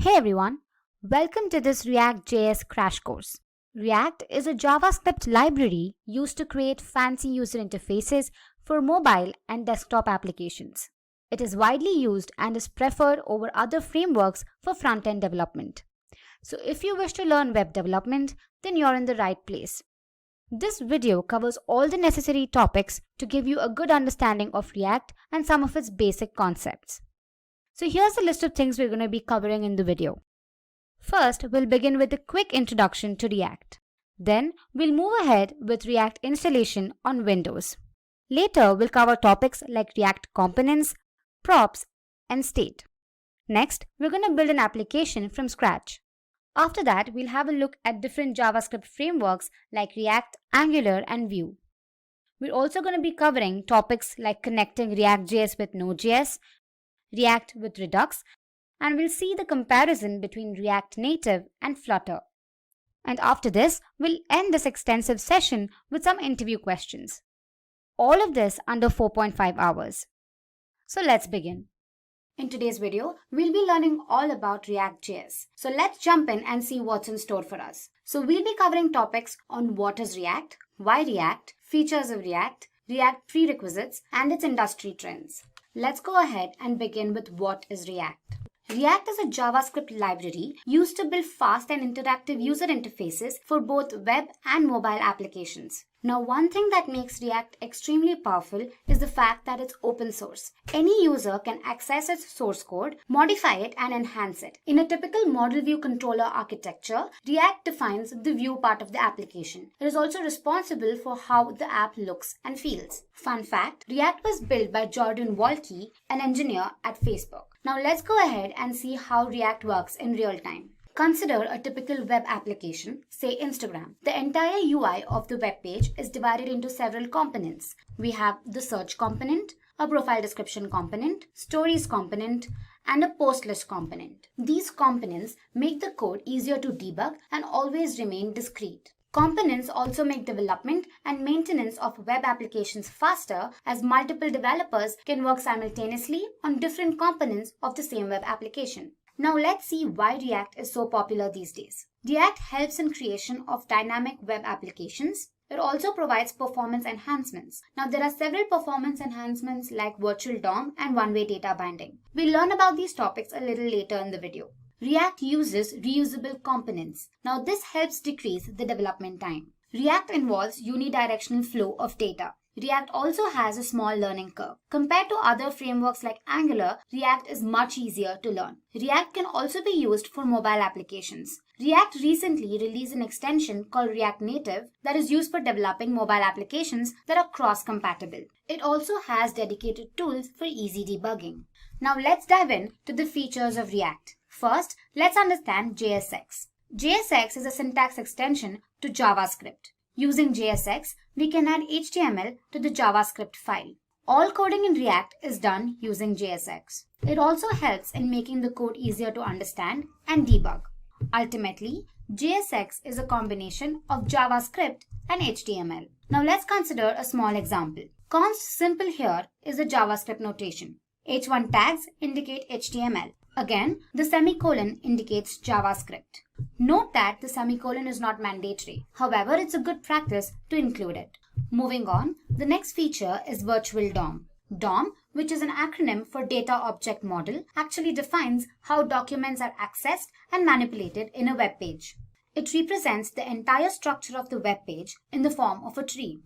Hey everyone, welcome to this ReactJS crash course. React is a JavaScript library used to create fancy user interfaces for mobile and desktop applications. It is widely used and is preferred over other frameworks for front-end development. So if you wish to learn web development, then you're in the right place. This video covers all the necessary topics to give you a good understanding of React and some of its basic concepts. So here's a list of things we're going to be covering in the video. First, we'll begin with a quick introduction to React. Then, we'll move ahead with React installation on Windows. Later, we'll cover topics like React components, props, and state. Next, we're going to build an application from scratch. After that, we'll have a look at different JavaScript frameworks like React, Angular, and Vue. We're also going to be covering topics like connecting ReactJS with NodeJs, React with Redux, and we'll see the comparison between React Native and Flutter. And after this, we'll end this extensive session with some interview questions. All of this under 4.5 hours. So let's begin. In today's video, we'll be learning all about ReactJS. So let's jump in and see what's in store for us. So we'll be covering topics on what is React, why React, features of React, React prerequisites, and its industry trends. Let's go ahead and begin with what is React. React is a JavaScript library used to build fast and interactive user interfaces for both web and mobile applications. Now, one thing that makes React extremely powerful is the fact that it's open source. Any user can access its source code, modify it, and enhance it. In a typical model view controller architecture, React defines the view part of the application. It is also responsible for how the app looks and feels. Fun fact, React was built by Jordan Walke, an engineer at Facebook. Now let's go ahead and see how React works in real time. Consider a typical web application, say Instagram. The entire UI of the web page is divided into several components. We have the search component, a profile description component, stories component, and a post list component. These components make the code easier to debug and always remain discrete. Components also make development and maintenance of web applications faster, as multiple developers can work simultaneously on different components of the same web application. Now let's see why React is so popular these days. React helps in creation of dynamic web applications. It also provides performance enhancements. Now there are several performance enhancements like virtual DOM and one-way data binding. We'll learn about these topics a little later in the video. React uses reusable components. Now this helps decrease the development time. React involves unidirectional flow of data. React also has a small learning curve. Compared to other frameworks like Angular, React is much easier to learn. React can also be used for mobile applications. React recently released an extension called React Native that is used for developing mobile applications that are cross-compatible. It also has dedicated tools for easy debugging. Now let's dive in to the features of React. First, let's understand JSX. JSX is a syntax extension to JavaScript. Using JSX, we can add HTML to the JavaScript file. All coding in React is done using JSX. It also helps in making the code easier to understand and debug. Ultimately, JSX is a combination of JavaScript and HTML. Now let's consider a small example. Const simple here is a JavaScript notation. H1 tags indicate HTML. Again, the semicolon indicates JavaScript. Note that the semicolon is not mandatory. However, it's a good practice to include it. Moving on, the next feature is virtual DOM. DOM, which is an acronym for Data Object Model, actually defines how documents are accessed and manipulated in a web page. It represents the entire structure of the web page in the form of a tree.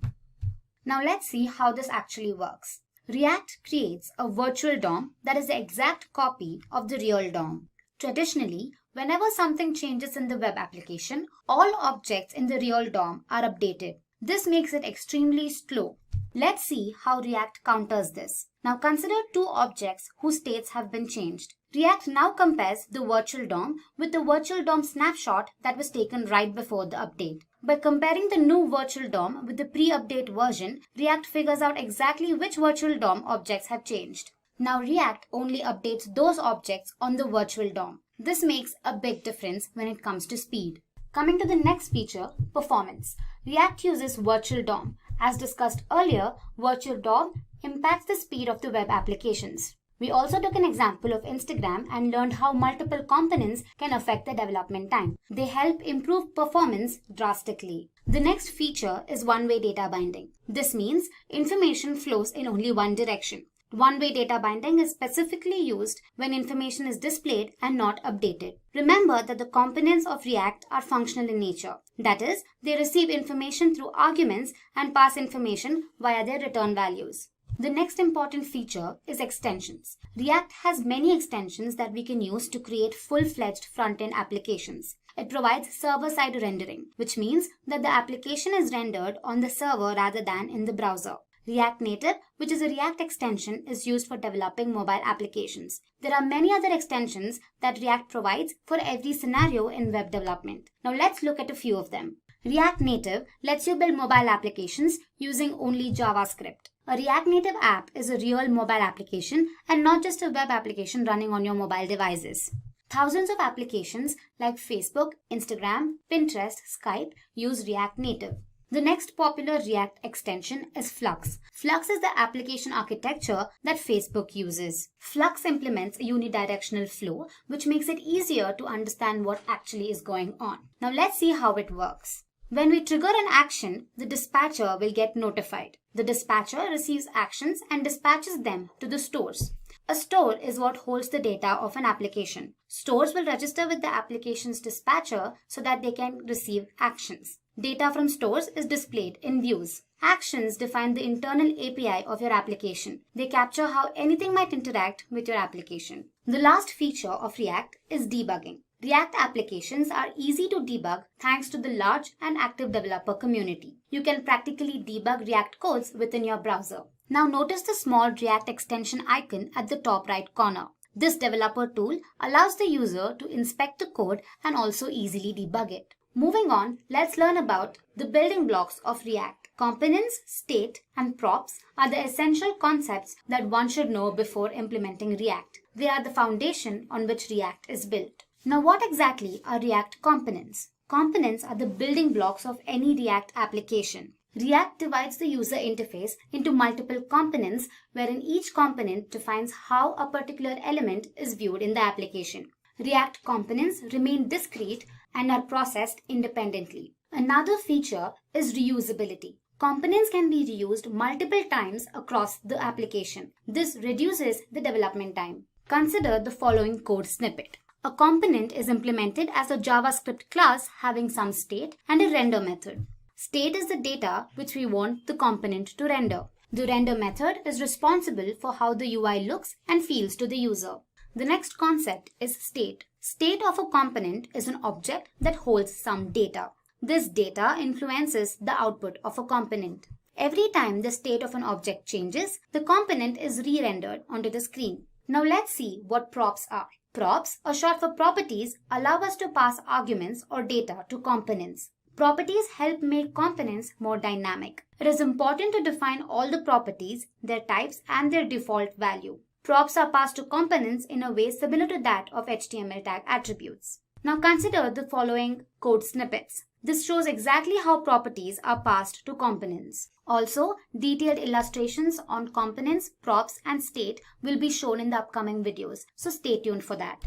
Now let's see how this actually works. React creates a virtual DOM that is the exact copy of the real DOM. Traditionally, whenever something changes in the web application, all objects in the real DOM are updated. This makes it extremely slow. Let's see how React counters this. Now consider two objects whose states have been changed. React now compares the virtual DOM with the virtual DOM snapshot that was taken right before the update. By comparing the new virtual DOM with the pre-update version, React figures out exactly which virtual DOM objects have changed. Now React only updates those objects on the virtual DOM. This makes a big difference when it comes to speed. Coming to the next feature, performance. React uses virtual DOM. As discussed earlier, virtual DOM impacts the speed of the web applications. We also took an example of Instagram and learned how multiple components can affect the development time. They help improve performance drastically. The next feature is one-way data binding. This means information flows in only one direction. One-way data binding is specifically used when information is displayed and not updated. Remember that the components of React are functional in nature. That is, they receive information through arguments and pass information via their return values. The next important feature is extensions. React has many extensions that we can use to create full-fledged front-end applications. It provides server-side rendering, which means that the application is rendered on the server rather than in the browser. React Native, which is a React extension, is used for developing mobile applications. There are many other extensions that React provides for every scenario in web development. Now let's look at a few of them. React Native lets you build mobile applications using only JavaScript. A React Native app is a real mobile application and not just a web application running on your mobile devices. Thousands of applications like Facebook, Instagram, Pinterest, Skype use React Native. The next popular React extension is Flux. Flux is the application architecture that Facebook uses. Flux implements a unidirectional flow, which makes it easier to understand what actually is going on. Now let's see how it works. When we trigger an action, the dispatcher will get notified. The dispatcher receives actions and dispatches them to the stores. A store is what holds the data of an application. Stores will register with the application's dispatcher so that they can receive actions. Data from stores is displayed in views. Actions define the internal API of your application. They capture how anything might interact with your application. The last feature of React is debugging. React applications are easy to debug thanks to the large and active developer community. You can practically debug React codes within your browser. Now notice the small React extension icon at the top right corner. This developer tool allows the user to inspect the code and also easily debug it. Moving on, let's learn about the building blocks of React. Components, state, and props are the essential concepts that one should know before implementing React. They are the foundation on which React is built. Now, what exactly are React components? Components are the building blocks of any React application. React divides the user interface into multiple components, wherein each component defines how a particular element is viewed in the application. React components remain discrete and are processed independently. Another feature is reusability. Components can be reused multiple times across the application. This reduces the development time. Consider the following code snippet. A component is implemented as a JavaScript class having some state and a render method. State is the data which we want the component to render. The render method is responsible for how the UI looks and feels to the user. The next concept is state. State of a component is an object that holds some data. This data influences the output of a component. Every time the state of an object changes, the component is re-rendered onto the screen. Now let's see what props are. Props, or short for properties, allow us to pass arguments or data to components. Properties help make components more dynamic. It is important to define all the properties, their types, and their default value. Props are passed to components in a way similar to that of HTML tag attributes. Now consider the following code snippets. This shows exactly how properties are passed to components. Also, detailed illustrations on components, props, and state will be shown in the upcoming videos, so stay tuned for that.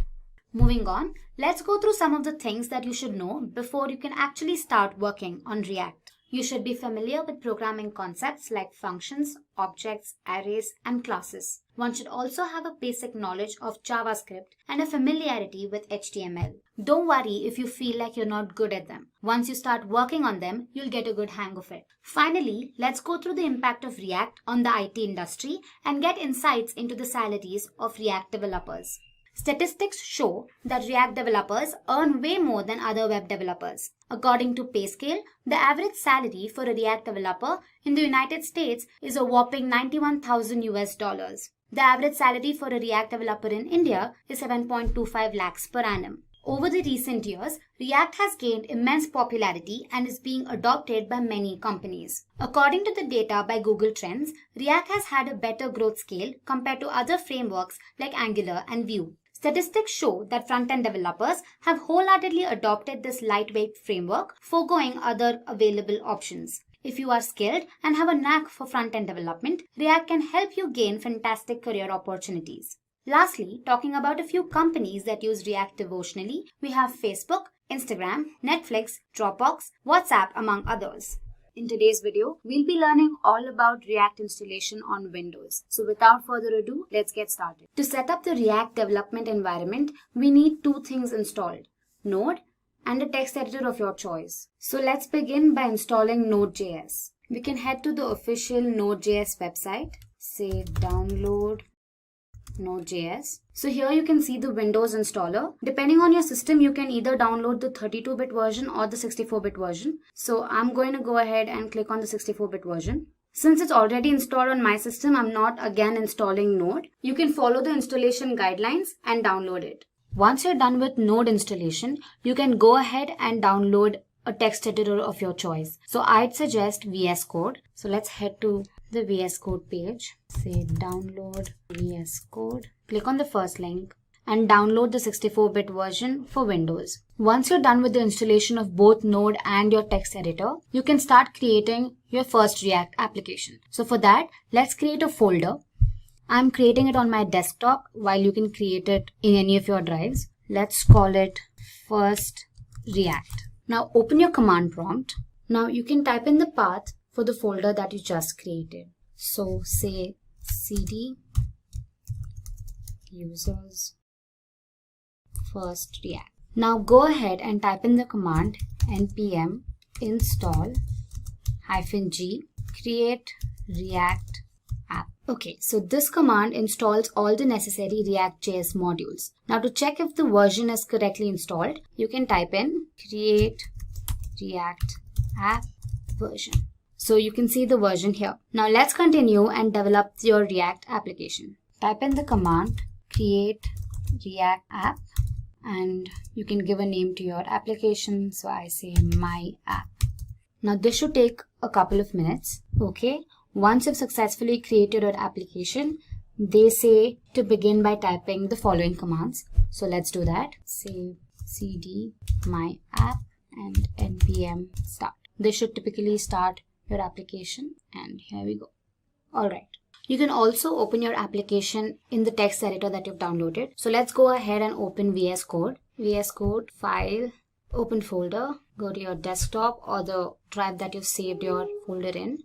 Moving on, let's go through some of the things that you should know before you can actually start working on React. You should be familiar with programming concepts like functions, objects, arrays, and classes. One should also have a basic knowledge of JavaScript and a familiarity with HTML. Don't worry if you feel like you're not good at them. Once you start working on them, you'll get a good hang of it. Finally, let's go through the impact of React on the IT industry and get insights into the salaries of React developers. Statistics show that React developers earn way more than other web developers. According to PayScale, the average salary for a React developer in the United States is a whopping $91,000 US. The average salary for a React developer in India is 7.25 lakhs per annum. Over the recent years, React has gained immense popularity and is being adopted by many companies. According to the data by Google Trends, React has had a better growth scale compared to other frameworks like Angular and Vue. Statistics show that front-end developers have wholeheartedly adopted this lightweight framework, foregoing other available options. If you are skilled and have a knack for front-end development, React can help you gain fantastic career opportunities. Lastly, talking about a few companies that use React devotionally, we have Facebook, Instagram, Netflix, Dropbox, WhatsApp, among others. In today's video, we'll be learning all about React installation on Windows. So without further ado, let's get started. To set up the React development environment, we need two things installed: Node and a text editor of your choice. So let's begin by installing NodeJs. We can head to the official NodeJs website, say download NodeJs. So here you can see the Windows installer. Depending on your system, you can either download the 32-bit version or the 64-bit version. So I'm going to go ahead and click on the 64-bit version. Since it's already installed on my system, I'm not again installing Node. You can follow the installation guidelines and download it. Once you're done with Node installation, you can go ahead and download a text editor of your choice. So I'd suggest VS Code. So let's head to the VS Code page. Say download VS Code. Click on the first link and download the 64-bit version for Windows. Once you're done with the installation of both Node and your text editor, you can start creating your first React application. So for that, let's create a folder. I'm creating it on my desktop, while you can create it in any of your drives. Let's call it first React. Now open your command prompt. Now you can type in the path for the folder that you just created. So say cd users first React. Now go ahead and type in the command npm install -g create React app. Okay, so this command installs all the necessary ReactJS modules. Now to check if the version is correctly installed, you can type in create React app version. So you can see the version here. Now let's continue and develop your React application. Type in the command create React app and you can give a name to your application. So I say my app. Now this should take a couple of minutes. Okay. Once you've successfully created your application, they say to begin by typing the following commands. So let's do that. Say cd my app and npm start. This should typically start your application, and here we go. Alright. You can also open your application in the text editor that you've downloaded. So let's go ahead and open VS Code. VS Code, file, open folder, go to your desktop or the drive that you've saved your folder in.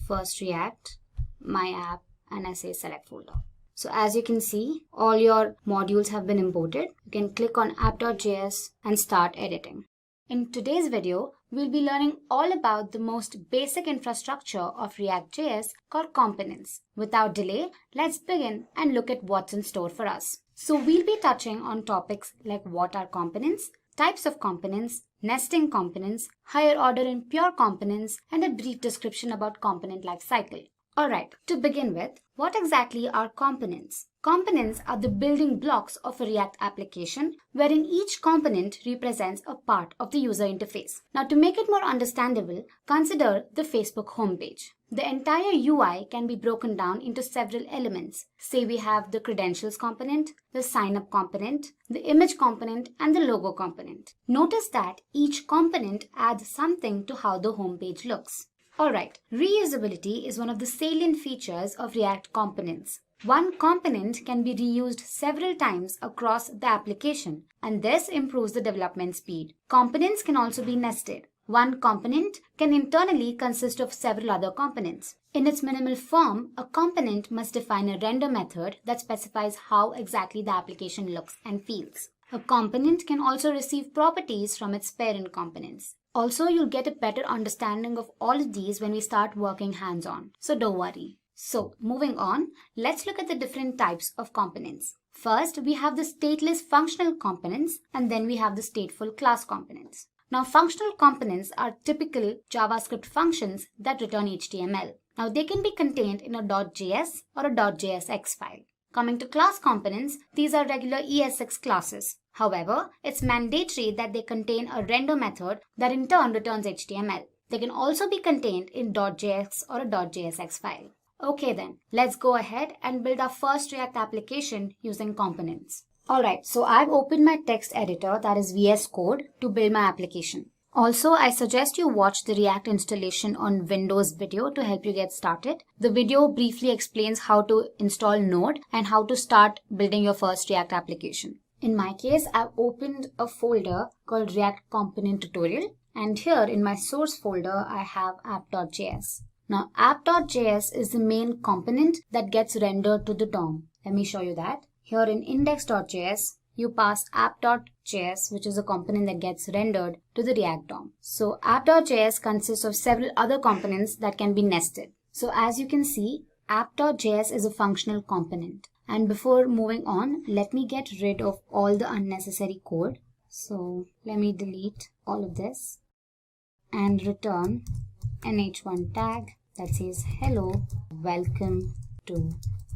First React, my app, and I say select folder. So as you can see, all your modules have been imported. You can click on app.js and start editing. In today's video, we'll be learning all about the most basic infrastructure of ReactJS called components. Without delay, let's begin and look at what's in store for us. So we'll be touching on topics like what are components, types of components, nesting components, higher order and pure components, and a brief description about component lifecycle. Alright, to begin with, what exactly are components? Components are the building blocks of a React application, wherein each component represents a part of the user interface. Now to make it more understandable, consider the Facebook homepage. The entire UI can be broken down into several elements. Say we have the credentials component, the sign up component, the image component, and the logo component. Notice that each component adds something to how the homepage looks. Alright, reusability is one of the salient features of React components. One component can be reused several times across the application, and this improves the development speed. Components can also be nested. One component can internally consist of several other components. In its minimal form, a component must define a render method that specifies how exactly the application looks and feels. A component can also receive properties from its parent components. Also, you'll get a better understanding of all of these when we start working hands-on, so don't worry. So, moving on, let's look at the different types of components. First, we have the stateless functional components, and then we have the stateful class components. Now, functional components are typical JavaScript functions that return HTML. Now, they can be contained in a .js or a .jsx file. Coming to class components, these are regular ESX classes. However, it's mandatory that they contain a render method that in turn returns HTML. They can also be contained in .js or a .jsx file. Okay then, let's go ahead and build our first React application using components. Alright, so I've opened my text editor, that is VS Code, to build my application. Also, I suggest you watch the React installation on Windows video to help you get started. The video briefly explains how to install Node and how to start building your first React application. In my case, I've opened a folder called React Component Tutorial, and here in my source folder, I have app.js. Now, app.js is the main component that gets rendered to the DOM. Let me show you that. Here in index.js, you pass app.js, which is a component that gets rendered to the React DOM. So app.js consists of several other components that can be nested. So as you can see, app.js is a functional component. And before moving on, let me get rid of all the unnecessary code. So let me delete all of this and return an h1 tag that says hello, welcome to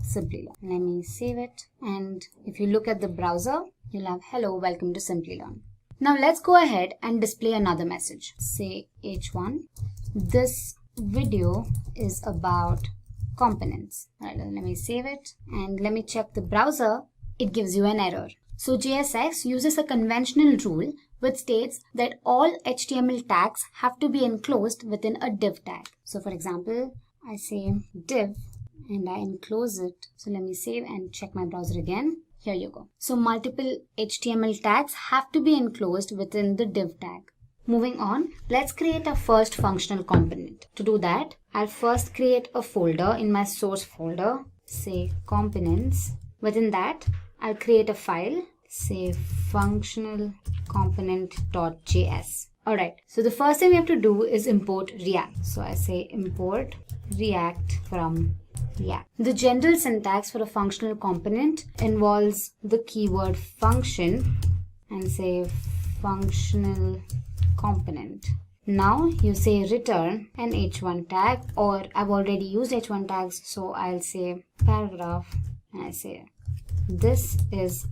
Simplilearn. Let me save it, and if you look at the browser, you'll have hello, welcome to Simplilearn. Now let's go ahead and display another message. Say h1, this video is about components. Alright, let me save it and let me check the browser. It gives you an error. So JSX uses a conventional rule which states that all HTML tags have to be enclosed within a div tag. So for example, I say div and I enclose it. So let me save and check my browser again. Here you go. So multiple HTML tags have to be enclosed within the div tag. Moving on, let's create a first functional component. To do that, I'll first create a folder in my source folder, say components. Within that, I'll create a file, say functional component.js. Alright, so the first thing we have to do is import React. So I say import React from React. The general syntax for a functional component involves the keyword function and say functional component. Now you say return an h1 tag, or I've already used h1 tags, so I'll say paragraph and I say this is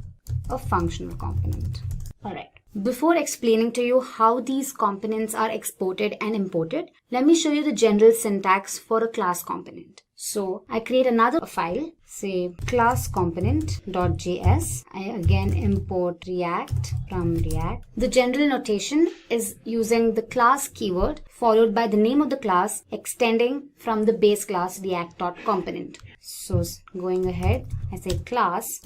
a functional component. Alright. Before explaining to you how these components are exported and imported, let me show you the general syntax for a class component. So I create another file, say class component.js. I again import React from React. The general notation is using the class keyword followed by the name of the class extending from the base class React.component. So going ahead, I say class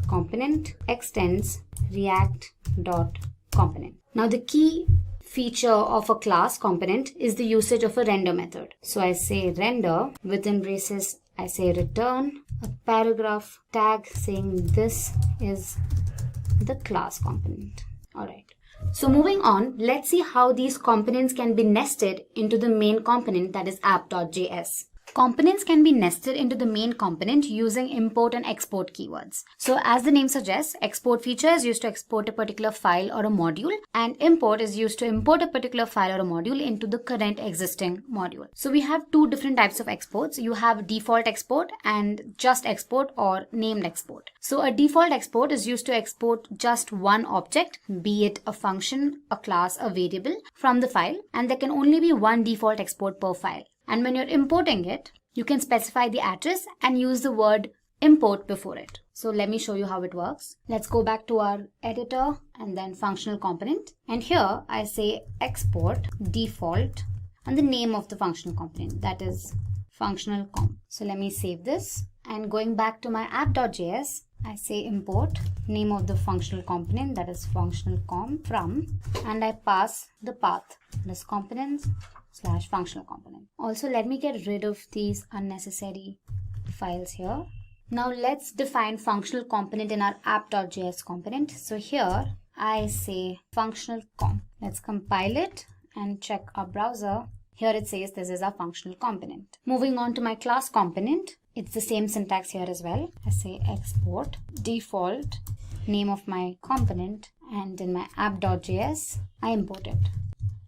component extends React.component. Now the key feature of a class component is the usage of a render method. So I say render, within braces I say return a paragraph tag saying this is the class component. Alright. So moving on, let's see how these components can be nested into the main component, that is app.js. Components can be nested into the main component using import and export keywords. So as the name suggests, export feature is used to export a particular file or a module, and import is used to import a particular file or a module into the current existing module. So we have two different types of exports. You have default export and just export or named export. So a default export is used to export just one object, be it a function, a class, a variable, from the file, and there can only be one default export per file. And when you're importing it, you can specify the address and use the word import before it. So let me show you how it works. Let's go back to our editor and then functional component. And here I say export default and the name of the functional component, that is functional com. So let me save this, and going back to my app.js, I say import name of the functional component, that is functional com from, and I pass the path, this components / functional component. Also, let me get rid of these unnecessary files here. Now let's define functional component in our app.js component. So here I say functional com. Let's compile it and check our browser. Here it says this is our functional component. Moving on to my class component, it's the same syntax here as well. I say export default name of my component, and in my app.js I import it.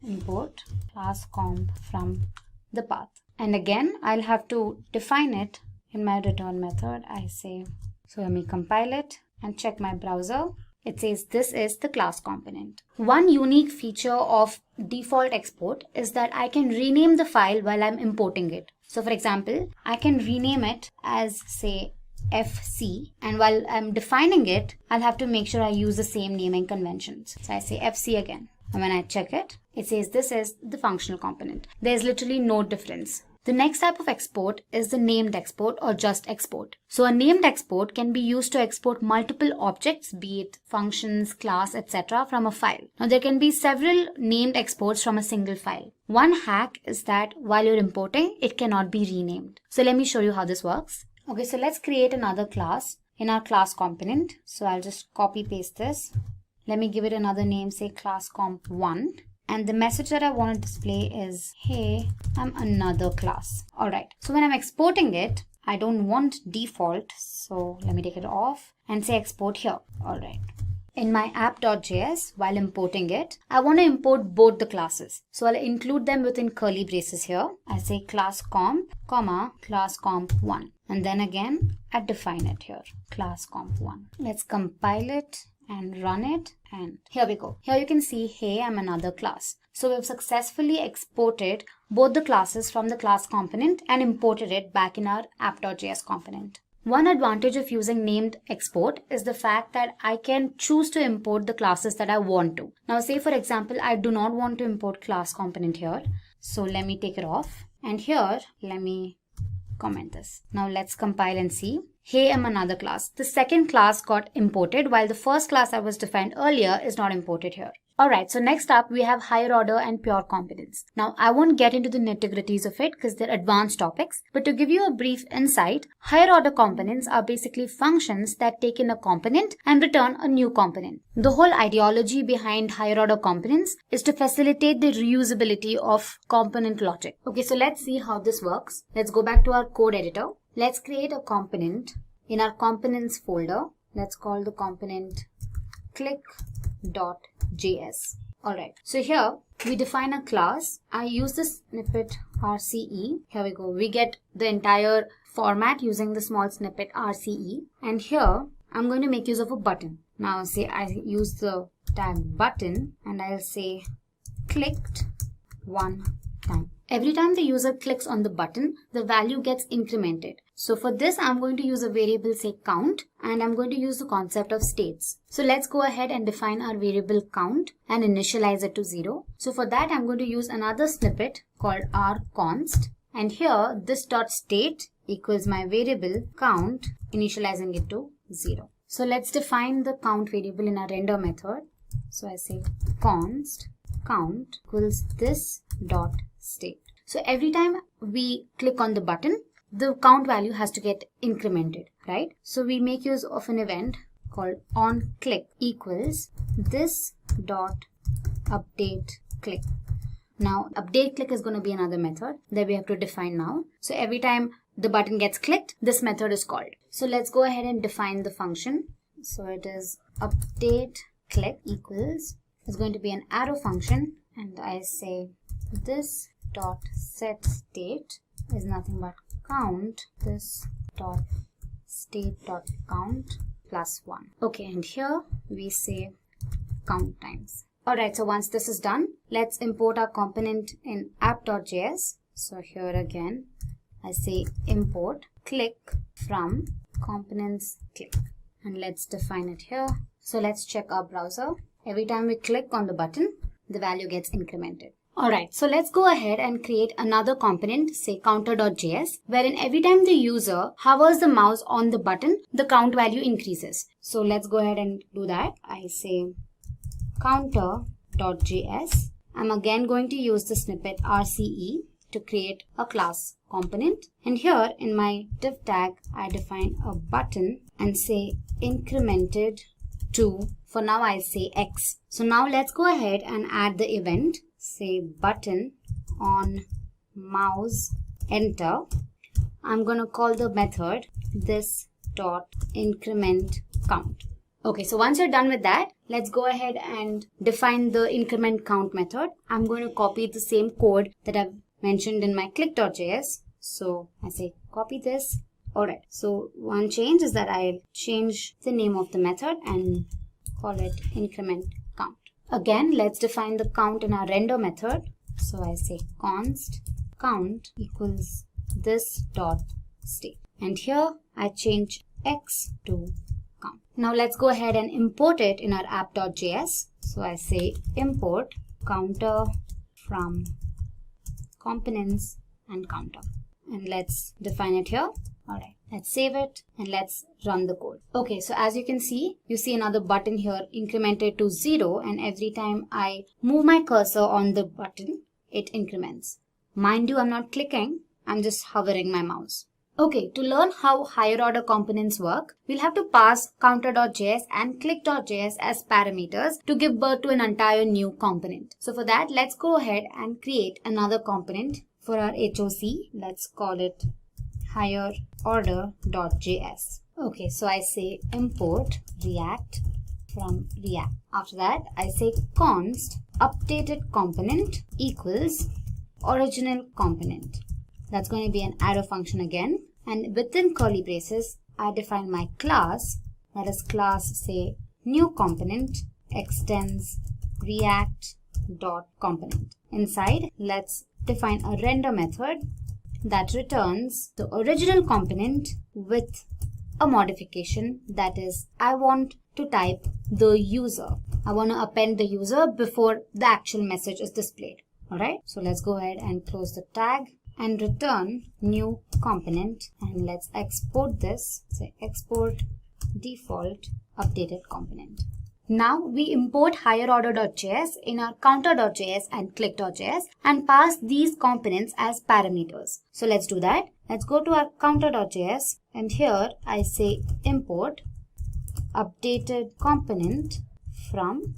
Import class comp from the path, and again I'll have to define it in my return method. I say, so let me compile it and check my browser. It says this is the class component. One unique feature of default export is that I can rename the file while I'm importing it. So for example, I can rename it as say FC, and while I'm defining it, I'll have to make sure I use the same naming conventions. So I say FC again. And when I check it, it says this is the functional component. There's literally no difference. The next type of export is the named export or just export. So a named export can be used to export multiple objects, be it functions, class, etc. from a file. Now there can be several named exports from a single file. One hack is that while you're importing, it cannot be renamed. So let me show you how this works. Okay, so let's create another class in our class component. So I'll just copy paste this. Let me give it another name, say class comp1. And the message that I want to display is, hey, I'm another class. All right. So when I'm exporting it, I don't want default. So let me take it off and say export here. All right. In my app.js, while importing it, I want to import both the classes. So I'll include them within curly braces here. I say class comp, comma, class comp1. And then again, I define it here, class comp1. Let's compile it and run it, and here we go. Here you can see, hey, I'm another class. So we've successfully exported both the classes from the class component and imported it back in our app.js component. One advantage of using named export is the fact that I can choose to import the classes that I want to. Now say for example, I do not want to import class component here. So let me take it off, and here, let me comment this. Now let's compile and see. Hey, I'm another class. The second class got imported while the first class that was defined earlier is not imported here. Alright, so next up we have higher order and pure components. Now I won't get into the nitty-gritties of it because they're advanced topics, but to give you a brief insight, higher order components are basically functions that take in a component and return a new component. The whole ideology behind higher order components is to facilitate the reusability of component logic. Okay, so let's see how this works. Let's go back to our code editor. Let's create a component in our components folder. Let's call the component click.js. Alright, so here we define a class. I use the snippet RCE. Here we go. We get the entire format using the small snippet RCE. And here I'm going to make use of a button. Now say I use the tag button and I'll say clicked one time. Every time the user clicks on the button, the value gets incremented. So for this, I'm going to use a variable, say count, and I'm going to use the concept of states. So let's go ahead and define our variable count and initialize it to 0. So for that, I'm going to use another snippet called rconst. And here, this dot state equals my variable count, initializing it to 0. So let's define the count variable in our render method. So I say const count equals this dot state. So every time we click on the button, the count value has to get incremented, right? So we make use of an event called onClick equals this dot update click. Now update click is going to be another method that we have to define now. So every time the button gets clicked, this method is called. So let's go ahead and define the function. So it is update click equals, is going to be an arrow function, and I say this dot set state is nothing but count this dot state dot count plus 1. Okay, and here we say count times. Alright, so once this is done, let's import our component in app.js. So here again, I say import click from components click, and let's define it here. So let's check our browser. Every time we click on the button, the value gets incremented. Alright, so let's go ahead and create another component, say counter.js, wherein every time the user hovers the mouse on the button, the count value increases. So let's go ahead and do that. I say counter.js. I'm again going to use the snippet RCE to create a class component. And here in my div tag, I define a button and say incremented to, for now I say X. So now let's go ahead and add the event. Say button on mouse enter. I'm going to call the method this dot increment count. Okay, so once you're done with that, let's go ahead and define the increment count method. I'm going to copy the same code that I've mentioned in my click.js. So I say copy this. Alright, so one change is that I'll change the name of the method and call it increment count. Again, let's define the count in our render method. So I say const count equals this dot state. And here I change X to count. Now let's go ahead and import it in our app.js. So So I say import counter from components and counter. And let's define it here. Alright, let's save it and let's run the code. Okay, so as you can see, you see another button here incremented to 0, and every time I move my cursor on the button, it increments. Mind you, I'm not clicking, I'm just hovering my mouse. Okay, to learn how higher order components work, we'll have to pass counter.js and click.js as parameters to give birth to an entire new component. So for that, let's go ahead and create another component for our HOC. Let's call it higher order.js. Okay, so I say import react from react. After that, I say const updated component equals original component. That's going to be an arrow function again. And within curly braces, I define my class. That is class, say, new component extends react.component. Inside, let's define a render method that returns the original component with a modification. That is, I want to type the user. I want to append the user before the actual message is displayed. Alright, so let's go ahead and close the tag and return new component, and let's export this. Say export default updated component. Now we import higher order.js in our counter.js and click.js and pass these components as parameters. So let's do that. Let's go to our counter.js, and here I say import updated component from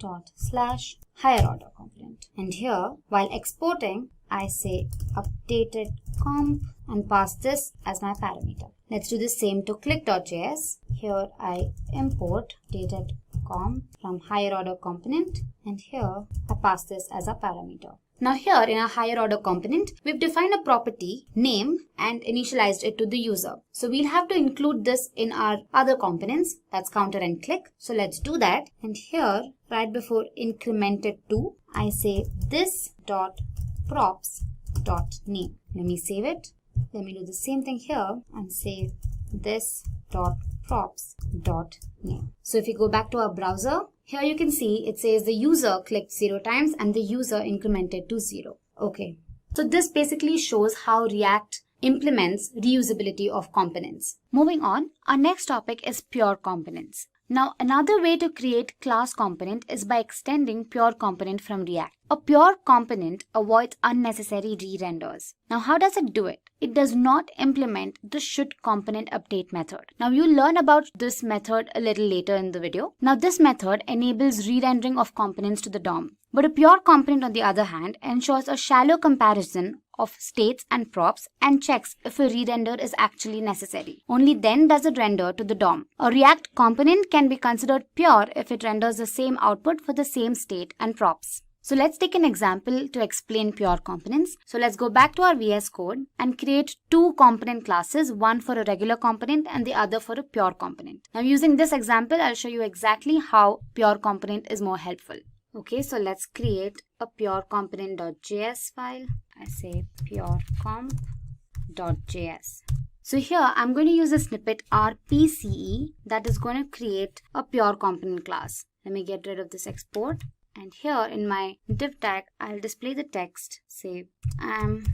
/higher order component. And here, while exporting, I say updated comp and pass this as my parameter. Let's do the same to click.js. Here I import updated comp from higher order component, and here I pass this as a parameter. Now here in our higher order component, we've defined a property name and initialized it to the user. So we'll have to include this in our other components, that's counter and click. So let's do that. And here, right before incremented to, I say this dot props dot name. Let me save it. Let me do the same thing here and say this dot props dot name. So if you go back to our browser, here you can see it says the user clicked 0 times and the user incremented to 0. Okay. So this basically shows how React implements reusability of components. Moving on, our next topic is pure components. Now, another way to create class component is by extending pure component from React. A pure component avoids unnecessary re-renders. Now, how does it do it? It does not implement the should component update method. Now, you'll learn about this method a little later in the video. Now, this method enables re-rendering of components to the DOM. But a pure component, on the other hand, ensures a shallow comparison of states and props and checks if a re-render is actually necessary. Only then does it render to the DOM. A React component can be considered pure if it renders the same output for the same state and props. So let's take an example to explain pure components. So let's go back to our VS Code and create 2 component classes, one for a regular component and the other for a pure component. Now using this example, I'll show you exactly how pure component is more helpful. Okay, so let's create a pure component.js file. I say pure comp.js. So here I'm going to use a snippet rpce that is going to create a pure component class. Let me get rid of this export. And here in my div tag, I'll display the text, say I'm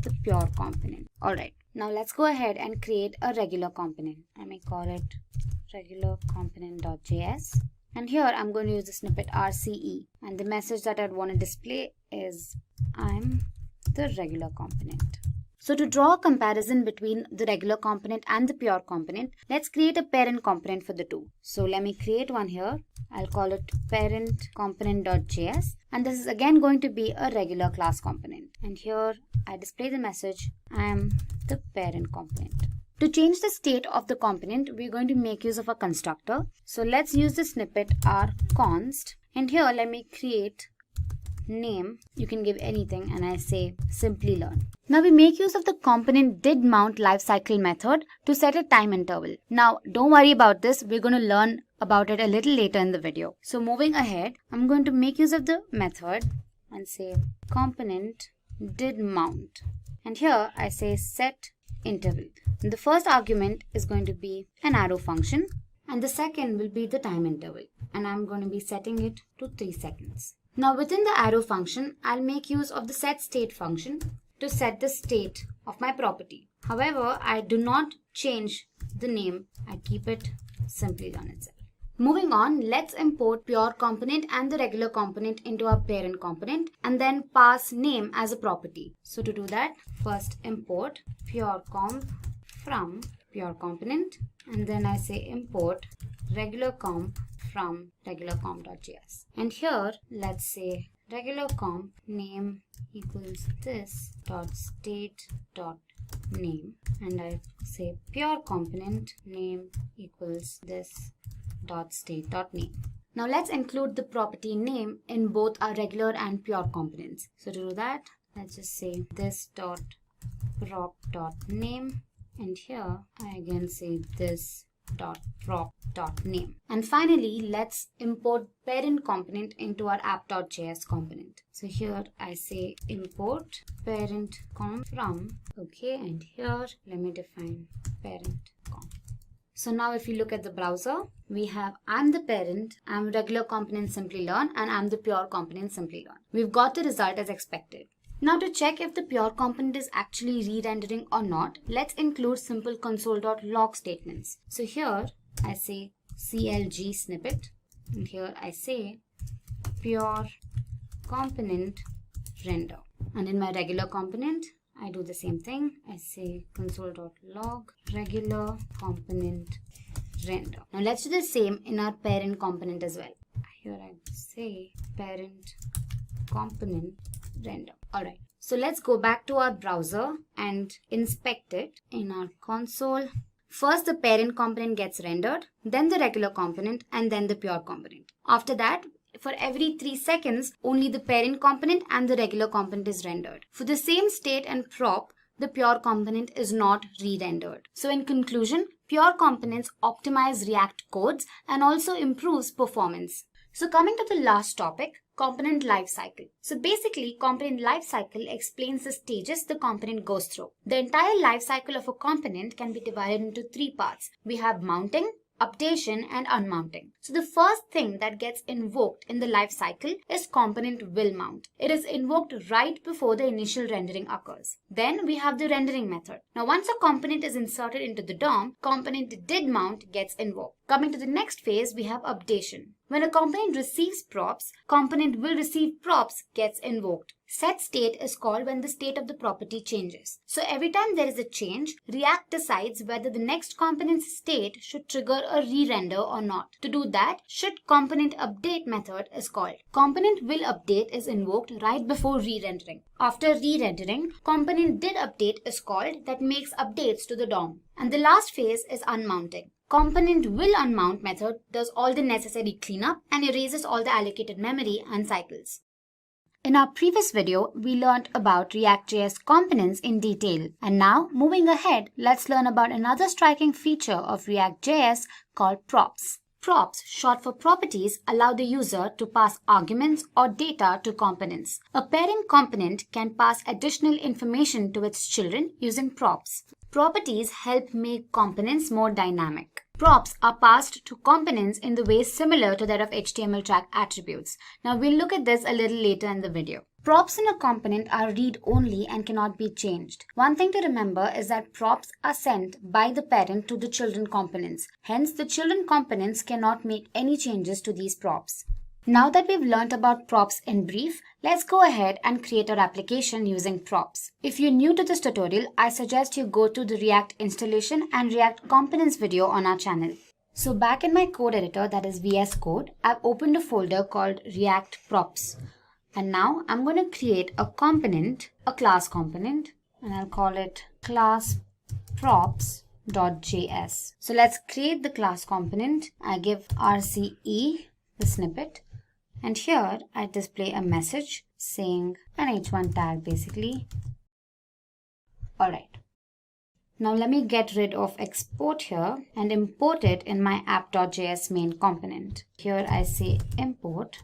the pure component. Alright, now let's go ahead and create a regular component. I may call it regular component.js. And here I'm going to use the snippet RCE, and the message that I'd want to display is I'm the regular component. So to draw a comparison between the regular component and the pure component, let's create a parent component for the two. So let me create one here. I'll call it parent component.js, and this is again going to be a regular class component. And here I display the message I'm the parent component. To change the state of the component, we're going to make use of a constructor. So let's use the snippet rconst, and here let me create name. You can give anything, and I say Simplilearn. Now we make use of the component didMount LifeCycle method to set a time interval. Now don't worry about this, we're going to learn about it a little later in the video. So moving ahead, I'm going to make use of the method and say component didMount, and here I say set interval. And the first argument is going to be an arrow function, and the second will be the time interval. and I'm going to be setting it to 3 seconds. Now within the arrow function, I'll make use of the setState function to set the state of my property. However, I do not change the name. I keep it Simplilearn itself. Moving on, let's import pure component and the regular component into our parent component and then pass name as a property. So to do that, first import pure comp from pure component, and then I say import regular comp from regular comp.js. And here, let's say regular comp name equals this dot state dot name, and I say pure component name equals this dot state dot name. Now let's include the property name in both our regular and pure components. So to do that, let's just say this dot prop dot name, and here I again say this dot prop dot name. And finally, let's import parent component into our app.js component. So here I say import parent comp from, okay, and here let me define parent comp. So now if you look at the browser, we have I'm the parent, I'm regular component Simplilearn, and I'm the pure component Simplilearn. We've got the result as expected. Now to check if the pure component is actually re-rendering or not, let's include simple console.log statements. So here I say clg snippet, and here I say pure component render. And in my regular component, I do the same thing. I say console.log regular component render. Now let's do the same in our parent component as well. Here I say parent component render. Alright, so let's go back to our browser and inspect it in our console. First the parent component gets rendered, then the regular component, and then the pure component. After that, for every 3 seconds, only the parent component and the regular component is rendered. For the same state and prop, the pure component is not re-rendered. So in conclusion, pure components optimize React codes and also improves performance. So coming to the last topic, component lifecycle. So basically, component lifecycle explains the stages the component goes through. The entire lifecycle of a component can be divided into 3 parts. We have mounting, updation, and unmounting. So the first thing that gets invoked in the lifecycle is component will mount. It is invoked right before the initial rendering occurs. Then we have the rendering method. Now once a component is inserted into the DOM, component did mount gets invoked. Coming to the next phase, we have updation. When a component receives props, component will receive props gets invoked. setState is called when the state of the property changes. So every time there is a change, React decides whether the next component's state should trigger a re-render or not. To do that, should component update method is called. Component will update is invoked right before re-rendering. After re-rendering, component did update is called that makes updates to the DOM. And the last phase is unmounting. Component will unmount method does all the necessary cleanup and erases all the allocated memory and cycles. In our previous video, we learned about ReactJS components in detail. And now, moving ahead, let's learn about another striking feature of ReactJS called props. Props, short for properties, allow the user to pass arguments or data to components. A parent component can pass additional information to its children using props. Properties help make components more dynamic. Props are passed to components in the way similar to that of HTML tag attributes. Now we'll look at this a little later in the video. Props in a component are read-only and cannot be changed. One thing to remember is that props are sent by the parent to the children components. Hence, the children components cannot make any changes to these props. Now that we've learned about props in brief, let's go ahead and create our application using props. If you're new to this tutorial, I suggest you go to the React installation and React components video on our channel. So back in my code editor, that is VS Code, I've opened a folder called React Props. And now I'm going to create a component, a class component, and I'll call it class props.js. So let's create the class component. I give RCE, the snippet. And here I display a message saying an h1 tag basically. Alright. Now let me get rid of export here and import it in my app.js main component. Here I say import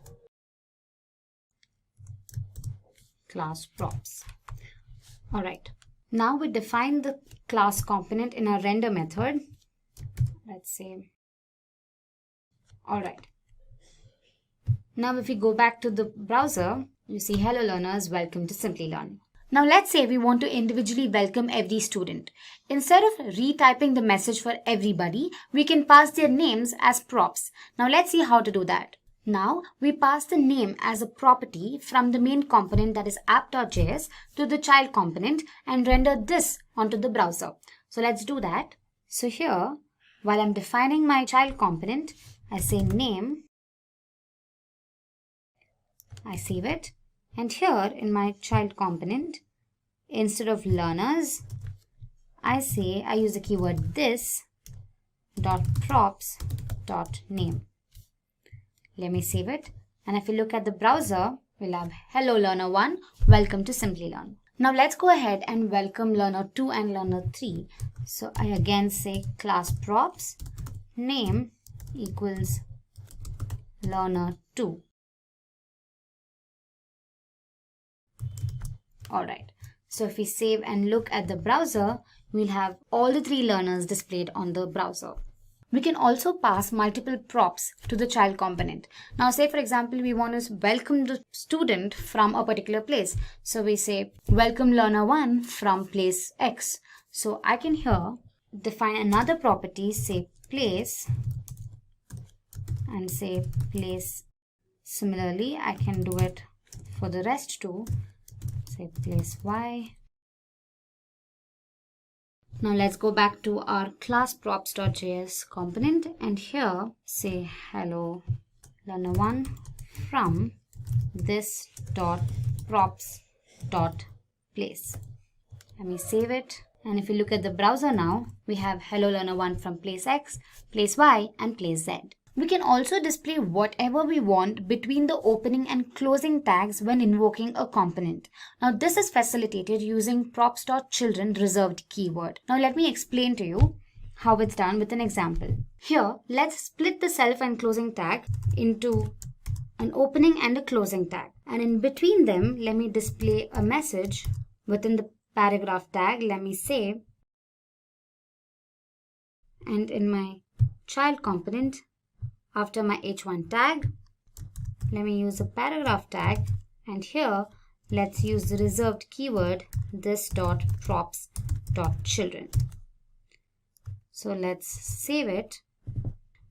class props. Alright. Now we define the class component in our render method. Let's say, alright. Now if we go back to the browser, you see hello learners, welcome to Simplilearn. Now let's say we want to individually welcome every student. Instead of retyping the message for everybody, we can pass their names as props. Now let's see how to do that. Now we pass the name as a property from the main component, that is app.js, to the child component and render this onto the browser. So let's do that. So here, while I'm defining my child component, I say name, I save it, and here in my child component, instead of learners, I use the keyword this dot props dot name. Let me save it, and if you look at the browser, we'll have hello learner 1, welcome to Simplilearn. Now let's go ahead and welcome learner 2 and learner 3. So I again say class props name equals learner 2. Alright, so if we save and look at the browser, we'll have all the 3 learners displayed on the browser. We can also pass multiple props to the child component. Now say for example, we want to welcome the student from a particular place. So we say welcome learner 1 from place X. So I can here define another property, say place, and say place. Similarly, I can do it for the rest too. Say place Y. Now let's go back to our class props.js component and here say hello learner 1 from this dot props dot place. Let me save it, and if you look at the browser now, we have hello learner 1 from place X, place Y and place Z. We can also display whatever we want between the opening and closing tags when invoking a component. Now this is facilitated using props.children reserved keyword. Now let me explain to you how it's done with an example. Here, let's split the self and closing tag into an opening and a closing tag. And in between them, let me display a message within the paragraph tag. Let me say, and in my child component, after my h1 tag, let me use a paragraph tag, and here let's use the reserved keyword this dot props dot children. So let's save it,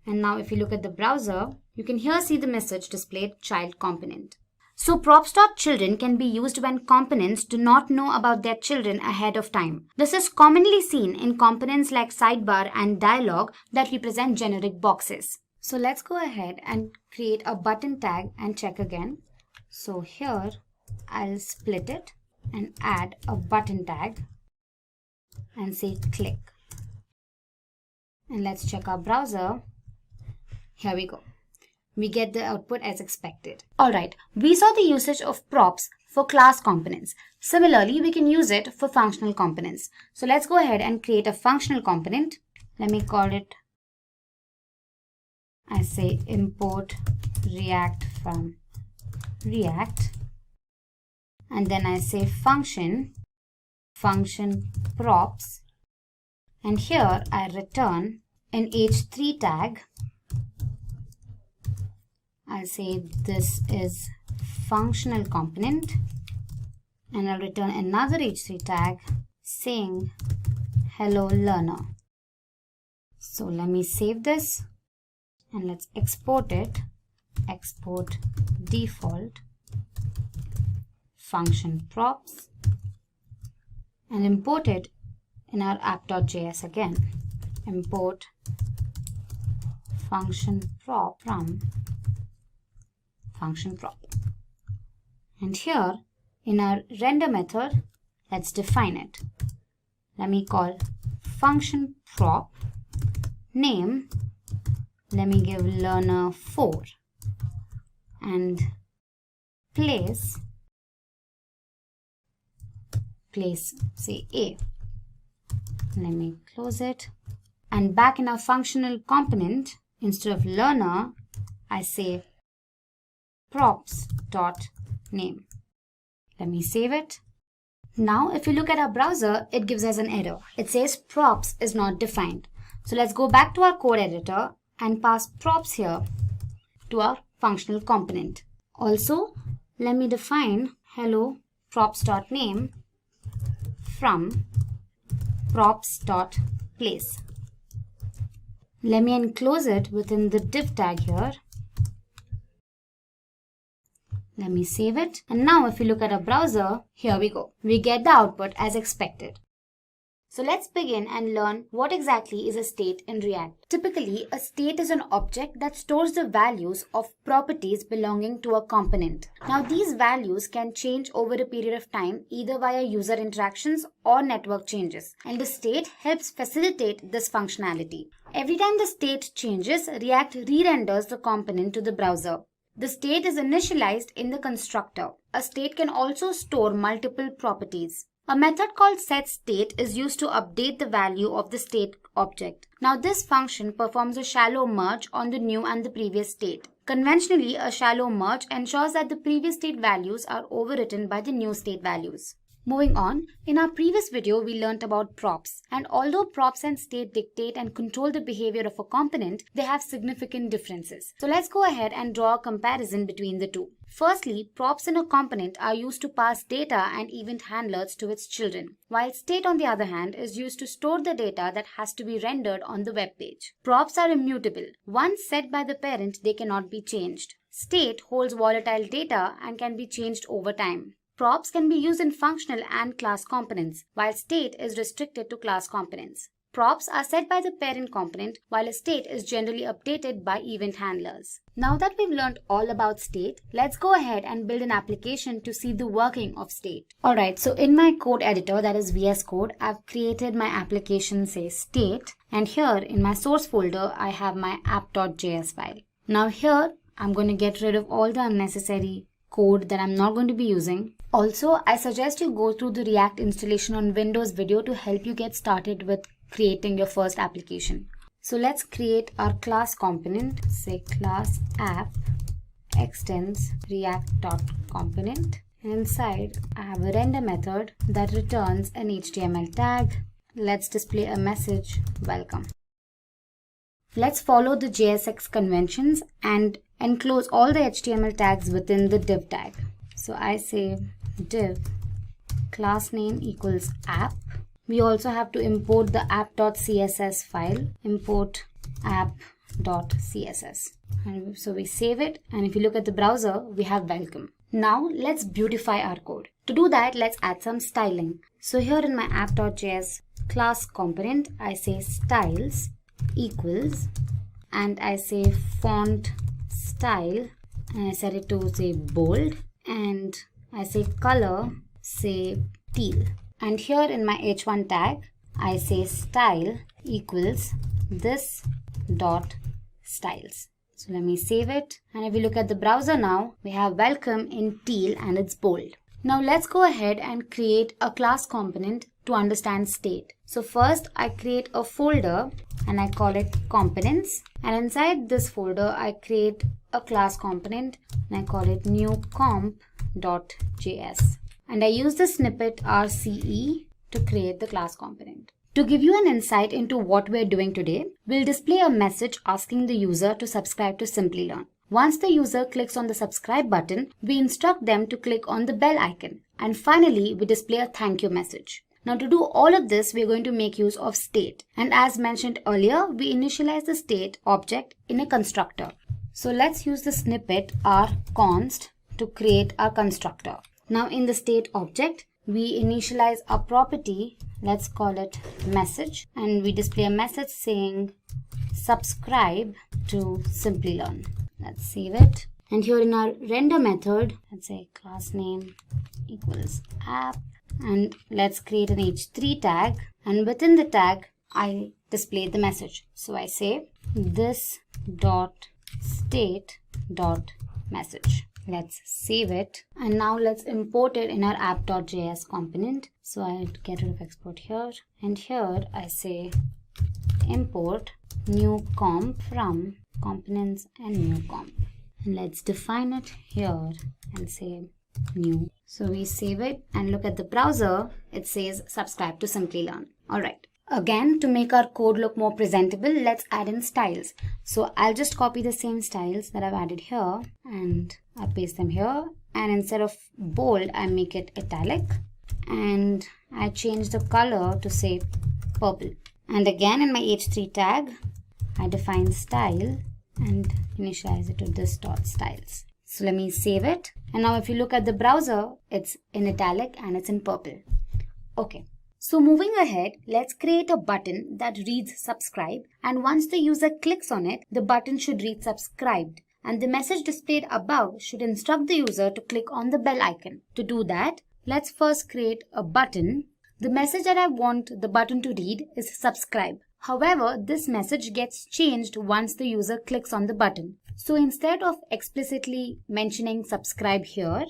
and now if you look at the browser, you can here see the message displayed child component. So props.children can be used when components do not know about their children ahead of time. This is commonly seen in components like sidebar and dialog that represent generic boxes. So let's go ahead and create a button tag and check again. So here I'll split it and add a button tag and say click. And let's check our browser. Here we go. We get the output as expected. Alright, we saw the usage of props for class components. Similarly, we can use it for functional components. So let's go ahead and create a functional component. Let me call it, I say import React from React, and then I say function props, and here I return an h3 tag. I'll say this is functional component, and I'll return another h3 tag saying hello learner. So let me save this. And let's export it, export default function props, and import it in our app.js again. Import function prop from function prop. And here in our render method, let's define it. Let me call function prop name. Let me give learner 4 and place say A. Let me close it, and back in our functional component, instead of learner, I say props dot name. Let me save it. Now if you look at our browser, it gives us an error. It says props is not defined. So let's go back to our code editor and pass props here to our functional component. Also, let me define hello props.name from props.place. Let me enclose it within the div tag here. Let me save it. And now if you look at our browser, here we go. We get the output as expected. So let's begin and learn what exactly is a state in React. Typically, a state is an object that stores the values of properties belonging to a component. Now, these values can change over a period of time either via user interactions or network changes. And the state helps facilitate this functionality. Every time the state changes, React re-renders the component to the browser. The state is initialized in the constructor. A state can also store multiple properties. A method called setState is used to update the value of the state object. Now this function performs a shallow merge on the new and the previous state. Conventionally, a shallow merge ensures that the previous state values are overwritten by the new state values. Moving on, in our previous video, we learnt about props. And although props and state dictate and control the behavior of a component, they have significant differences. So let's go ahead and draw a comparison between the two. Firstly, props in a component are used to pass data and event handlers to its children, while state on the other hand is used to store the data that has to be rendered on the web page. Props are immutable. Once set by the parent, they cannot be changed. State holds volatile data and can be changed over time. Props can be used in functional and class components, while state is restricted to class components. Props are set by the parent component, while a state is generally updated by event handlers. Now that we've learned all about state, let's go ahead and build an application to see the working of state. Alright, so in my code editor, that is VS Code, I've created my application, say state, and here in my source folder, I have my app.js file. Now here, I'm going to get rid of all the unnecessary code that I'm not going to be using. Also, I suggest you go through the React installation on Windows video to help you get started with creating your first application. So let's create our class component, say class app extends react.component. Inside, I have a render method that returns an HTML tag. Let's display a message, welcome. Let's follow the JSX conventions and enclose all the HTML tags within the div tag. So I say div class name equals app. We also have to import the app.css file, import app.css. And so we save it, and if you look at the browser, we have welcome. Now let's beautify our code. To do that, let's add some styling. So here in my app.js class component, I say styles equals, and I say font style, and I set it to say bold, and I say color, say teal. And here in my h1 tag, I say style equals this dot styles. So let me save it. And if you look at the browser now, we have welcome in teal and it's bold. Now let's go ahead and create a class component to understand state. So first I create a folder and I call it components. And inside this folder, I create a class component and I call it new comp.js. And I use the snippet RCE to create the class component. To give you an insight into what we're doing today, we'll display a message asking the user to subscribe to Simplilearn. Once the user clicks on the subscribe button, we instruct them to click on the bell icon. And finally, we display a thank you message. Now to do all of this, we're going to make use of state. And as mentioned earlier, we initialize the state object in a constructor. So let's use the snippet rconst to create our constructor. Now in the state object, we initialize a property, let's call it message, and we display a message saying subscribe to Simplilearn. Let's save it. And here in our render method, let's say class name equals app, and let's create an h3 tag, and within the tag, I display the message. So I say this dot state dot message. Let's save it, and now let's import it in our app.js component. So I get rid of export here, and here I say import new comp from components and new comp, and let's define it here and say new. So we save it and look at the browser, it says subscribe to Simplilearn. Alright, Again, to make our code look more presentable, let's add in styles. So I'll just copy the same styles that I've added here and I paste them here. And instead of bold, I make it italic. And I change the color to say purple. And again, in my h3 tag, I define style and initialize it to this.styles. So let me save it. And now if you look at the browser, it's in italic and it's in purple. Okay. So moving ahead, let's create a button that reads subscribe, and once the user clicks on it, the button should read subscribed, and the message displayed above should instruct the user to click on the bell icon. To do that, let's first create a button. The message that I want the button to read is subscribe. However, this message gets changed once the user clicks on the button. So instead of explicitly mentioning subscribe here,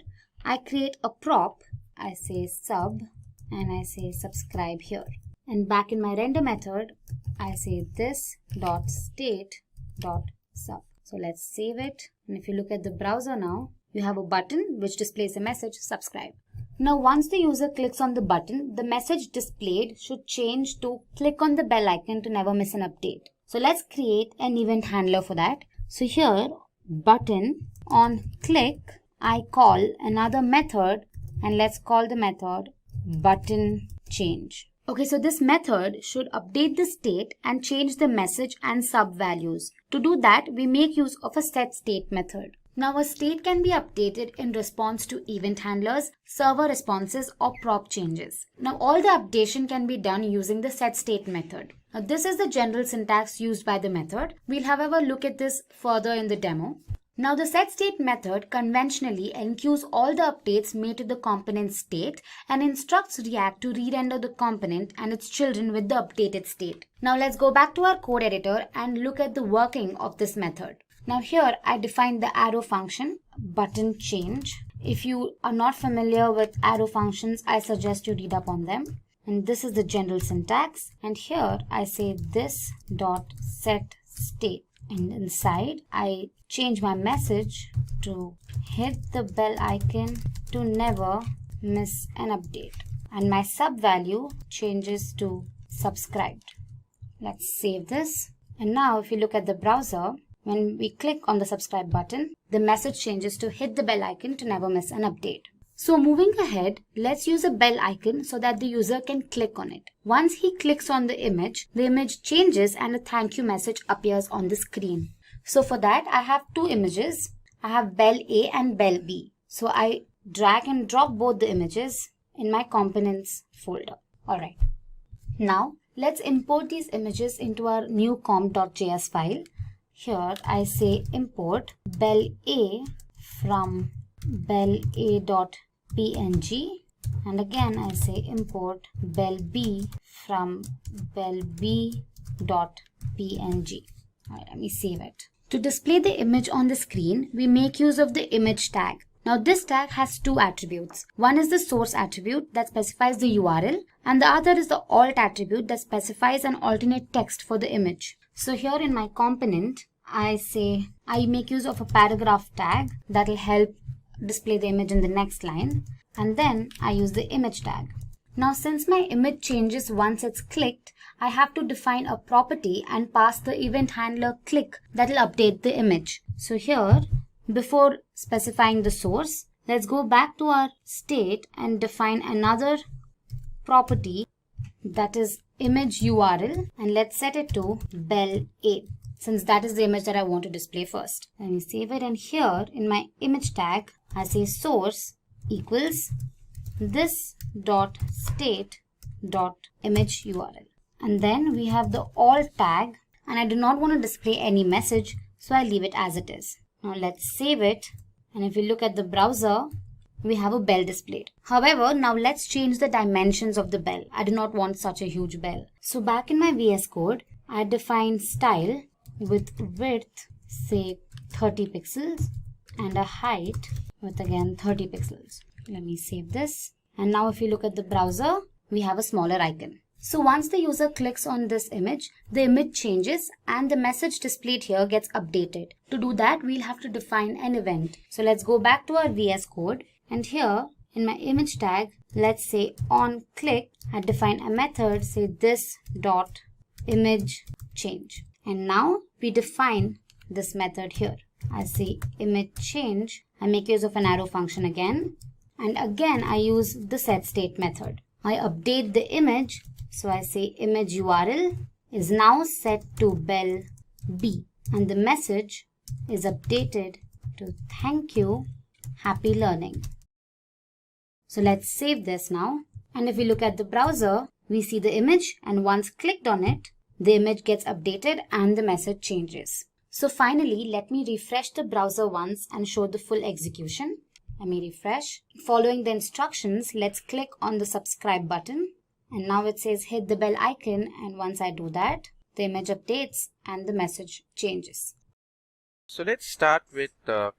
I create a prop. I say sub and I say subscribe here. And back in my render method, I say this.state.sub. So let's save it. And if you look at the browser now, you have a button which displays a message subscribe. Now once the user clicks on the button, the message displayed should change to click on the bell icon to never miss an update. So let's create an event handler for that. So here, button on click, I call another method and let's call the method button change. Okay, so this method should update the state and change the message and sub values. To do that, we make use of a setState method. Now a state can be updated in response to event handlers, server responses or prop changes. Now all the updation can be done using the setState method. Now this is the general syntax used by the method. We'll however look at this further in the demo. Now the setState method conventionally enqueues all the updates made to the component state and instructs React to re-render the component and its children with the updated state. Now let's go back to our code editor and look at the working of this method. Now here I define the arrow function, button change. If you are not familiar with arrow functions, I suggest you read up on them. And this is the general syntax. And here I say this.setState. And inside I change my message to hit the bell icon to never miss an update. And my sub value changes to subscribed. Let's save this. And now if you look at the browser, when we click on the subscribe button, the message changes to hit the bell icon to never miss an update. So moving ahead, let's use a bell icon so that the user can click on it. Once he clicks on the image changes and a thank you message appears on the screen. So for that, I have two images. I have bell A and bell B. So I drag and drop both the images in my components folder. Alright. Now let's import these images into our new comp.js file. Here I say import bell A from bell A.png, and again I say import bell B from bell B.png. Alright, let me save it. To display the image on the screen, we make use of the image tag. Now this tag has two attributes. One is the source attribute that specifies the URL, and the other is the alt attribute that specifies an alternate text for the image. So here in my component, I make use of a paragraph tag that will help display the image in the next line, and then I use the image tag. Now since my image changes once it's clicked, I have to define a property and pass the event handler click that will update the image. So here, before specifying the source, let's go back to our state and define another property that is image URL, and let's set it to bell A, since that is the image that I want to display first. Let me save it, and here in my image tag, I say source equals this.state.image URL. And then we have the alt tag, and I do not want to display any message, so I leave it as it is. Now let's save it, and if you look at the browser, we have a bell displayed. However, now let's change the dimensions of the bell. I do not want such a huge bell. So back in my VS Code, I define style with width, say 30 pixels, and a height with again 30 pixels. Let me save this. And now if you look at the browser, we have a smaller icon. So once the user clicks on this image, the image changes and the message displayed here gets updated. To do that, we'll have to define an event. So let's go back to our VS Code, and here in my image tag, let's say on click, I define a method, say this dot image change. And now we define this method here. I say image change. I make use of an arrow function again. And again, I use the setState method. I update the image. So I say image URL is now set to bell B. And the message is updated to thank you, happy learning. So let's save this now. And if we look at the browser, we see the image, and once clicked on it, the image gets updated and the message changes. So finally, let me refresh the browser once and show the full execution. Let me refresh. Following the instructions, let's click on the subscribe button. And now it says hit the bell icon, and once I do that, the image updates and the message changes. So let's start with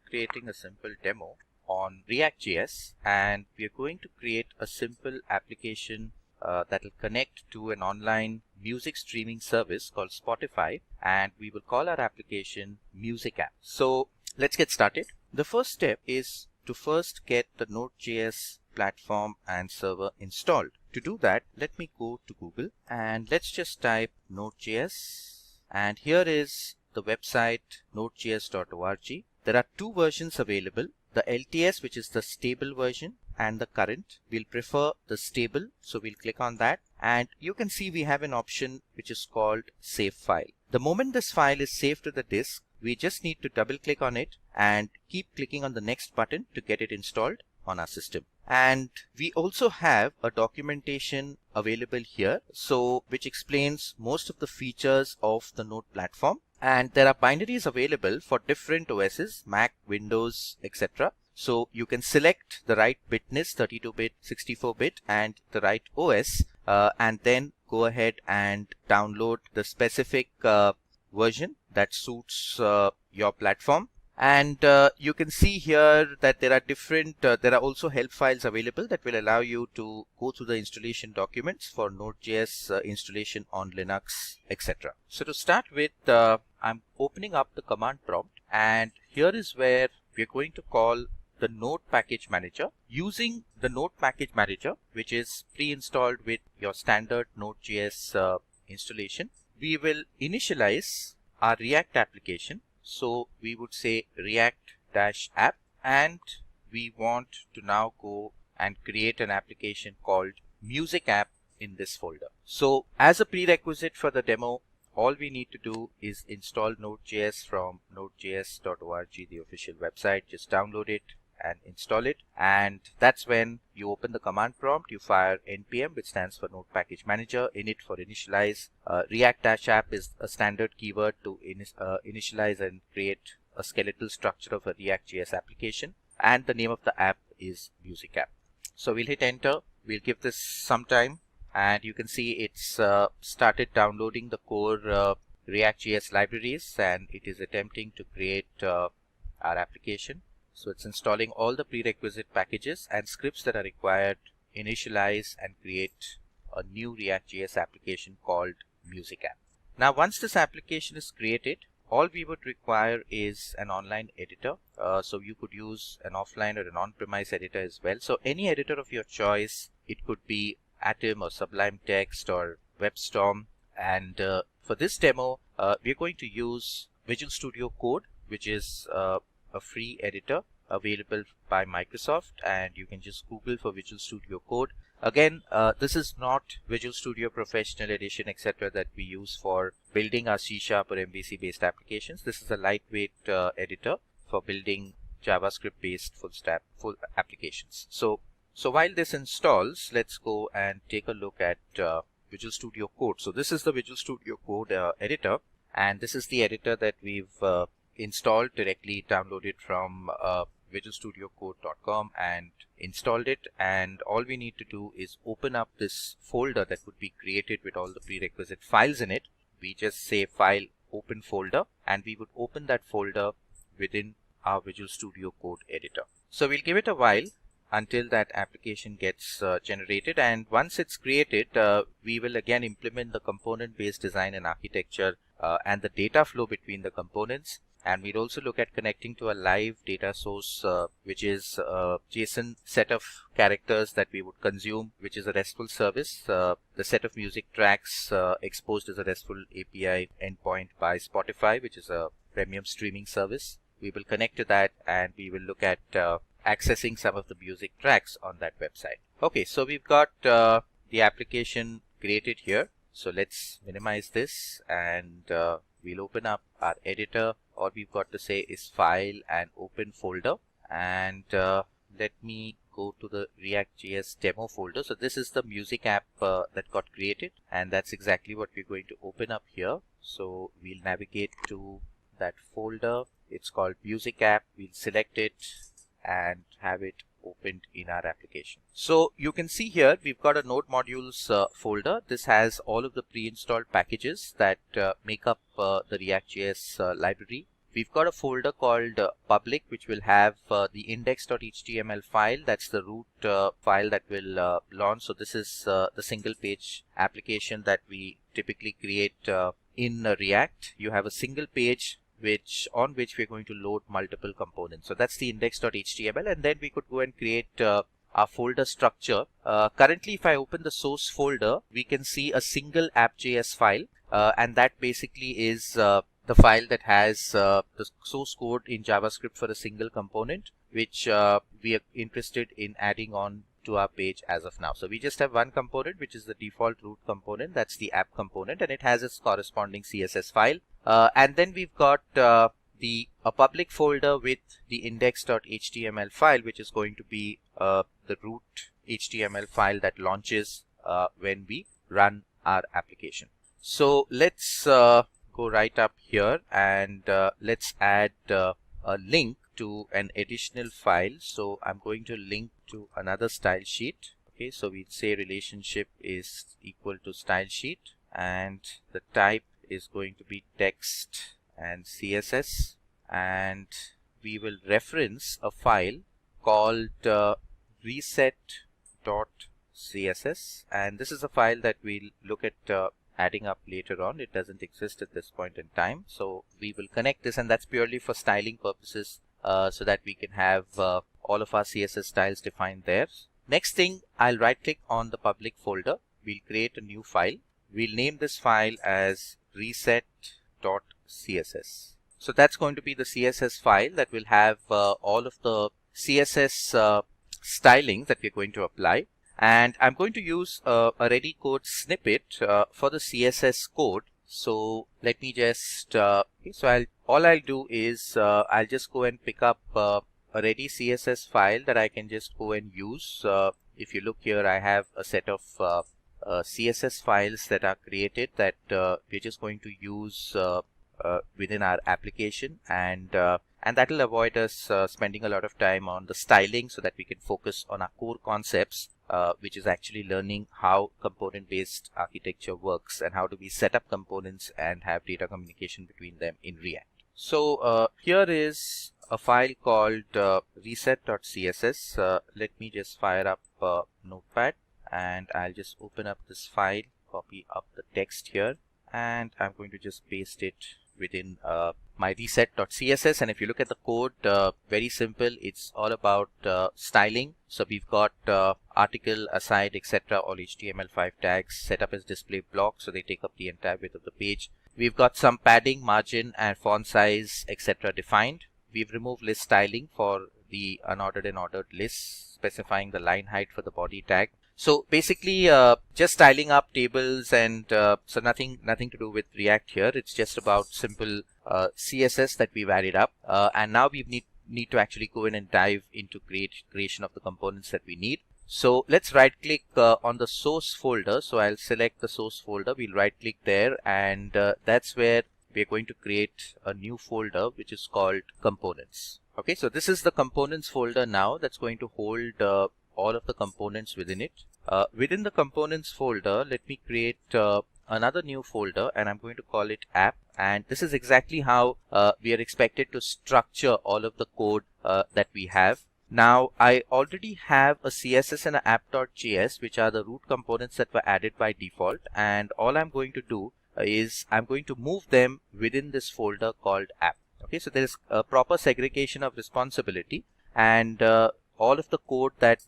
creating a simple demo on ReactJS, and we are going to create a simple application that will connect to an online music streaming service called Spotify, and we will call our application Music App. So let's get started. The first step is to first get the NodeJs platform and server installed. To do that, let me go to Google and let's just type NodeJs, and here is the website nodejs.org. There are two versions available, the LTS, which is the stable version, and the current. We'll prefer the stable, so we'll click on that, and you can see we have an option which is called save file. The moment this file is saved to the disk, we just need to double click on it and keep clicking on the next button to get it installed on our system. And we also have a documentation available here, so which explains most of the features of the Node platform. And there are binaries available for different OSs, Mac, Windows, etc. So you can select the right bitness, 32-bit, 64-bit, and the right OS, and then go ahead and download the specific version that suits your platform. And you can see here that there are different, there are also help files available that will allow you to go through the installation documents for Node.js installation on Linux, etc. So to start with, I'm opening up the command prompt, and here is where we're going to call the Node Package Manager. Using the Node Package Manager, which is pre-installed with your standard Node.js installation, we will initialize our React application. So we would say react-app, and we want to now go and create an application called Music App in this folder. So as a prerequisite for the demo, all we need to do is install Node.js from nodejs.org, the official website. Just download it and install it, and that's when you open the command prompt, you fire npm, which stands for Node Package Manager, init for initialize. React-app is a standard keyword to initialize and create a skeletal structure of a ReactJS application, and the name of the app is Music App. So we'll hit enter, we'll give this some time, and you can see it's started downloading the core ReactJS libraries, and it is attempting to create our application. So it's installing all the prerequisite packages and scripts that are required to initialize and create a new ReactJS application called Music App. Now once this application is created, all we would require is an online editor. So you could use an offline or an on-premise editor as well. So any editor of your choice, it could be Atom or Sublime Text or WebStorm. And for this demo, we're going to use Visual Studio Code, which is a free editor available by Microsoft, and you can just Google for Visual Studio Code. Again, this is not Visual Studio Professional Edition, etc. that we use for building our C# or MVC based applications. This is a lightweight editor for building JavaScript based full applications. So while this installs, let's go and take a look at Visual Studio Code. So this is the Visual Studio Code editor, and this is the editor that we've installed directly, downloaded from visualstudiocode.com and installed it. And all we need to do is open up this folder that would be created with all the prerequisite files in it. We just say file open folder, and we would open that folder within our Visual Studio Code editor. So we'll give it a while until that application gets generated, and once it's created, we will again implement the component based design and architecture and the data flow between the components. And we'll also look at connecting to a live data source, which is a JSON set of characters that we would consume, which is a RESTful service. The set of music tracks exposed as a RESTful API endpoint by Spotify, which is a premium streaming service. We will connect to that, and we will look at accessing some of the music tracks on that website. Okay, so we've got the application created here. So let's minimize this, and we'll open up our editor. All we've got to say is file and open folder, and let me go to the ReactJS demo folder. So this is the music app that got created, and that's exactly what we're going to open up here. So we'll navigate to that folder. It's called music app. We'll select it and have it opened in our application. So you can see here we've got a node modules folder. This has all of the pre-installed packages that make up the ReactJS library. We've got a folder called public, which will have the index.html file. That's the root file that will launch. So this is the single page application that we typically create in React. You have a single page on which we're going to load multiple components. So that's the index.html, and then we could go and create our folder structure. Currently, if I open the source folder, we can see a single app.js file, and that basically is the file that has the source code in JavaScript for a single component, which we are interested in adding on to our page as of now. So we just have one component, which is the default root component. That's the app component, and it has its corresponding CSS file. And then we've got a public folder with the index.html file, which is going to be the root HTML file that launches when we run our application. So let's go right up here, and let's add a link to an additional file. So I'm going to link to another style sheet. Okay, so we'd say relationship is equal to style sheet, and the type is going to be text and CSS, and we will reference a file called reset.css, and this is a file that we'll look at adding up later on. It doesn't exist at this point in time, so we will connect this, and that's purely for styling purposes, so that we can have all of our CSS styles defined there. Next thing, I'll right click on the public folder. We'll create a new file. We'll name this file as reset.css. So that's going to be the CSS file that will have all of the CSS styling that we're going to apply. And I'm going to use a ready code snippet for the CSS code. So let me just, all I'll do is I'll just go and pick up a ready CSS file that I can just go and use. If you look here, I have a set of CSS files that are created that we're just going to use within our application, and that will avoid us spending a lot of time on the styling, so that we can focus on our core concepts, which is actually learning how component-based architecture works and how do we set up components and have data communication between them in React. So here is a file called reset.css. Let me just fire up Notepad, and I'll just open up this file, copy up the text here, and I'm going to just paste it within my reset.css. And if you look at the code, very simple. It's all about styling. So we've got article, aside, etc. all HTML5 tags set up as display blocks, so they take up the entire width of the page. We've got some padding, margin, and font size, etc. defined. We've removed list styling for the unordered and ordered lists, specifying the line height for the body tag. So basically just styling up tables, and so nothing to do with React here. It's just about simple CSS that we've added up, and now we need to actually go in and dive into creation of the components that we need. So let's right click on the source folder. So I'll select the source folder. We'll right click there, and that's where we're going to create a new folder which is called components. Okay, so this is the components folder now that's going to hold all of the components within it. Within the components folder, let me create another new folder, and I'm going to call it app. And this is exactly how we are expected to structure all of the code that we have. Now, I already have a CSS and an app.js, which are the root components that were added by default. And all I'm going to do is I'm going to move them within this folder called app. Okay, so there is a proper segregation of responsibility, and all of the code that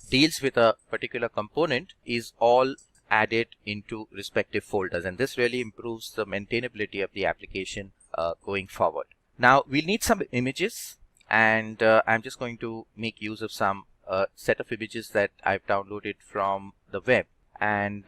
deals with a particular component is all added into respective folders, and this really improves the maintainability of the application going forward. Now we'll need some images, and I'm just going to make use of some set of images that I've downloaded from the web, and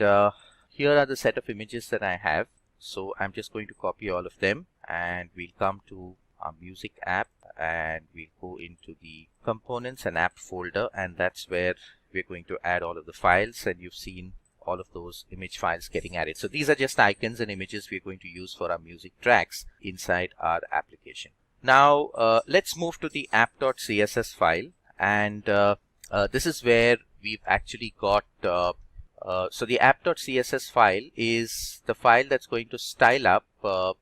here are the set of images that I have. So I'm just going to copy all of them, and we'll come to our music app, and we'll go into the components and app folder, and that's where we're going to add all of the files, and you've seen all of those image files getting added. So these are just icons and images we're going to use for our music tracks inside our application. Now let's move to the app.css file, and this is where we've actually got so the app.css file is the file that's going to style up all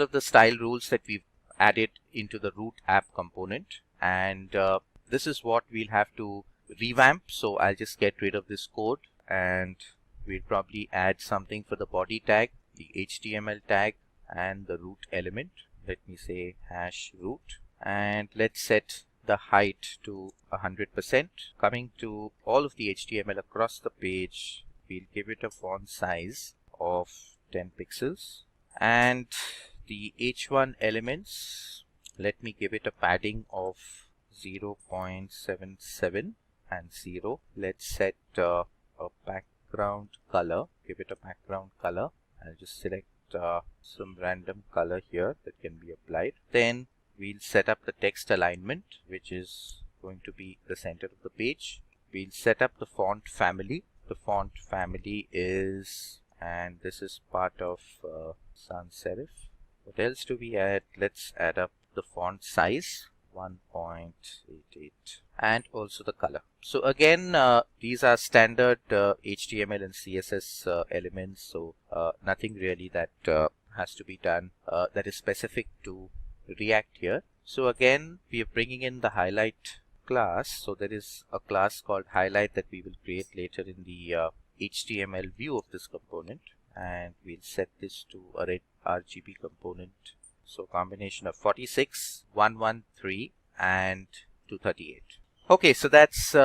of the style rules that we've added into the root app component, and this is what we'll have to revamp. So I'll just get rid of this code, and we'll probably add something for the body tag, the HTML tag, and the root element. Let me say #root, and let's set the height to 100%. Coming to all of the HTML across the page, we'll give it a font size of 10 pixels, and the H1 elements, let me give it a padding of 0.77 and 0. Let's set a background color, give it a background color. I'll just select some random color here that can be applied. Then we'll set up the text alignment, which is going to be the center of the page. We'll set up the font family. The font family is, and this is part of sans serif. What else do we add? Let's add up the font size, 1.88, and also the color. So again, these are standard HTML and CSS elements, so nothing really that has to be done that is specific to React here. So again, we are bringing in the highlight class. So there is a class called highlight that we will create later in the HTML view of this component, and we'll set this to a red RGB component. So combination of 46, 113, and 238. Okay, so that's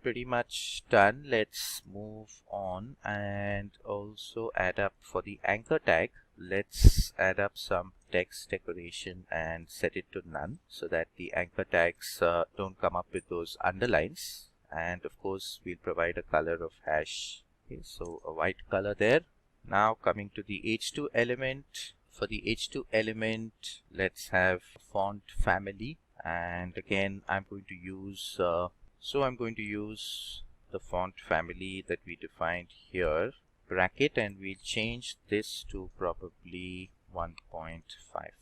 pretty much done. Let's move on and also add up for the anchor tag. Let's add up some text decoration and set it to none so that the anchor tags don't come up with those underlines. And of course, we'll provide a color of hash. Okay, so a white color there. Now coming to the H2 element. For the H2 element, let's have font family, and again I'm going to use I'm going to use the font family that we defined here, bracket, and we'll change this to probably 1.55.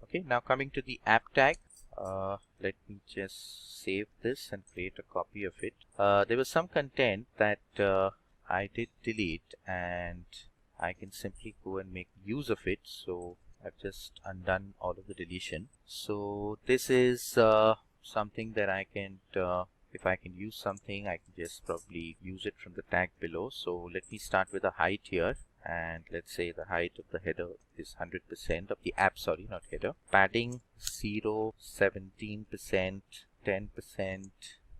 Okay, now coming to the app tag, let me just save this and create a copy of it. There was some content that I did delete, and I can simply go and make use of it. So I've just undone all of the deletion. So this is something that I can, if I can use something, I can just probably use it from the tag below. So let me start with a height here, and let's say the height of the header is 100% of the app, sorry, not header. Padding 0, 17%, 10%,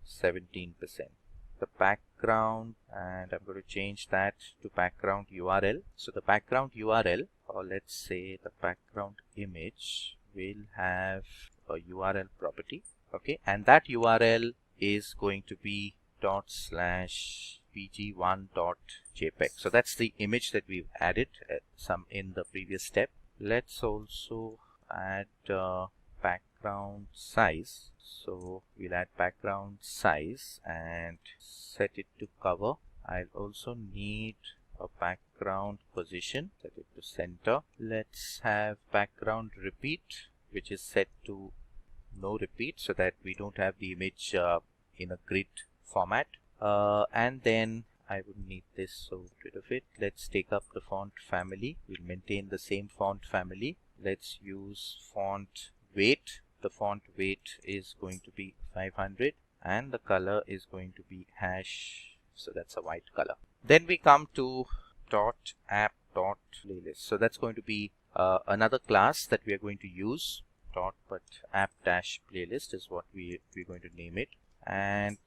17%. The background, and I'm going to change that to background URL. So the background URL, or let's say the background image, will have a URL property. Okay, and that URL is going to be ./pg1.jpg. So that's the image that we've added some in the previous step. Let's also add background size. So we'll add background size and set it to cover. I'll also need a background position, set it to center. Let's have background repeat, which is set to no repeat, so that we don't have the image in a grid format. And then I would need this, so get rid of it. Let's take up the font family. We'll maintain the same font family. Let's use font weight. The font weight is going to be 500, and the color is going to be hash, so that's a white color. Then we come to .app.playlist. So that's going to be another class that we are going to use, but app-playlist is what we're going to name it. And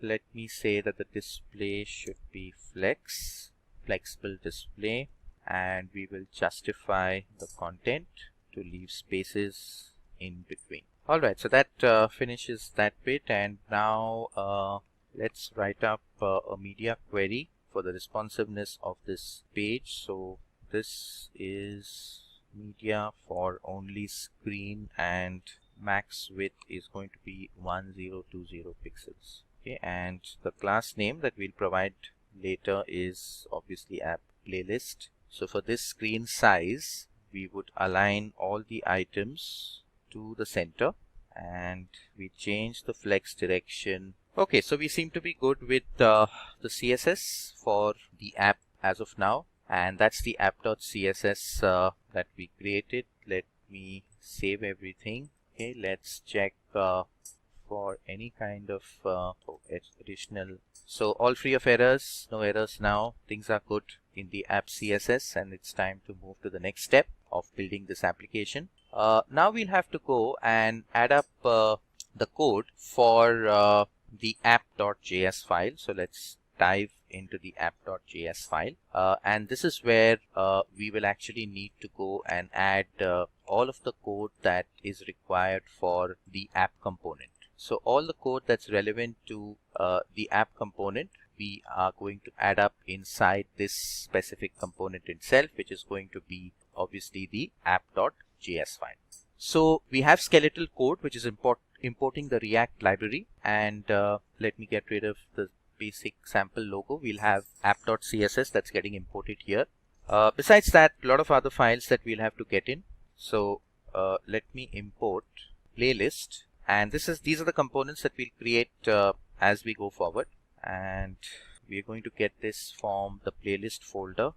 let me say that the display should be flexible display, and we will justify the content to leave spaces in between. Alright, so that finishes that bit, and now let's write up a media query for the responsiveness of this page. So this is media for only screen, and max width is going to be 1020 pixels. Okay, and the class name that we'll provide later is obviously app playlist. So for this screen size, we would align all the items to the center, and we change the flex direction. Okay, so we seem to be good with the CSS for the app as of now, and that's the app.css that we created. Let me save everything. Okay, let's check for any kind of additional. So all free of errors, no errors now. Things are good in the app CSS, and it's time to move to the next step of building this application. Now we'll have to go and add up the code for the app.js file. So let's dive into the app.js file, and this is where we will actually need to go and add all of the code that is required for the app component. So all the code that's relevant to the app component, we are going to add up inside this specific component itself, which is going to be obviously the app.js file. So we have skeletal code which is importing the React library, and let me get rid of the basic sample logo. We'll have app.css that's getting imported here. Besides that, a lot of other files that we'll have to get in. So let me import playlist, and these are the components that we'll create as we go forward, and we are going to get this from the playlist folder,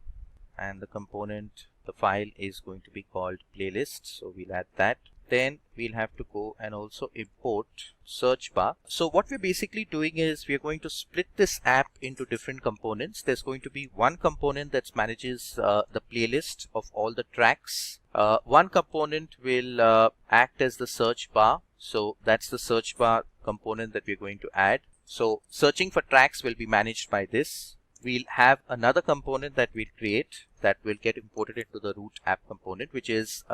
and the file is going to be called playlist, so we'll add that. Then we'll have to go and also import search bar. So what we're basically doing is we're going to split this app into different components. There's going to be one component that manages the playlist of all the tracks. One component will act as the search bar. So that's the search bar component that we're going to add. So searching for tracks will be managed by this. We'll have another component that we'll create that will get imported into the root app component, which is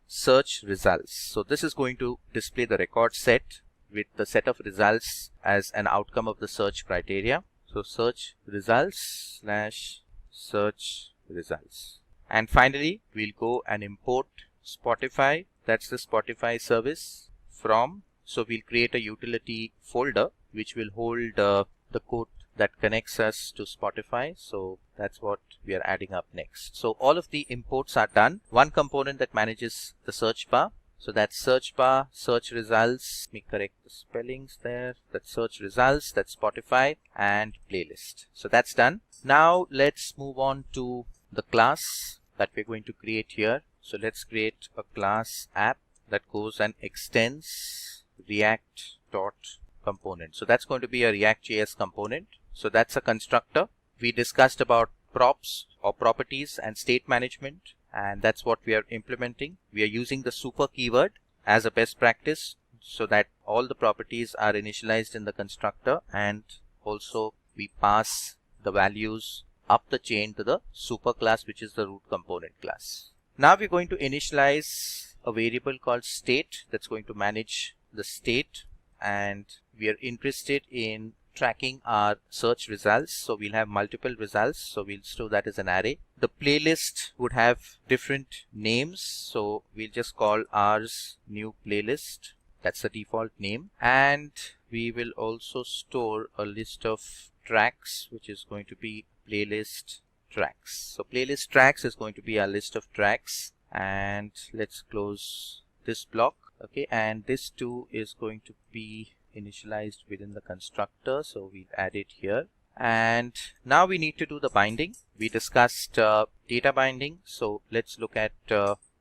search results. So this is going to display the record set with the set of results as an outcome of the search criteria. So search results / search results. And finally, we'll go and import Spotify. That's the Spotify service from. So we'll create a utility folder which will hold the code that connects us to Spotify. So that's what we are adding up next. So all of the imports are done. One component that manages the search bar. So that's search bar, search results. Let me correct the spellings there. That's search results, that's Spotify, and playlist. So that's done. Now let's move on to the class that we're going to create here. So let's create a class app that goes and extends React.component. So that's going to be a ReactJS component. So that's a constructor. We discussed about props or properties and state management, and that's what we are implementing. We are using the super keyword as a best practice so that all the properties are initialized in the constructor, and also we pass the values up the chain to the super class, which is the root component class. Now we're going to initialize a variable called state that's going to manage the state, and we are interested in tracking our search results. So we'll have multiple results, so we'll store that as an array. The playlist would have different names, so we'll just call ours new playlist. That's the default name. And we will also store a list of tracks, which is going to be playlist tracks. So playlist tracks is going to be our list of tracks, and let's close this block. Okay, and this too is going to be initialized within the constructor, so we'll add it here. And now we need to do the binding. We discussed data binding, so let's look at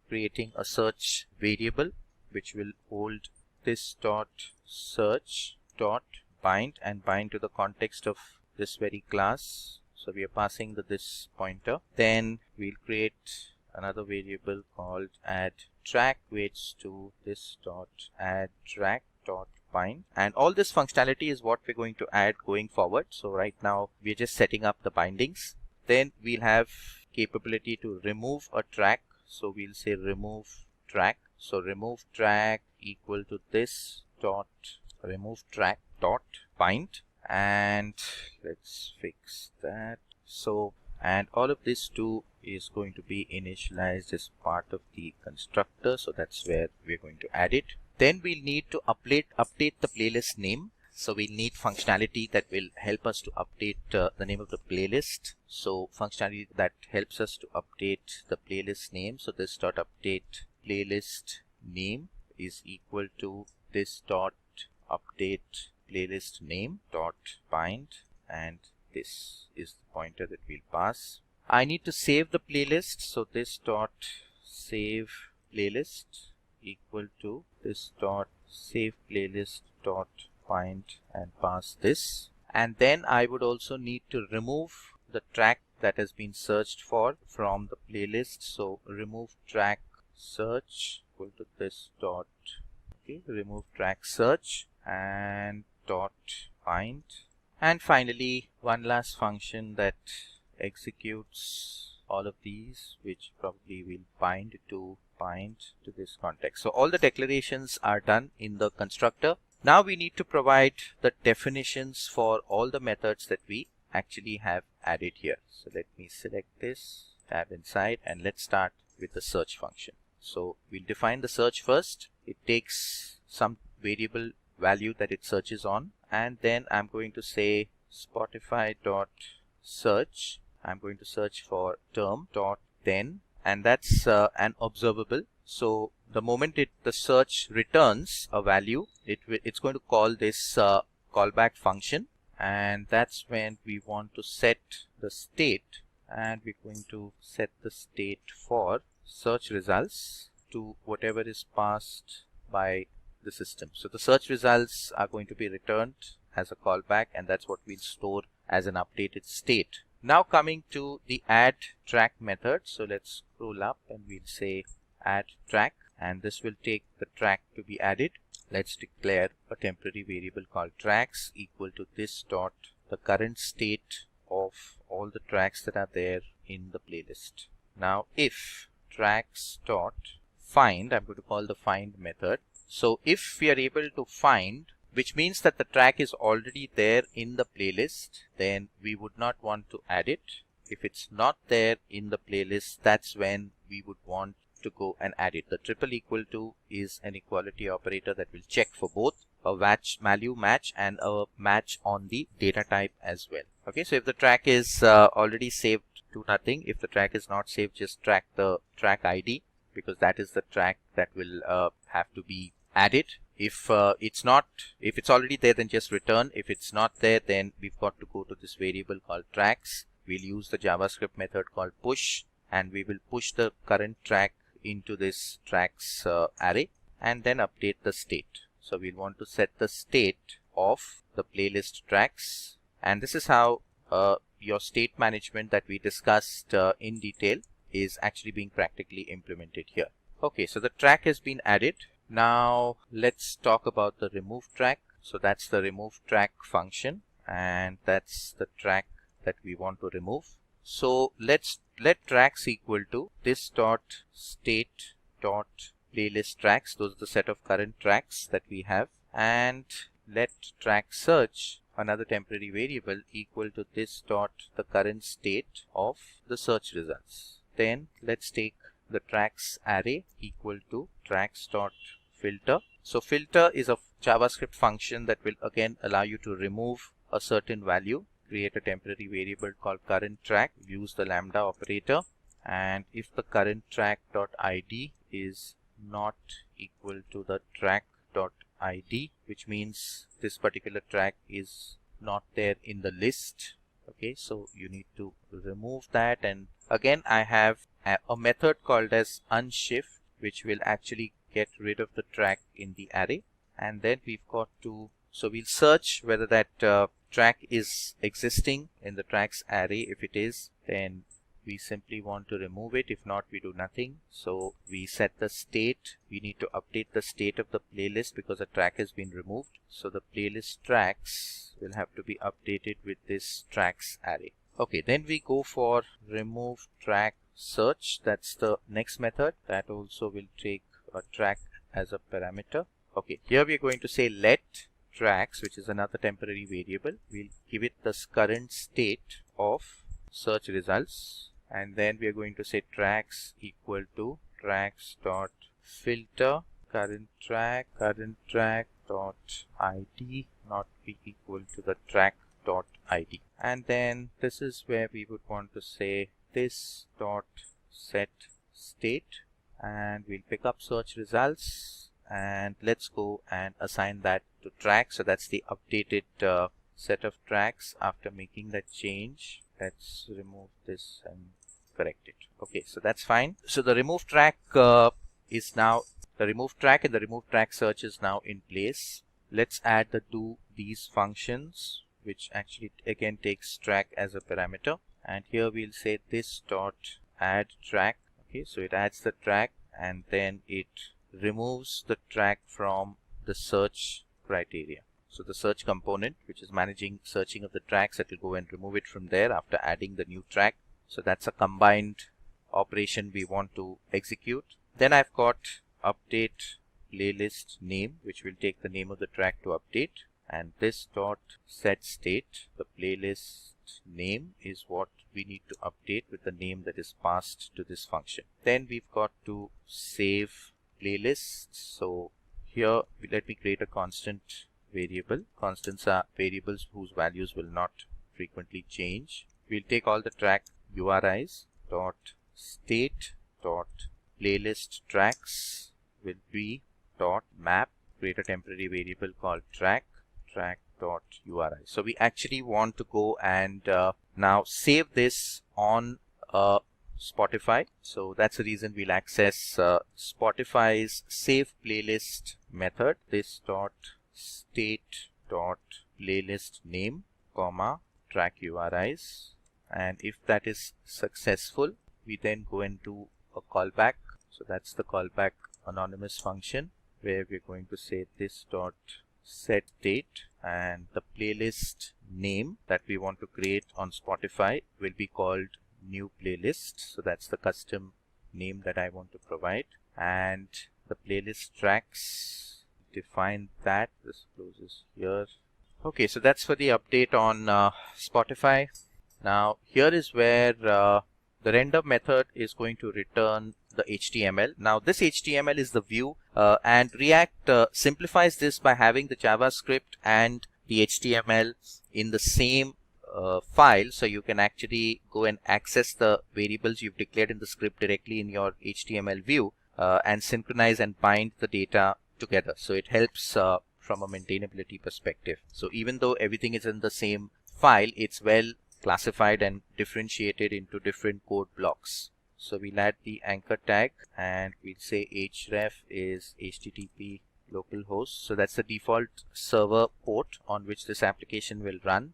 creating a search variable which will hold this dot search dot bind and bind to the context of this very class. So we are passing the this pointer. Then we'll create another variable called add track weights to this dot add track dot bind, and all this functionality is what we're going to add going forward. So right now we're just setting up the bindings. Then we'll have capability to remove a track, so we'll say remove track. So remove track equal to this dot remove track dot bind, and let's fix that. So, and all of this too is going to be initialized as part of the constructor, so that's where we're going to add it. Then we'll need to update the playlist name. So we'll need functionality that will help us to update the name of the playlist. So functionality that helps us to update the playlist name. So this dot update playlist name is equal to this dot update playlist name dot bind, and this is the pointer that we'll pass. I need to save the playlist, so this dot save playlist equal to this dot save playlist dot bind and pass this. And then I would also need to remove the track that has been searched for from the playlist. So remove track search equal to this dot remove track search and dot bind. And finally, one last function that executes all of these, which probably will bind to this context. So all the declarations are done in the constructor. Now we need to provide the definitions for all the methods that we actually have added here. So let me select this, tab inside, and let's start with the search function. So we'll define the search first. It takes some variable value that it searches on, and then I'm going to say Spotify dot search. I'm going to search for term dot then, and that's an observable. So the moment the search returns a value, it's going to call this callback function, and that's when we want to set the state, and we're going to set the state for search results to whatever is passed by the system. So the search results are going to be returned as a callback, and that's what we'll store as an updated state. Now coming to the add track method. So let's scroll up and we'll say add track, and this will take the track to be added. Let's declare a temporary variable called tracks equal to this dot the current state of all the tracks that are there in the playlist. Now if tracks dot find, I'm going to call the find method. So if we are able to find, which means that the track is already there in the playlist, then we would not want to add it. If it's not there in the playlist, that's when we would want to go and add it. The triple equal to is an equality operator that will check for both a value match and a match on the data type as well. Okay, so if the track is already saved, do nothing. If the track is not saved, just track the track ID, because that is the track that will have to be added. If it's already there, then just return. If it's not there, then we've got to go to this variable called tracks. We'll use the JavaScript method called push, and we will push the current track into this tracks array and then update the state. So we'll want to set the state of the playlist tracks, and this is how your state management that we discussed in detail is actually being practically implemented here. Okay, so the track has been added. Now let's talk about the remove track. So that's the remove track function, and that's the track that we want to remove. So let's let tracks equal to this dot state dot playlist tracks. Those are the set of current tracks that we have, and let track search, another temporary variable, equal to this dot the current state of the search results. Then let's take the tracks array equal to tracks dot filter. So filter is a JavaScript function that will again allow you to remove a certain value. Create a temporary variable called current track, use the lambda operator, and if the current track dot id is not equal to the track dot id, which means this particular track is not there in the list. Okay, so you need to remove that, and again I have a method called as unshift, which will actually get rid of the track in the array. And then we've got to, so we'll search whether that track is existing in the tracks array. If it is, then we simply want to remove it. If not, we do nothing. So we set the state. We need to update the state of the playlist because a track has been removed. So the playlist tracks will have to be updated with this tracks array. Okay, then we go for remove track search. That's the next method. That also will take a track as a parameter. Okay, here we are going to say let tracks, which is another temporary variable. We'll give it the current state of search results, and then we are going to say tracks equal to tracks dot filter current track dot id not be equal to the track dot id. And then this is where we would want to say this dot set state, and we'll pick up search results, and let's go and assign that to track. So that's the updated set of tracks after making that change. Let's remove this and correct it. Okay, so that's fine. So the remove track is now, the remove track and the remove track search is now in place. Let's add the do these functions, which actually again takes track as a parameter. And here we'll say this dot add track. Okay, so it adds the track and then it removes the track from the search criteria. So the search component, which is managing searching of the tracks, that will go and remove it from there after adding the new track. So that's a combined operation we want to execute. Then I've got update playlist name, which will take the name of the track to update, and this dot set state, the playlist name is what we need to update with the name that is passed to this function. Then we've got to save playlist. So here let me create a constant variable. Constants are variables whose values will not frequently change. We'll take all the track URIs. Dot state dot playlist tracks will be dot map, create a temporary variable called track dot URI. So we actually want to go and now save this on Spotify. So that's the reason we'll access Spotify's save playlist method. This dot state dot playlist name comma track URIs, and if that is successful, we then go and do a callback. So that's the callback anonymous function where we're going to say this dot set date, and the playlist name that we want to create on Spotify will be called new playlist. So that's the custom name that I want to provide, and the playlist tracks, define that. This closes here. Okay, so that's for the update on Spotify. Now here is where the render method is going to return the HTML. Now this HTML is the view, and React simplifies this by having the JavaScript and the HTML in the same file, so you can actually go and access the variables you've declared in the script directly in your HTML view and synchronize and bind the data together. So it helps from a maintainability perspective. So even though everything is in the same file, it's well classified and differentiated into different code blocks. So we'll add the anchor tag and we'll say href is HTTP localhost. So that's the default server port on which this application will run.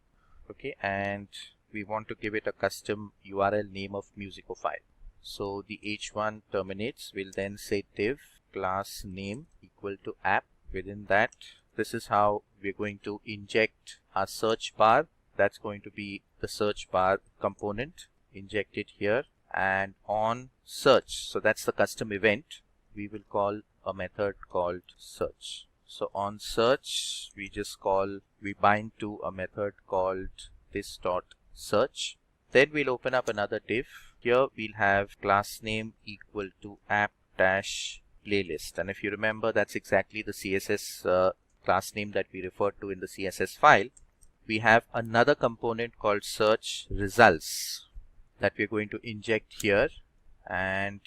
Okay, and we want to give it a custom URL name of musicophile. So the h1 terminates. We'll then say div class name equal to app. Within that, this is how we're going to inject our search bar. That's going to be the search bar component injected here, and on search, so that's the custom event, we will call a method called search. So on search, we bind to a method called this dot search. Then we'll open up another div. Here we'll have class name equal to app dash playlist, and if you remember, that's exactly the CSS class name that we referred to in the CSS file. We have another component called search results that we're going to inject here, and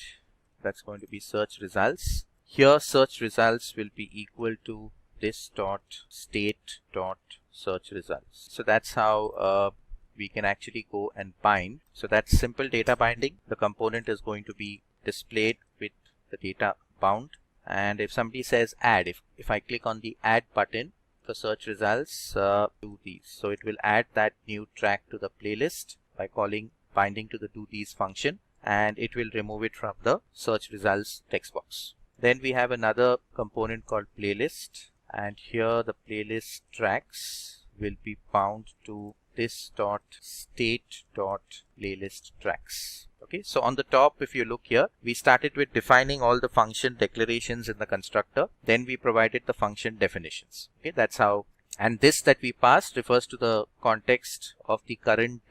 that's going to be search results. Here search results will be equal to this dot state dot search results. So that's how we can actually go and bind. So that's simple data binding. The component is going to be displayed with the data bound, and if somebody says add, if I click on the add button for search results, do these. So it will add that new track to the playlist by calling binding to the do these function, and it will remove it from the search results text box. Then we have another component called playlist, and here the playlist tracks will be bound to this dot state dot playlist tracks. Okay, so on the top, if you look here, we started with defining all the function declarations in the constructor. Then we provided the function definitions. Okay, that's how. And this that we passed refers to the context of the current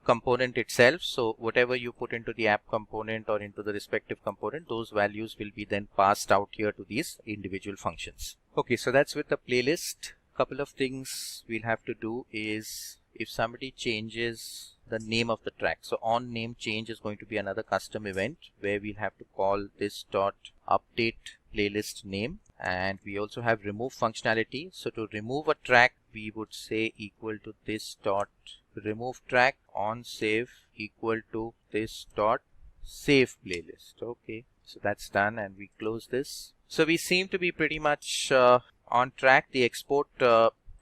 component itself. So whatever you put into the app component or into the respective component, those values will be then passed out here to these individual functions. Okay, so that's with the playlist. Couple of things we'll have to do is, if somebody changes the name of the track, so on name change is going to be another custom event where we'll have to call this dot update playlist name. And we also have remove functionality. So to remove a track, we would say equal to this dot remove track on save equal to this dot save playlist. Okay, so that's done, and we close this. So we seem to be pretty much on track. The export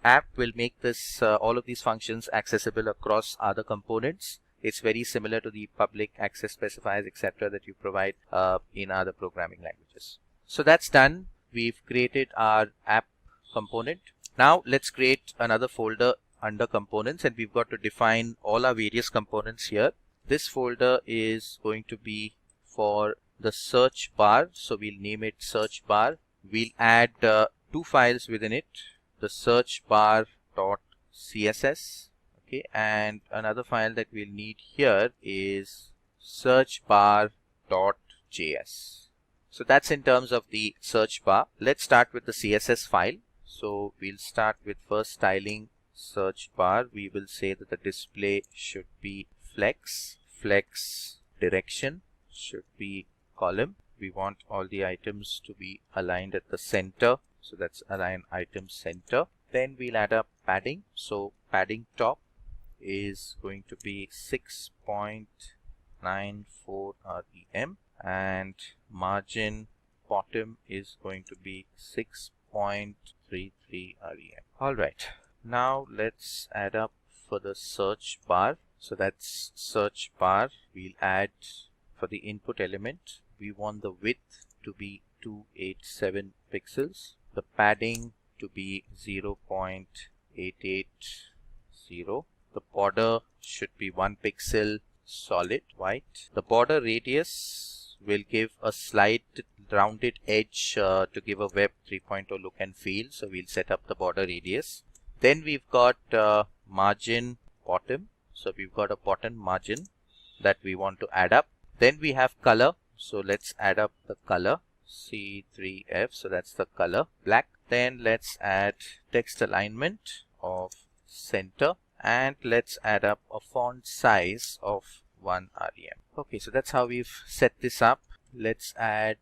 app will make this all of these functions accessible across other components. It's very similar to the public access specifiers, etc., that you provide in other programming languages. So that's done. We've created our app component. Now let's create another folder under components, and we've got to define all our various components here. This folder is going to be for the search bar, so we'll name it search bar. We'll add two files within it, the search bar .css, okay, and another file that we'll need here is search bar .js. So that's in terms of the search bar. Let's start with the CSS file. So we'll start with first styling search bar. We will say that the display should be flex direction should be column. We want all the items to be aligned at the center, so that's align item center. Then we'll add up padding. So padding top is going to be 6.94 rem, and margin bottom is going to be 6.33 rem. All right, now let's add up for the search bar. So that's search bar. We'll add for the input element, we want the width to be 287 pixels, the padding to be 0.880, the border should be 1 pixel solid white. The border radius will give a slight rounded edge to give a web 3.0 look and feel, so we'll set up the border radius. Then we've got margin bottom, so we've got a bottom margin that we want to add up. Then we have color, so let's add up the color, C3F, so that's the color, black. Then let's add text alignment of center, and let's add up a font size of 1 rem. Okay, so that's how we've set this up. Let's add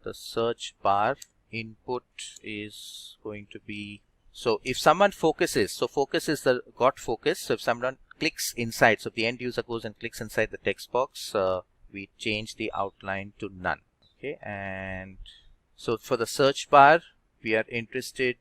the search bar. Input is going to be, so if someone focuses, so focus is the got focus, so if someone clicks inside, so if the end user goes and clicks inside the text box, we change the outline to none. Okay, and so for the search bar, we are interested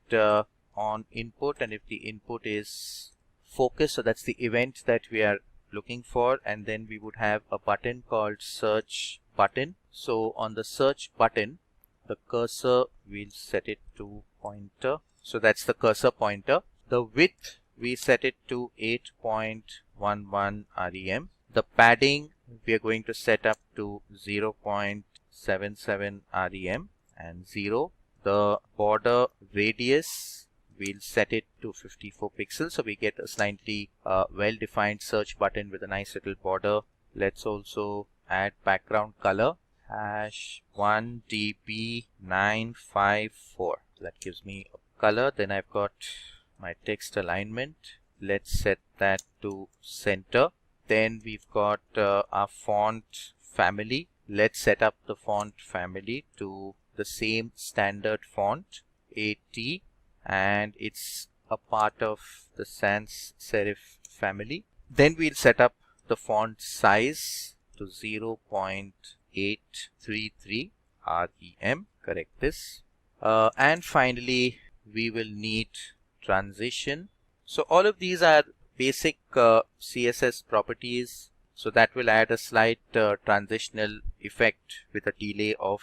on input, and if the input is focus, so that's the event that we are looking for. And then we would have a button called search button. So on the search button, the cursor, we'll set it to pointer, so that's the cursor pointer. The width, we set it to 8.11 rem. The padding, we are going to set up to 0.77 rem and 0. The border radius, we'll set it to 54 pixels, so we get a slightly well-defined search button with a nice little border. Let's also add background color, #1db954. That gives me a color. Then I've got my text alignment. Let's set that to center. Then we've got our font family. Let's set up the font family to the same standard font, AT, and it's a part of the sans serif family. Then we'll set up the font size to 0.833 rem. Correct this. And finally, we will need transition. So all of these are basic CSS properties. So that will add a slight transitional effect with a delay of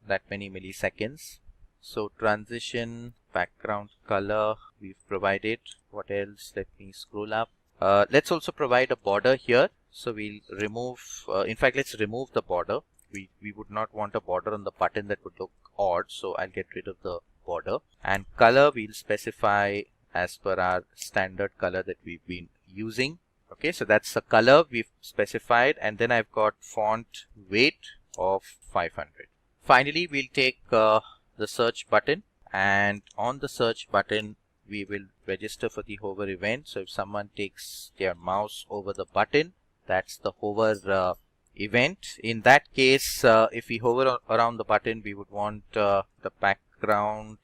that many milliseconds. So transition, background color we've provided. What else? Let me scroll up. Let's also provide a border here. So we'll remove, in fact, let's remove the border. We would not want a border on the button, that would look odd. So I'll get rid of the border. And color we'll specify as per our standard color that we've been using. Okay, so that's the color we've specified, and then I've got font weight of 500. Finally, we'll take the search button, and on the search button we will register for the hover event. So if someone takes their mouse over the button, that's the hover event. In that case, if we hover around the button, we would want the background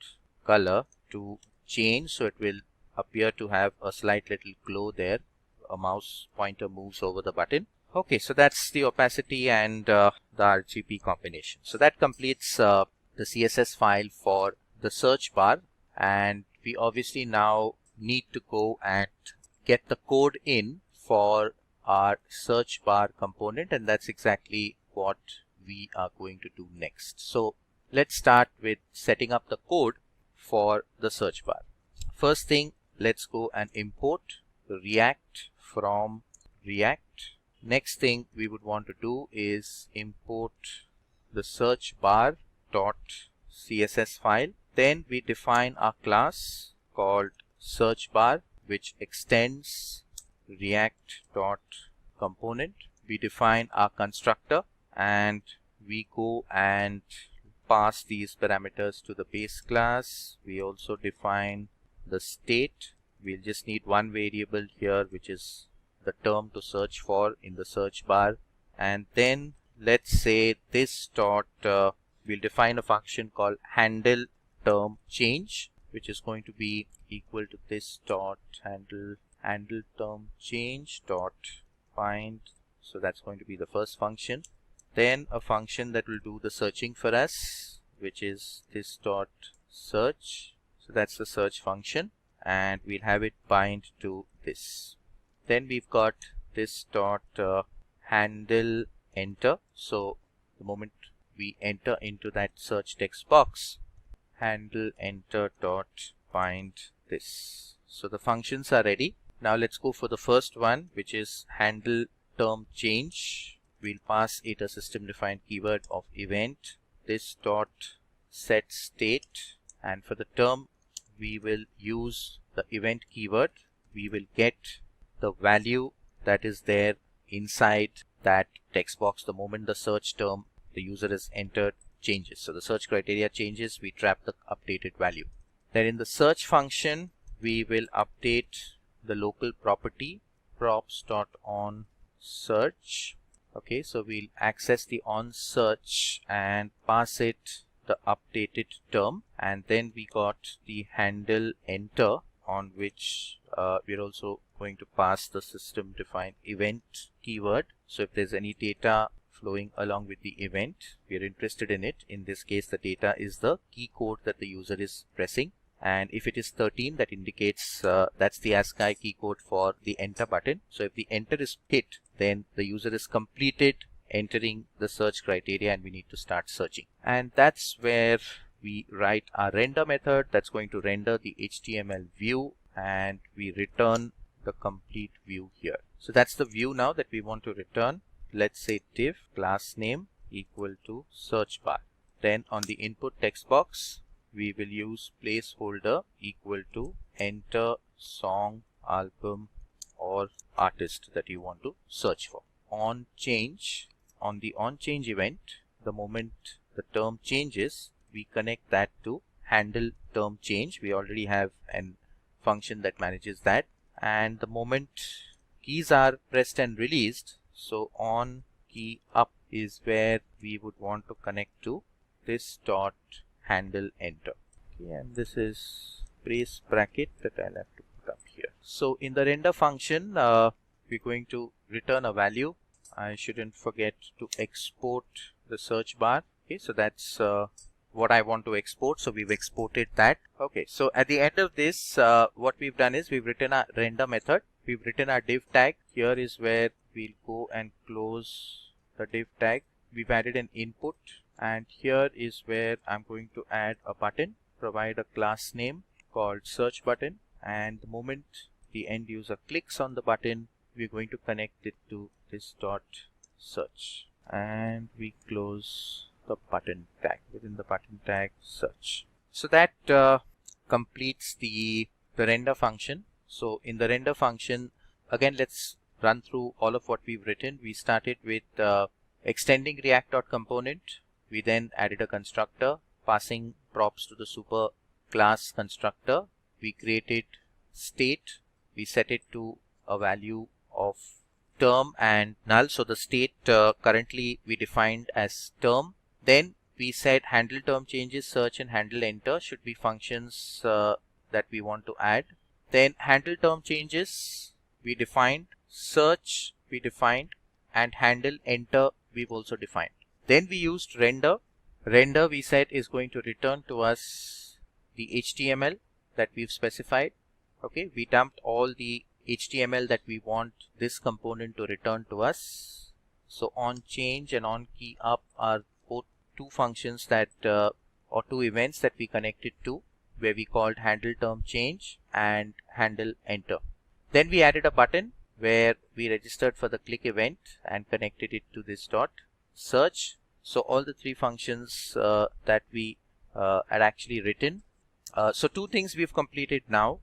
color to change, so it will appear to have a slight little glow there. A mouse pointer moves over the button. Okay, so that's the opacity and the RGB combination. So that completes the CSS file for the search bar, and we obviously now need to go and get the code in for our search bar component, and that's exactly what we are going to do next. So let's start with setting up the code for the search bar. First thing, let's go and import React from React. Next thing we would want to do is import the search bar dot CSS file. Then we define our class called search bar, which extends React dot component. We define our constructor, and we go and pass these parameters to the base class. We also define the state. We'll just need one variable here, which is the term to search for in the search bar. And then let's say this dot, we'll define a function called handle term change, which is going to be equal to this dot handle term change dot find. So that's going to be the first function. Then a function that will do the searching for us, which is this dot search. So that's the search function, and we'll have it bind to this. Then we've got this dot handle enter. So the moment we enter into that search text box, handle enter dot bind this. So the functions are ready. Now let's go for the first one, which is handle term change. We'll pass it a system defined keyword of event, this dot set state, and for the term we will use the event keyword. We will get the value that is there inside that text box the moment the search term the user has entered changes. So the search criteria changes, we trap the updated value. Then in the search function, we will update the local property props.on search. Okay, so we'll access the on search and pass it the updated term, and then we got the handle enter, on which we're also going to pass the system defined event keyword. So if there's any data flowing along with the event, we're interested in it. In this case, the data is the key code that the user is pressing, and if it is 13, that indicates that's the ASCII key code for the enter button. So if the enter is hit, then the user is completed entering the search criteria and we need to start searching. And that's where we write our render method that's going to render the HTML view, and we return the complete view here. So that's the view now that we want to return. Let's say div class name equal to search bar. Then on the input text box, we will use placeholder equal to enter song, album, or artist that you want to search for. On change, on the on change event, the moment the term changes, we connect that to handle term change. We already have a function that manages that. And the moment keys are pressed and released, so on key up is where we would want to connect to this dot handle enter. Okay, and this is brace bracket that I'll have to put up here. So in the render function, we're going to return a value. I shouldn't forget to export the search bar. Okay, so that's what I want to export. So we've exported that. Okay, so at the end of this, what we've done is we've written our render method. We've written our div tag. Here is where we'll go and close the div tag. We've added an input, and here is where I'm going to add a button, provide a class name called search button, and the moment the end user clicks on the button, we're going to connect it to this dot search, and we close the button tag. Within the button tag, search. So that completes the render function. So in the render function, again, let's run through all of what we've written. We started with extending React.component. We then added a constructor, passing props to the super class constructor. We created state. We set it to a value of term and null. So the state currently we defined as term. Then we said handle term changes, search and handle enter should be functions that we want to add. Then handle term changes we defined, search we defined, and handle enter we've also defined. Then we used render. Render we said is going to return to us the HTML that we've specified. Okay, we dumped all the HTML that we want this component to return to us. So on change and on key up are both two functions that or two events that we connected to, where we called handle term change and handle enter. Then we added a button where we registered for the click event and connected it to this dot search. So all the three functions that we had actually written. So two things we've completed now.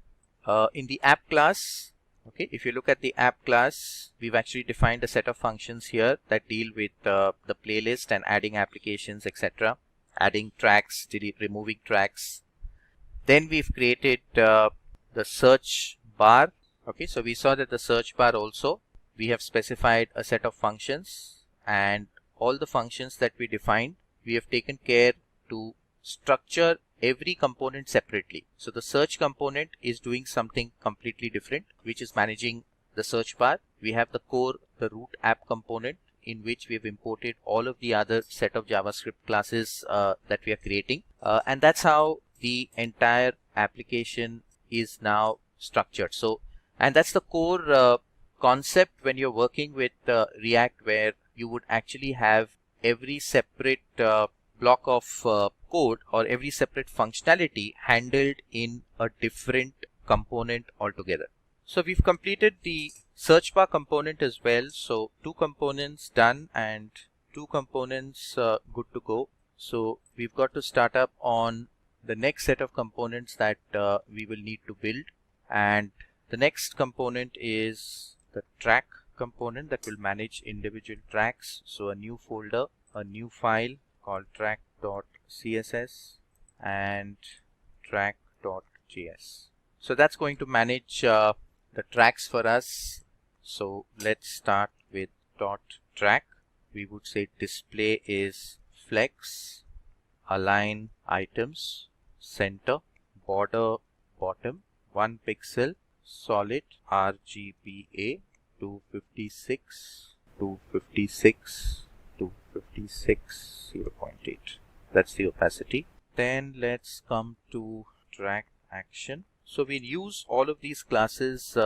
In the app class, okay, if you look at the app class, we've actually defined a set of functions here that deal with the playlist and adding applications, etc., adding tracks, removing tracks. Then we've created the search bar. Okay, so we saw that the search bar also, we have specified a set of functions, and all the functions that we defined, we have taken care to structure every component separately. So the search component is doing something completely different, which is managing the search bar. We have the core, the root app component, in which we have imported all of the other set of JavaScript classes that we are creating. And that's how the entire application is now structured. So, and that's the core concept when you're working with React, where you would actually have every separate block of code or every separate functionality handled in a different component altogether. So we've completed the search bar component as well. So two components done and two components good to go. So we've got to start up on the next set of components that we will need to build. And the next component is the track component that will manage individual tracks. So a new folder, a new file called track.css and track.js. So that's going to manage the tracks for us. So let's start with .track. We would say display is flex, align items, center, border bottom, 1 pixel, solid, RGBA, 256, 256, 256, 0.8. That's the opacity. Then let's come to track action. So we'll use all of these classes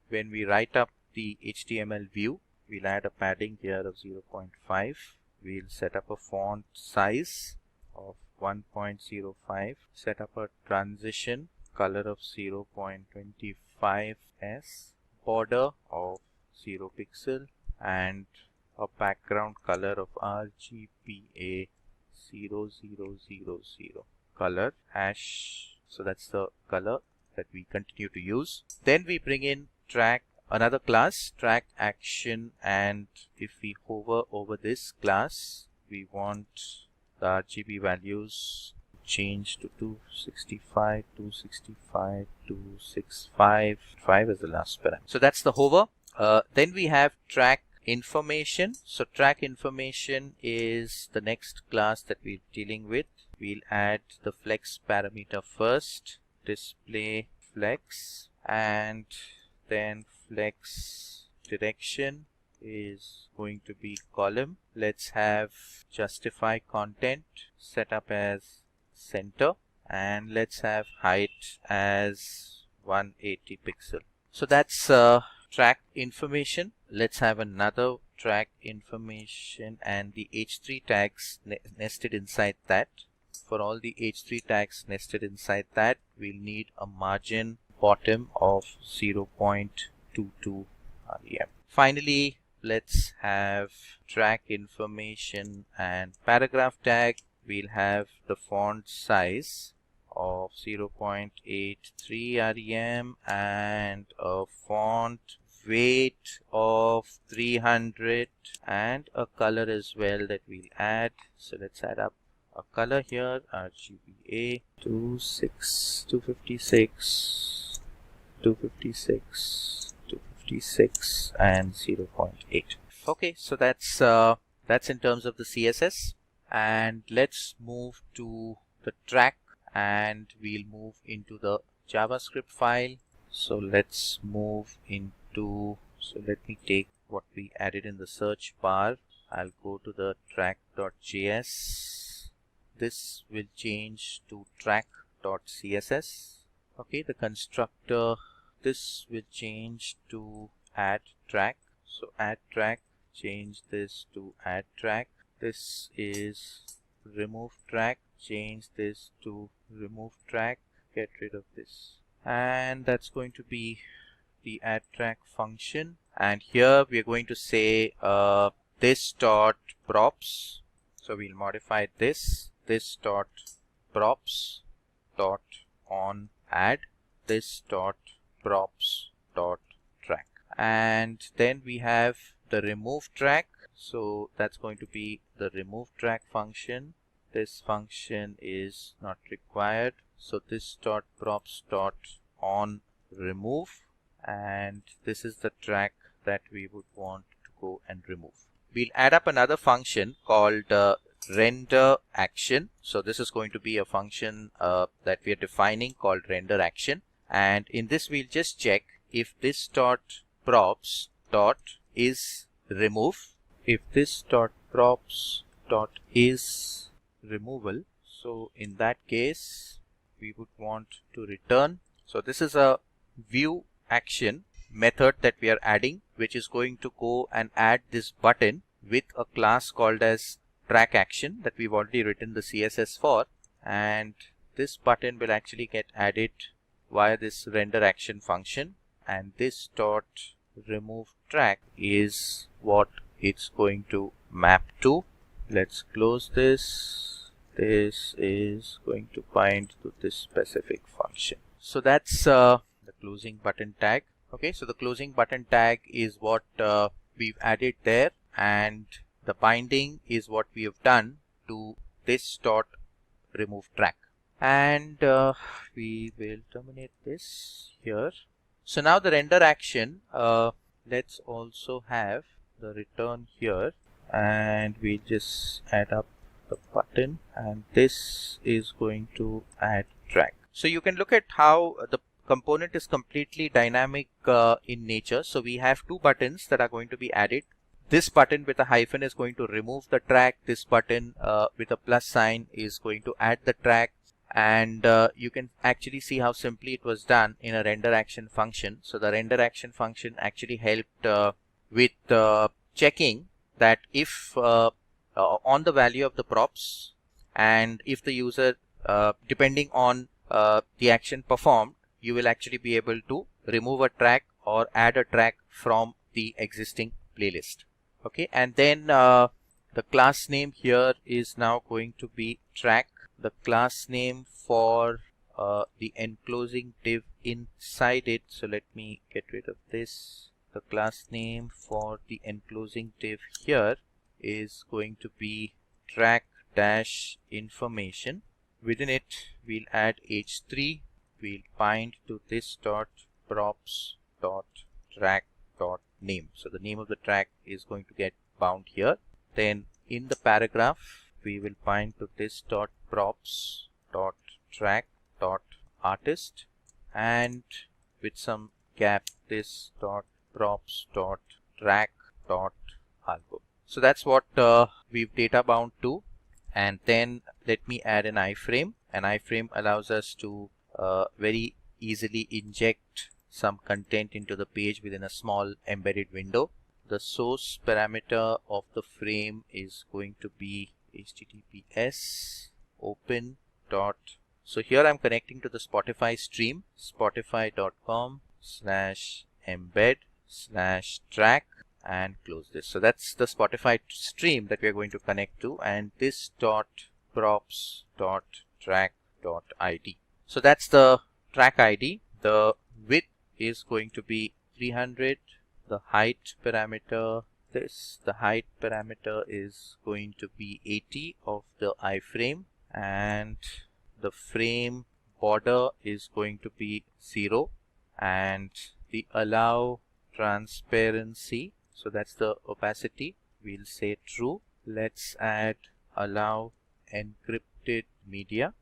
when we write up the HTML view. We'll add a padding here of 0.5. We'll set up a font size of 1.05. Set up a transition color of 0.25s, border of 0 pixel, and a background color of RGBA 0000 color hash. So that's the color that we continue to use. Then we bring in track, another class, track action, and if we hover over this class, we want the RGB values change to 265, 265, 265, 5 as the last parameter. So that's the hover. Then we have track information. So track information is the next class that we're dealing with. We'll add the flex parameter first, display flex, and then flex direction is going to be column. Let's have justify content set up as center, and let's have height as 180 pixel. So that's track information. Let's have another track information and the h3 tags nested inside that. For all the h3 tags nested inside that, we'll need a margin bottom of 0.22 rem. Finally, let's have track information and paragraph tag. We'll have the font size of 0.83 rem and a font weight of 300 and a color as well that we'll add. So let's add up a color here, RGBA 256, 256 and 0.8. Okay, so that's in terms of the CSS. And let's move to the track and we'll move into the JavaScript file. So let's move into, so let me take what we added in the search bar. I'll go to the track.js. This will change to track.css. Okay, the constructor, this will change to add track. So add track, change this to add track. This is remove track, change this to remove track, get rid of this. And that's going to be the add track function. And here we are going to say this dot props. So we'll modify this dot props dot on add this dot props dot track. And then we have the remove track. So that's going to be the remove track function. This function is not required. So this dot props dot on remove, and this is the track that we would want to go and remove. We'll add up another function called render action. So this is going to be a function that we are defining called render action. And in this we'll just check if this dot props dot is remove. If this dot props dot is removal, so in that case we would want to return. So this is a view action method that we are adding, which is going to go and add this button with a class called as track action that we've already written the CSS for, and this button will actually get added via this render action function, and this dot remove track is what it's going to map to. Let's close this. This is going to bind to this specific function. So that's the closing button tag. Okay, so the closing button tag is what we've added there, and the binding is what we have done to this dot remove track. And we will terminate this here. So now the render action, let's also have the return here, and we just add up the button, and this is going to add track. So you can look at how the component is completely dynamic in nature. So we have two buttons that are going to be added. This button with a hyphen is going to remove the track. This button with a plus sign is going to add the track. And you can actually see how simply it was done in a render action function. So the render action function actually helped with checking that if on the value of the props, and if the user, depending on the action performed, you will actually be able to remove a track or add a track from the existing playlist. Okay, and then the class name here is now going to be track. The class name for the enclosing div inside it. So let me get rid of this. The class name for the enclosing div here is going to be track-information. Within it, we'll add h3. We'll bind to this dot props dot track dot name. So the name of the track is going to get bound here. Then in the paragraph, we will bind to this dot props dot track dot artist, and with some gap, this dot props dot track dot album. So that's what we've data bound to. And then let me add an iframe. An iframe allows us to very easily inject some content into the page within a small embedded window. The source parameter of the frame is going to be https open dot. So here I'm connecting to the Spotify stream, spotify.com/embed/track, and close this. So that's the Spotify stream that we are going to connect to, and this dot props dot track dot id. So that's the track ID. The width is going to be 300. The height parameter, the height parameter is going to be 80 of the iframe, and the frame border is going to be 0, and the allow transparency, so that's the opacity, we'll say true. Let's add allow encrypted media.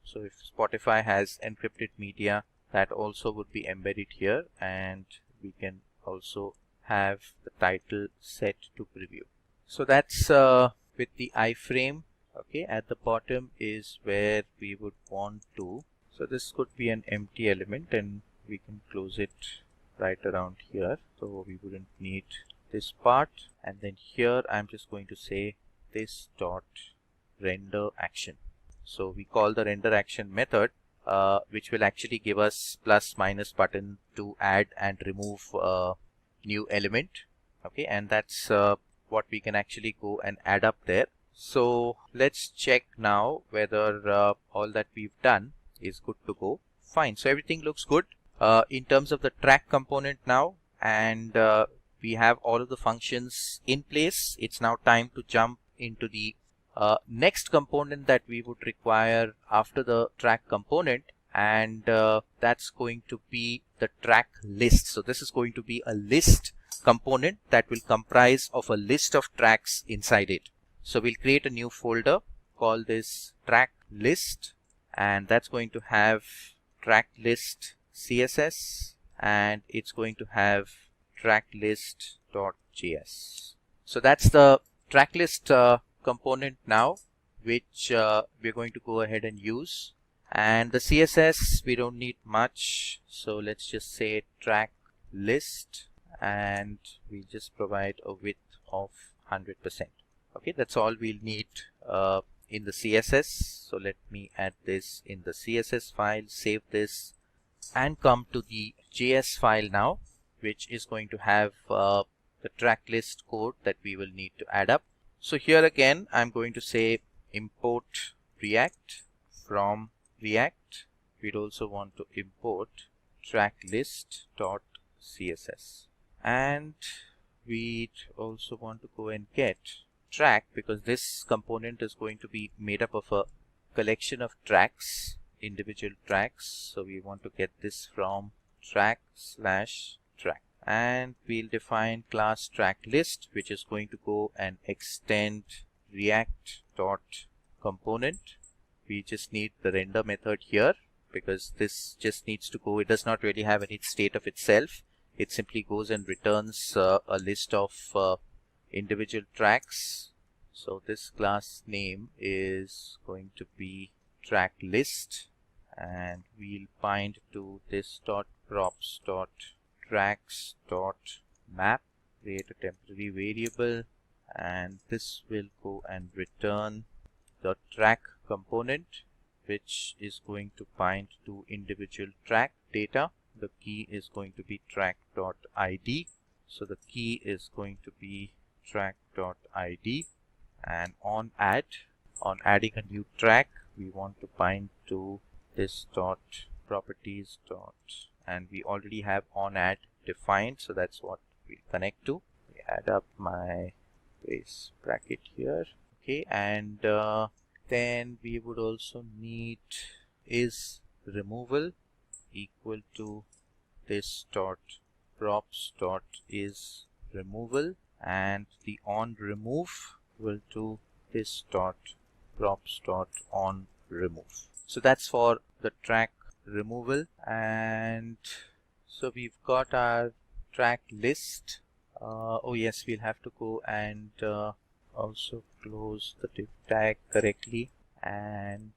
So if Spotify has encrypted media, that also would be embedded here, and we can also have the title set to preview. So that's with the iframe. Okay, at the bottom is where we would want to, so this could be an empty element, and we can close it right around here, so we wouldn't need this part. And then here I'm just going to say this dot render action. So we call the render action method, which will actually give us plus minus button to add and remove new element. Okay, and that's what we can actually go and add up there. So let's check now whether all that we've done is good to go. Fine, so everything looks good in terms of the track component now, and we have all of the functions in place. It's now time to jump into the next component that we would require after the track component, and that's going to be the track list. So this is going to be a list component that will comprise of a list of tracks inside it. So we'll create a new folder, call this track list, and that's going to have track list CSS, and it's going to have track list.js. So that's the track list component now, which we're going to go ahead and use. And the CSS, we don't need much, so let's just say track list, and we just provide a width of 100%. Okay, that's all we'll need in the CSS. So let me add this in the CSS file, save this, and come to the JS file now, which is going to have the track list code that we will need to add up. So here again, I'm going to say import React from React. We'd also want to import track list.css, and we'd also want to go and get track, because this component is going to be made up of a collection of tracks, individual tracks. So we want to get this from track/track, and we'll define class track list, which is going to go and extend react.component. We just need the render method here, because this just needs to go, it does not really have any state of itself. It simply goes and returns a list of individual tracks. So this class name is going to be track list, and we'll bind to this dot props dot tracks dot map, create a temporary variable, and this will go and return the track component, which is going to bind to individual track data. The key is going to be track.id. So the key is going to be track.id, and on adding a new track, we want to bind to this dot properties dot, and we already have on add defined, so that's what we connect to. We add up my brace bracket here. Okay, and then we would also need is removal equal to this dot props dot is removal, and the on remove will to this dot props dot on remove. So that's for the track removal. And so we've got our track list. Oh yes, we'll have to go and also close the div tag correctly, and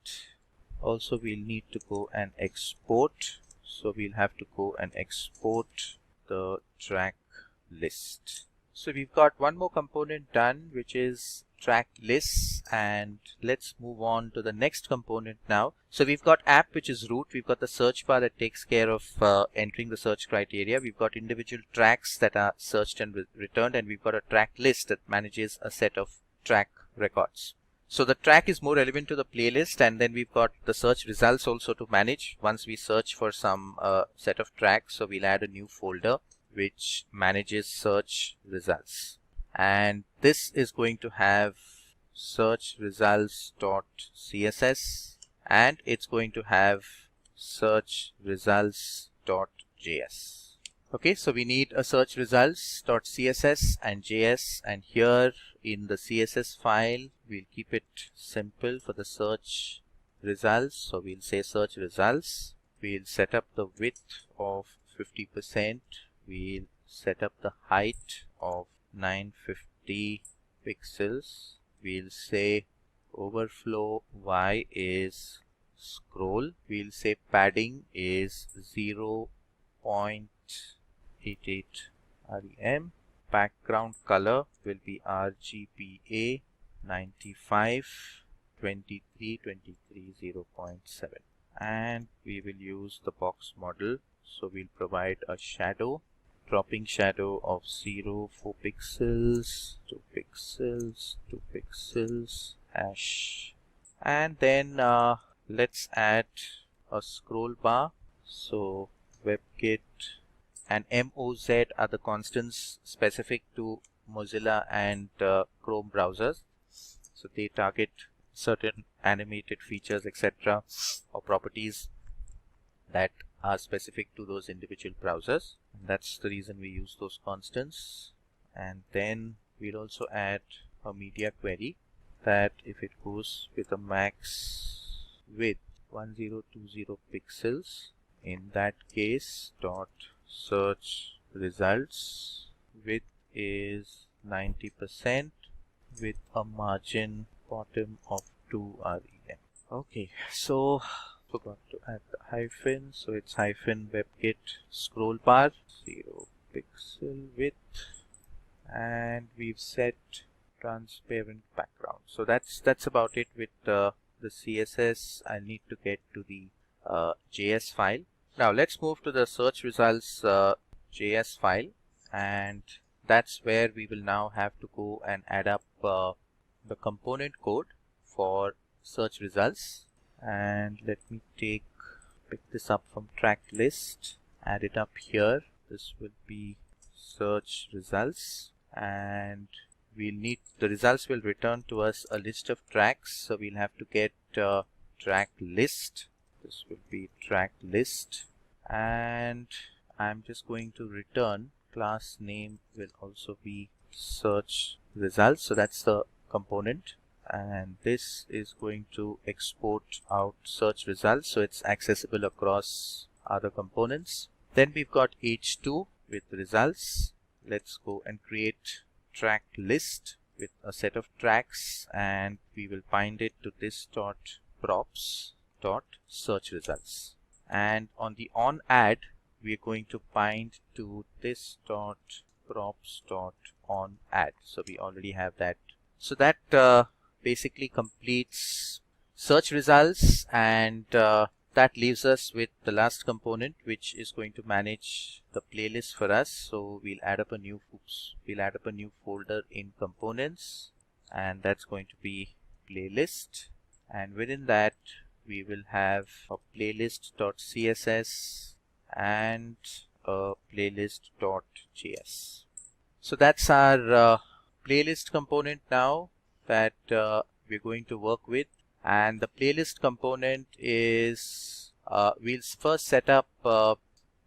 also we'll need to go and export. So we'll have to go and export the track list. So we've got one more component done, which is track lists, and let's move on to the next component now. So we've got app, which is root. We've got the search bar that takes care of entering the search criteria. We've got individual tracks that are searched and returned, and we've got a track list that manages a set of track records. So the track is more relevant to the playlist, and then we've got the search results also to manage. Once we search for some set of tracks, so we'll add a new folder which manages search results, and this is going to have search results.css, and it's going to have search results.js. Okay, so we need a search results.css and js, and here in the css file we'll keep it simple for the search results. So we'll say search results. We'll set up the width of 50%. We'll set up the height of 950 pixels. We'll say overflow y is scroll. We'll say padding is 0.88 rem. Background color will be RGBA 95 23 23 0.7, and we will use the box model. So we'll provide a shadow, dropping shadow of 4 pixels, 2 pixels, 2 pixels, hash, and then let's add a scroll bar. So WebKit and MOZ are the constants specific to Mozilla and Chrome browsers. So they target certain animated features, etc., or properties that are specific to those individual browsers. And that's the reason we use those constants. And then we'll also add a media query that if it goes with a max width 1020 pixels, in that case dot search results width is 90% with a margin bottom of 2 rem. Okay, so forgot to add the hyphen, so it's hyphen WebKit scroll bar 0 pixel width, and we've set transparent background. So that's about it with the CSS. I need to get to the JS file. Now let's move to the search results JS file, and that's where we will now have to go and add up the component code for search results. And let me pick this up from track list, add it up here. This will be search results, and we'll need the results will return to us a list of tracks. So we'll have to get track list. This will be track list, and I'm just going to return class name will also be search results. So that's the component, and this is going to export out search results, so it's accessible across other components. Then we've got h2 with results. Let's go and create track list with a set of tracks, and we will bind it to this dot props dot search results. And on the on add, we are going to bind to this dot props dot on add. So we already have that. So that basically completes search results, and that leaves us with the last component, which is going to manage the playlist for us. So we'll add up a new folder in components, and that's going to be playlist, and within that we will have a playlist.css and a playlist.js. So that's our playlist component now that we're going to work with. And the playlist component is we'll first set up the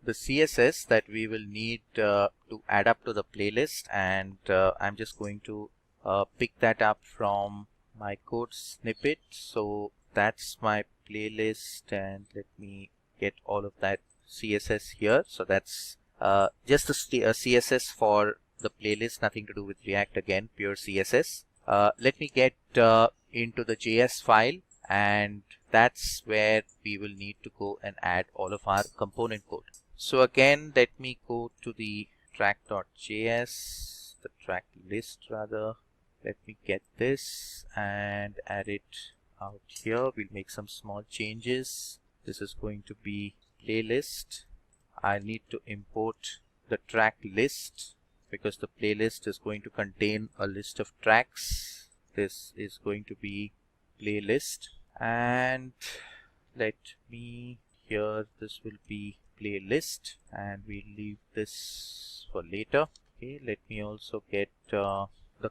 CSS that we will need to add up to the playlist, and I'm just going to pick that up from my code snippet. So that's my playlist, and let me get all of that CSS here. So that's just a CSS for the playlist, nothing to do with React, again pure CSS. Let me get into the JS file and that's where we will need to go and add all of our component code. So again, let me go to the track.js, the track list rather. Let me get this and add it out here. We'll make some small changes. This is going to be playlist. I need to import the track list because the playlist is going to contain a list of tracks. This is going to be playlist, and let me here, this will be playlist, and we'll leave this for later. Okay, let me also get the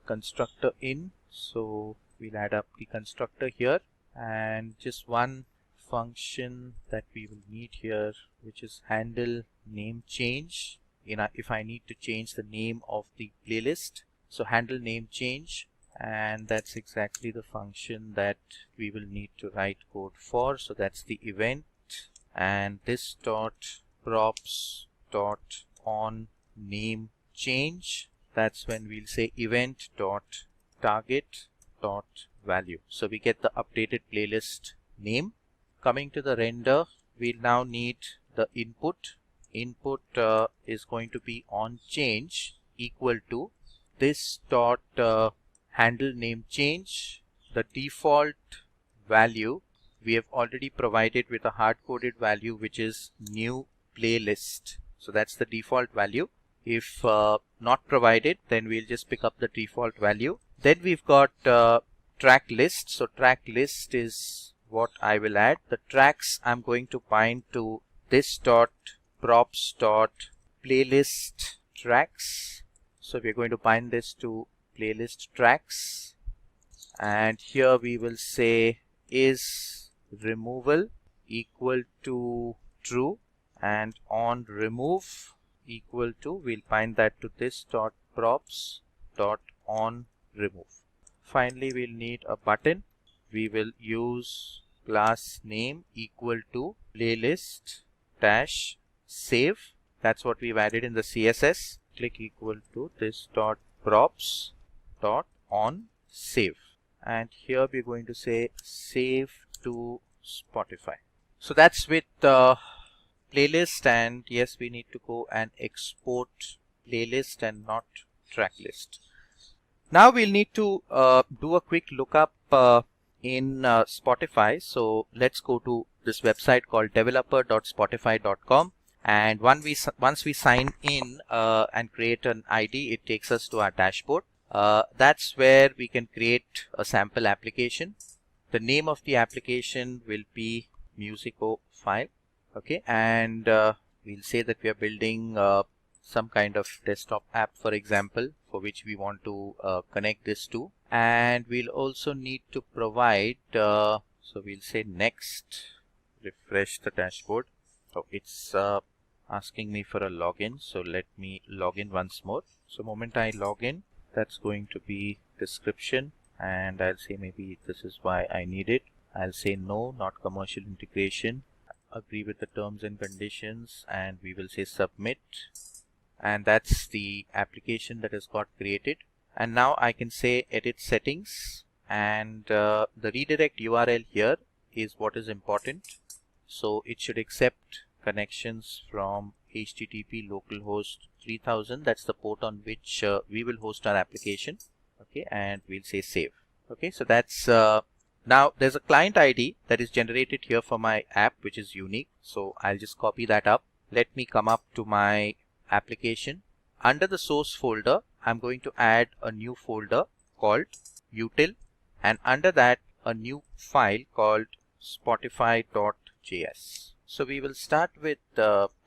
constructor in, so we'll add up the constructor here, and just one function that we will need here, which is handle name change. If I need to change the name of the playlist, so handle name change, and that's exactly the function that we will need to write code for. So that's the event, and this dot props dot on name change, that's when we'll say event dot target dot value. So we get the updated playlist name. Coming to the render, we'll now need the input. Input is going to be on change equal to this dot handle name change. The default value we have already provided with a hard-coded value, which is new playlist. So that's the default value. If not provided, then we'll just pick up the default value. Then we've got track list. So track list is what I will add. The tracks I'm going to bind to this dot props dot playlist tracks. So we're going to bind this to playlist tracks, and here we will say is removal equal to true, and on remove equal to, we'll bind that to this dot props dot on remove. Finally, we'll need a button. We will use class name equal to playlist dash save. That's what we've added in the CSS. Click equal to this dot props dot on save, and here we're going to say save to Spotify. So that's with playlist, and yes, we need to go and export playlist and not track list. Now we'll need to do a quick lookup in Spotify. So let's go to this website called developer.spotify.com, and once we sign in and create an ID, it takes us to our dashboard. That's where we can create a sample application. The name of the application will be musico file. Okay, and we'll say that we are building some kind of desktop app, for example, for which we want to connect this to, and we'll also need to provide so we'll say next, refresh the dashboard. So it's asking me for a login, so let me log in once more. So moment I log in, that's going to be description, and I'll say maybe this is why I need it. I'll say no, not commercial integration, agree with the terms and conditions, and we will say submit, and that's the application that has got created. And now I can say edit settings, and the redirect URL here is what is important. So it should accept connections from HTTP localhost 3000. That's the port on which we will host our application. Okay, and we'll say save. Okay, so that's now there's a client ID that is generated here for my app, which is unique. So I'll just copy that up. Let me come up to my application. Under the source folder, I'm going to add a new folder called util, and under that a new file called spotify.js. So we will start with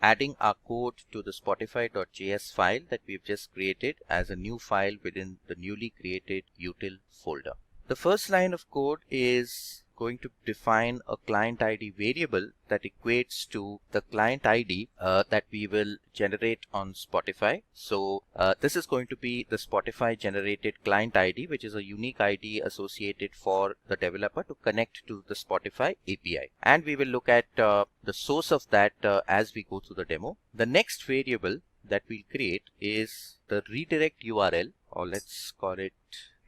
adding our code to the spotify.js file that we've just created as a new file within the newly created util folder. The first line of code is going to define a client ID variable that equates to the client ID that we will generate on Spotify. So this is going to be the Spotify generated client ID, which is a unique ID associated for the developer to connect to the Spotify API. And we will look at the source of that as we go through the demo. The next variable that we'll create is the redirect URL, or let's call it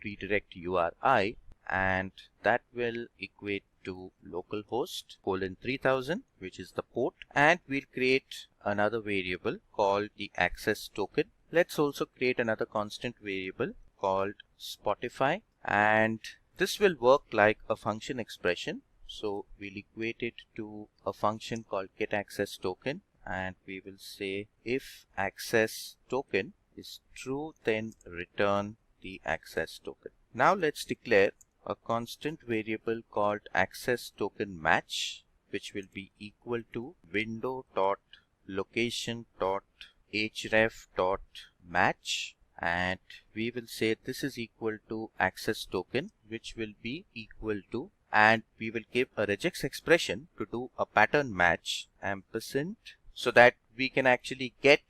redirect URI, and that will equate to localhost :3000, which is the port, and we'll create another variable called the access token. Let's also create another constant variable called Spotify, and this will work like a function expression. So we'll equate it to a function called getAccessToken, and we will say if access token is true, then return the access token. Now let's declare a constant variable called accessTokenMatch, which will be equal to window.location.href.match, and we will say this is equal to access token, which will be equal to, and we will give a regex expression to do a pattern match ampersand, so that we can actually get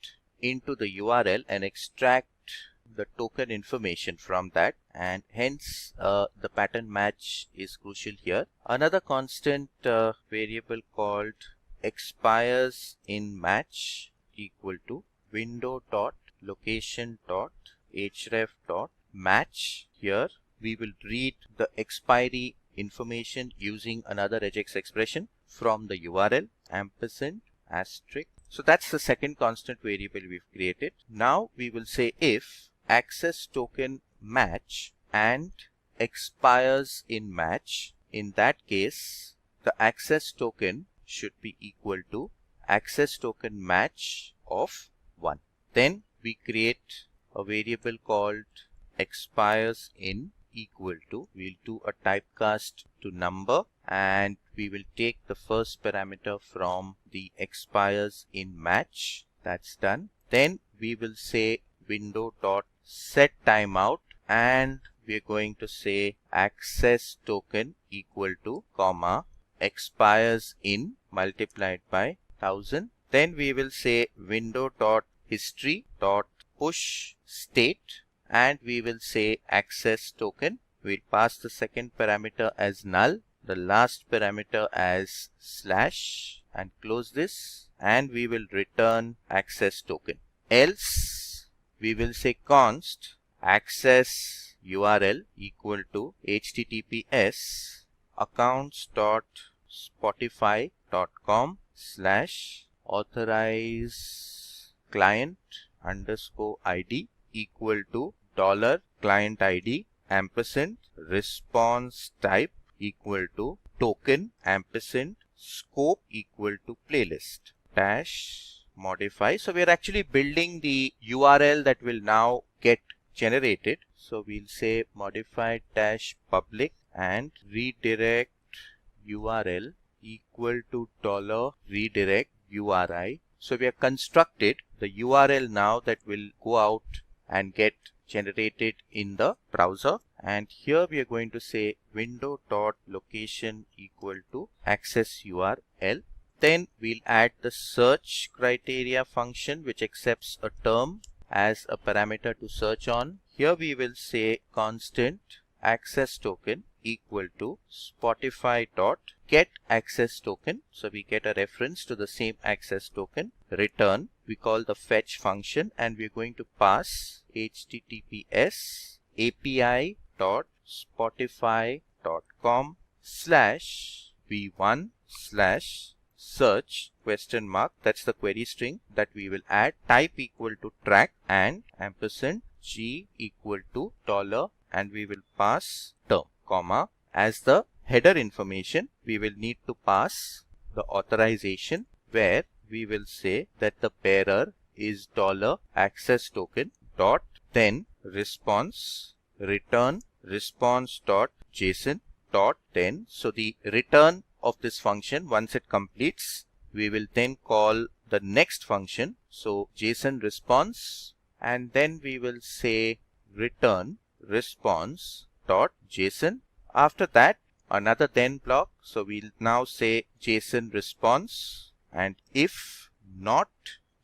into the URL and extract the token information from that, and hence the pattern match is crucial here. Another constant variable called expiresInMatch equal to window.location.href.match. Here we will read the expiry information using another regex expression from the URL ampersand asterisk. So that's the second constant variable we've created. Now we will say if access token match and expiresInMatch. In that case, the access token should be equal to access token match of 1. Then we create a variable called expiresIn equal to, we'll do a typecast to number, and we will take the first parameter from the expiresInMatch. That's done. Then we will say window.setTimeout, and we're going to say access token equal to comma expiresIn multiplied by 1000. Then we will say window.history.pushState, and we will say access token. We'll pass the second parameter as null, the last parameter as slash, and close this, and we will return access token. Else we will say const access URL equal to https accounts.spotify.com/authorize client underscore ID equal to $client ID ampersand response type equal to token ampersand scope equal to playlist dash modify. So we are actually building the URL that will now get generated. So we'll say modify dash public and redirect URL equal to $redirect URI. So we have constructed the URL now that will go out and get generated in the browser, and here we are going to say window.location equal to access URL. Then we'll add the search criteria function, which accepts a term as a parameter to search on. Here we will say constant access token equal to Spotify dot get access token. So we get a reference to the same access token. Return, we call the fetch function, and we're going to pass https api.spotify.com/v1/search ? That's the query string that we will add. Type equal to track and ampersand g equal to $, and we will pass term, comma. As the header information, we will need to pass the authorization, where we will say that the bearer is $access token dot then response return response.json dot then. So the return of this function, once it completes, we will then call the next function, so JSON response, and then we will say return response.json. After that, another then block, so we'll now say JSON response, and if not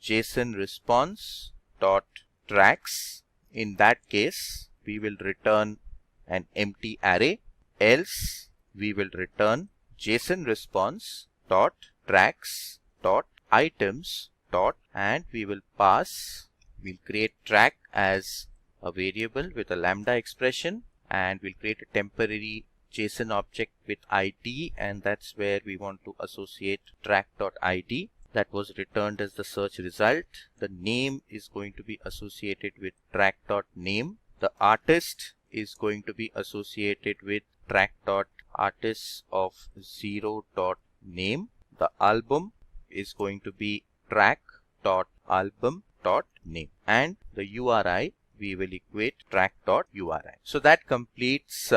JSON response dot tracks, in that case we will return an empty array, else we will return JSON response dot tracks dot items dot, and we will pass, we'll create track as a variable with a lambda expression, and we'll create a temporary JSON object with ID, and that's where we want to associate track.id. That was returned as the search result. The name is going to be associated with track.name. The artist is going to be associated with track.artist of 0.name. The album is going to be track.album.name, and the URI we will equate track.uri. So that completes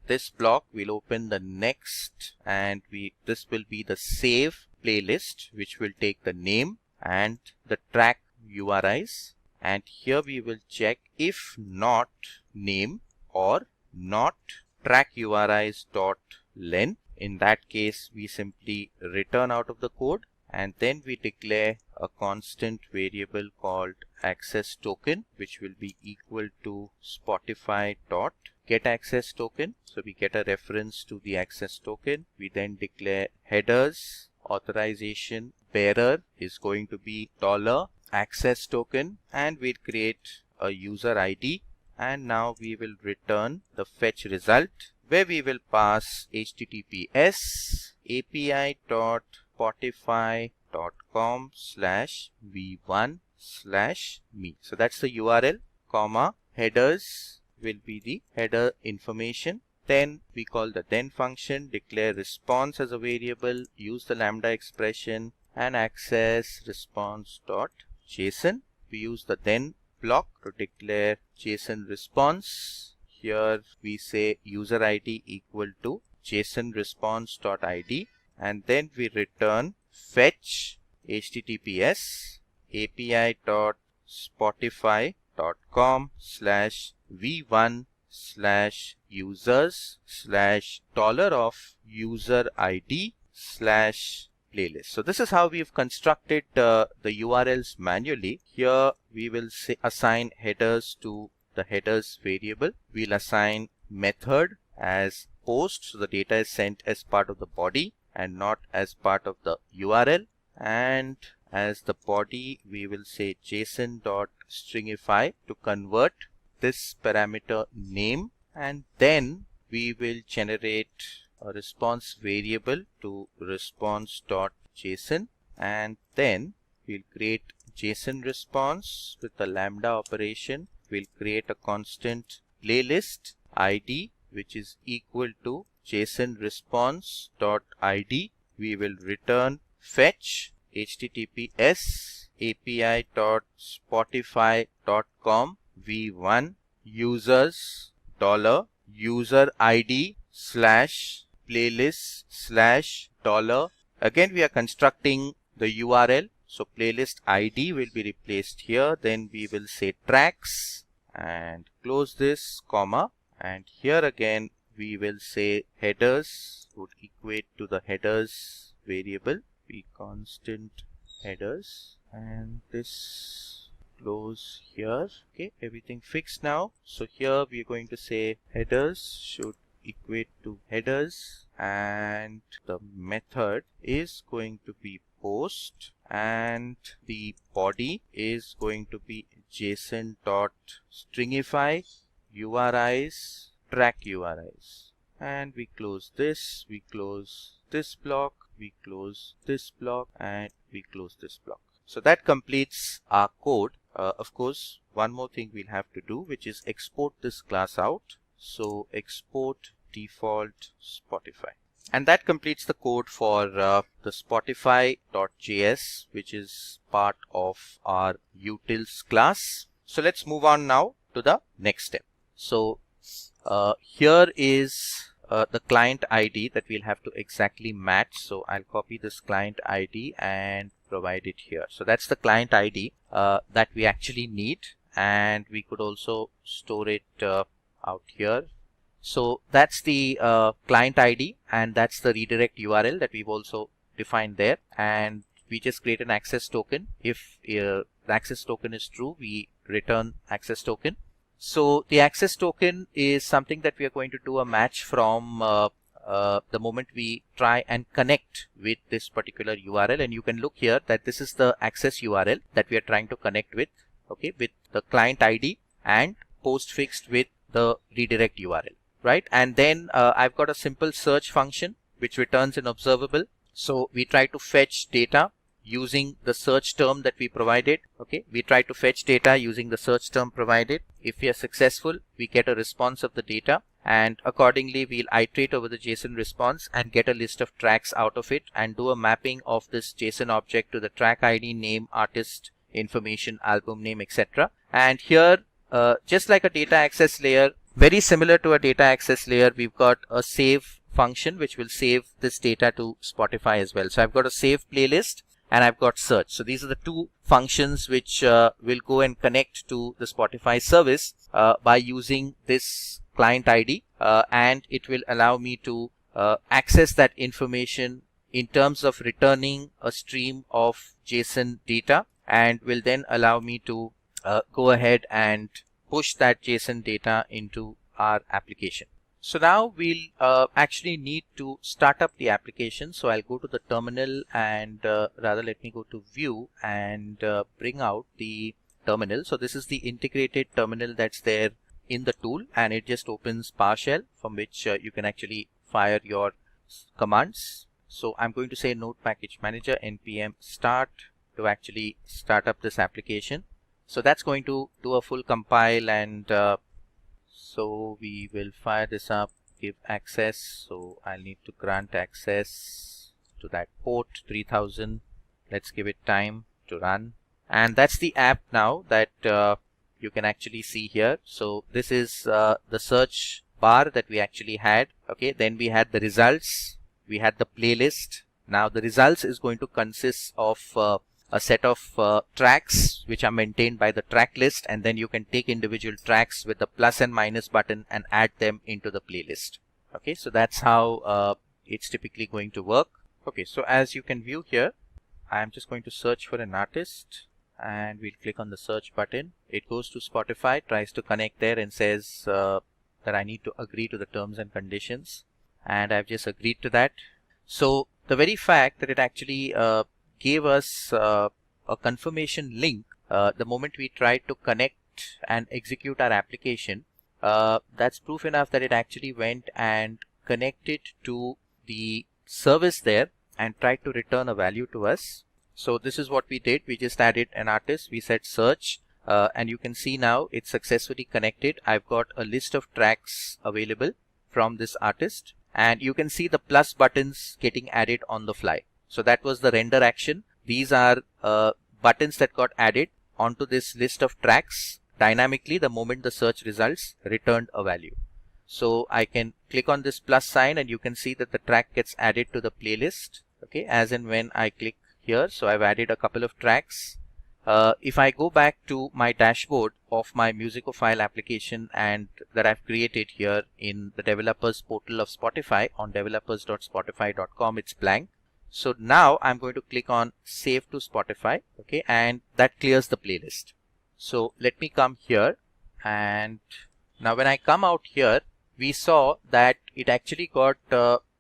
this block. We'll open the next, and this will be the save playlist, which will take the name and the track URIs, and here we will check if not name or not track URIs dot length. In that case, we simply return out of the code, and then we declare a constant variable called access token, which will be equal to Spotify dot get access token. So we get a reference to the access token. We then declare headers. Authorization bearer is going to be $access token, and we'll create a user ID, and now we will return the fetch result, where we will pass https api.spotify.com/v1/me. So that's the URL, comma, headers will be the header information. Then we call the then function, declare response as a variable, use the lambda expression, and access response.json. We use the then block to declare JSON response. Here we say user ID equal to JSON response.id, and then we return fetch https api.spotify.com/v1/users/$of/user ID/playlist. So this is how we've constructed the URLs manually. Here we will assign headers to the headers variable. We'll assign method as post, so the data is sent as part of the body and not as part of the URL. And as the body, we will say json.stringify to convert this parameter name, and then we will generate a response variable to response.json, and then we'll create JSON response with the lambda operation. We'll create a constant playlist ID, which is equal to JSON response.id. We will return fetch https api.spotify.com v1/users$user ID/playlist/$. Again, we are constructing the URL. So playlist ID will be replaced here. Then we will say tracks and close this, comma, and here again we will say headers would equate to the headers variable, be constant headers, and this close here. Okay, everything fixed now. So here we are going to say headers should equate to headers, and the method is going to be post, and the body is going to be json.stringify URIs, track URIs, and we close this, we close this block, we close this block, and we close this block. So that completes our code. Of course, one more thing we'll have to do, which is export this class out. So export default Spotify. And that completes the code for the Spotify.js, which is part of our utils class. So let's move on now to the next step. So here is the client ID that we'll have to exactly match. So I'll copy this client ID and provide it here. So that's the client ID that we actually need, and we could also store it out here. So that's the client ID, and that's the redirect URL that we've also defined there. And we just create an access token. If the access token is true, we return access token. So the access token is something that we are going to do a match from the moment we try and connect with this particular URL. And you can look here that this is the access URL that we are trying to connect with, okay, with the client ID and postfixed with the redirect URL. right? And then I've got a simple search function which returns an observable. So we try to fetch data using the search term that we provided. Okay, we try to fetch data using the search term provided. If we are successful, we get a response of the data, and accordingly we'll iterate over the JSON response and get a list of tracks out of it and do a mapping of this JSON object to the track ID, name, artist information, album name, etc. And here just like a data access layer, very similar to a data access layer, we've got a save function which will save this data to Spotify as well. So I've got a save playlist and I've got search. So these are the two functions which will go and connect to the Spotify service by using this client ID, and it will allow me to access that information in terms of returning a stream of JSON data, and will then allow me to go ahead and push that JSON data into our application. So now we'll actually need to start up the application. So I'll go to the terminal, and rather let me go to view and bring out the terminal. So this is the integrated terminal that's there in the tool, and it just opens PowerShell from which you can actually fire your commands. So I'm going to say node package manager npm start to actually start up this application. So that's going to do a full compile, and so we will fire this up, give access. So I'll need to grant access to that port 3000. Let's give it time to run. And that's the app now that you can actually see here. So this is the search bar that we actually had. Okay, then we had the results, we had the playlist. Now the results is going to consist of a set of tracks which are maintained by the track list, and then you can take individual tracks with the plus and minus button and add them into the playlist. Okay, so that's how it's typically going to work. Okay, so as you can view here, I'm just going to search for an artist, and we'll click on the search button. It goes to Spotify, tries to connect there, and says that I need to agree to the terms and conditions, and I've just agreed to that. So the very fact that it actually gave us a confirmation link the moment we tried to connect and execute our application, that's proof enough that it actually went and connected to the service there and tried to return a value to us. So this is what we did. We just added an artist, we said search, and you can see now it's successfully connected. I've got a list of tracks available from this artist, and you can see the plus buttons getting added on the fly. So that was the render action. These are buttons that got added onto this list of tracks dynamically the moment the search results returned a value. So I can click on this plus sign, and you can see that the track gets added to the playlist. Okay, as and when I click here. So I've added a couple of tracks. If I go back to my dashboard of my Musicophile application and that I've created here in the developers portal of Spotify on developers.spotify.com, it's blank. So now I'm going to click on save to Spotify. Okay, and that clears the playlist. So let me come here, and now when I come out here, we saw that it actually got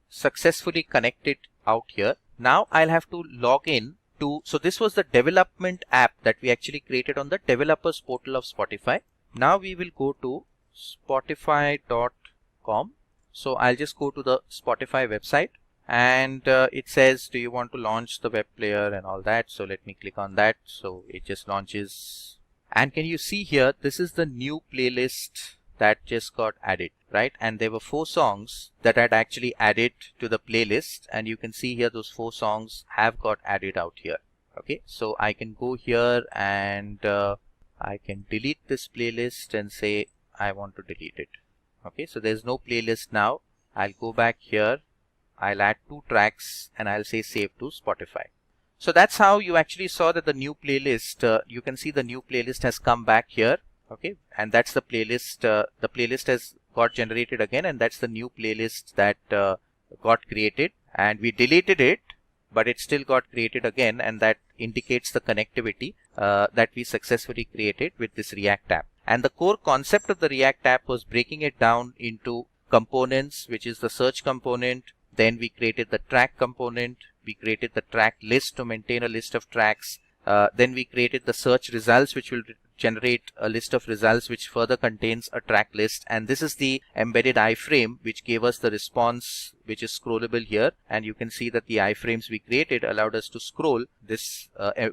successfully connected out here. Now I'll have to log in to, so this was the development app that we actually created on the developers portal of Spotify. Now we will go to spotify.com. So I'll just go to the Spotify website, and it says, do you want to launch the web player and all that? So let me click on that. So it just launches, and can you see here, this is the new playlist that just got added, right? And there were 4 songs that had actually added to the playlist, and you can see here those 4 songs have got added out here. Okay, so I can go here and I can delete this playlist and say I want to delete it. Okay, so there's no playlist now. I'll go back here, I'll add 2 tracks, and I'll say save to Spotify. So that's how you actually saw that the new playlist, you can see the new playlist has come back here. Okay, and that's the playlist. The playlist has got generated again, and that's the new playlist that got created. And we deleted it, but it still got created again, and that indicates the connectivity that we successfully created with this React app. And the core concept of the React app was breaking it down into components, which is the search component. Then we created the track component. We created the track list to maintain a list of tracks. Then we created the search results, which will generate a list of results which further contains a track list, and this is the embedded iframe which gave us the response which is scrollable here. And you can see that the iframes we created allowed us to scroll this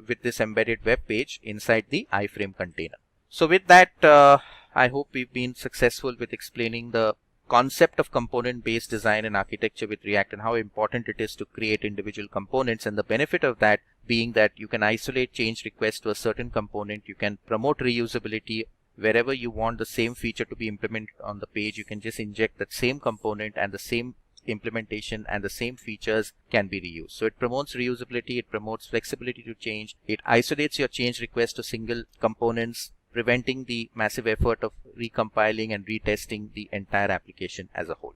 with this embedded web page inside the iframe container. So with that, I hope we've been successful with explaining the concept of component-based design and architecture with React and how important it is to create individual components, and the benefit of that being that you can isolate change requests to a certain component, you can promote reusability. Wherever you want the same feature to be implemented on the page, you can just inject that same component, and the same implementation and the same features can be reused. So it promotes reusability, it promotes flexibility to change, it isolates your change request to single components, preventing the massive effort of recompiling and retesting the entire application as a whole.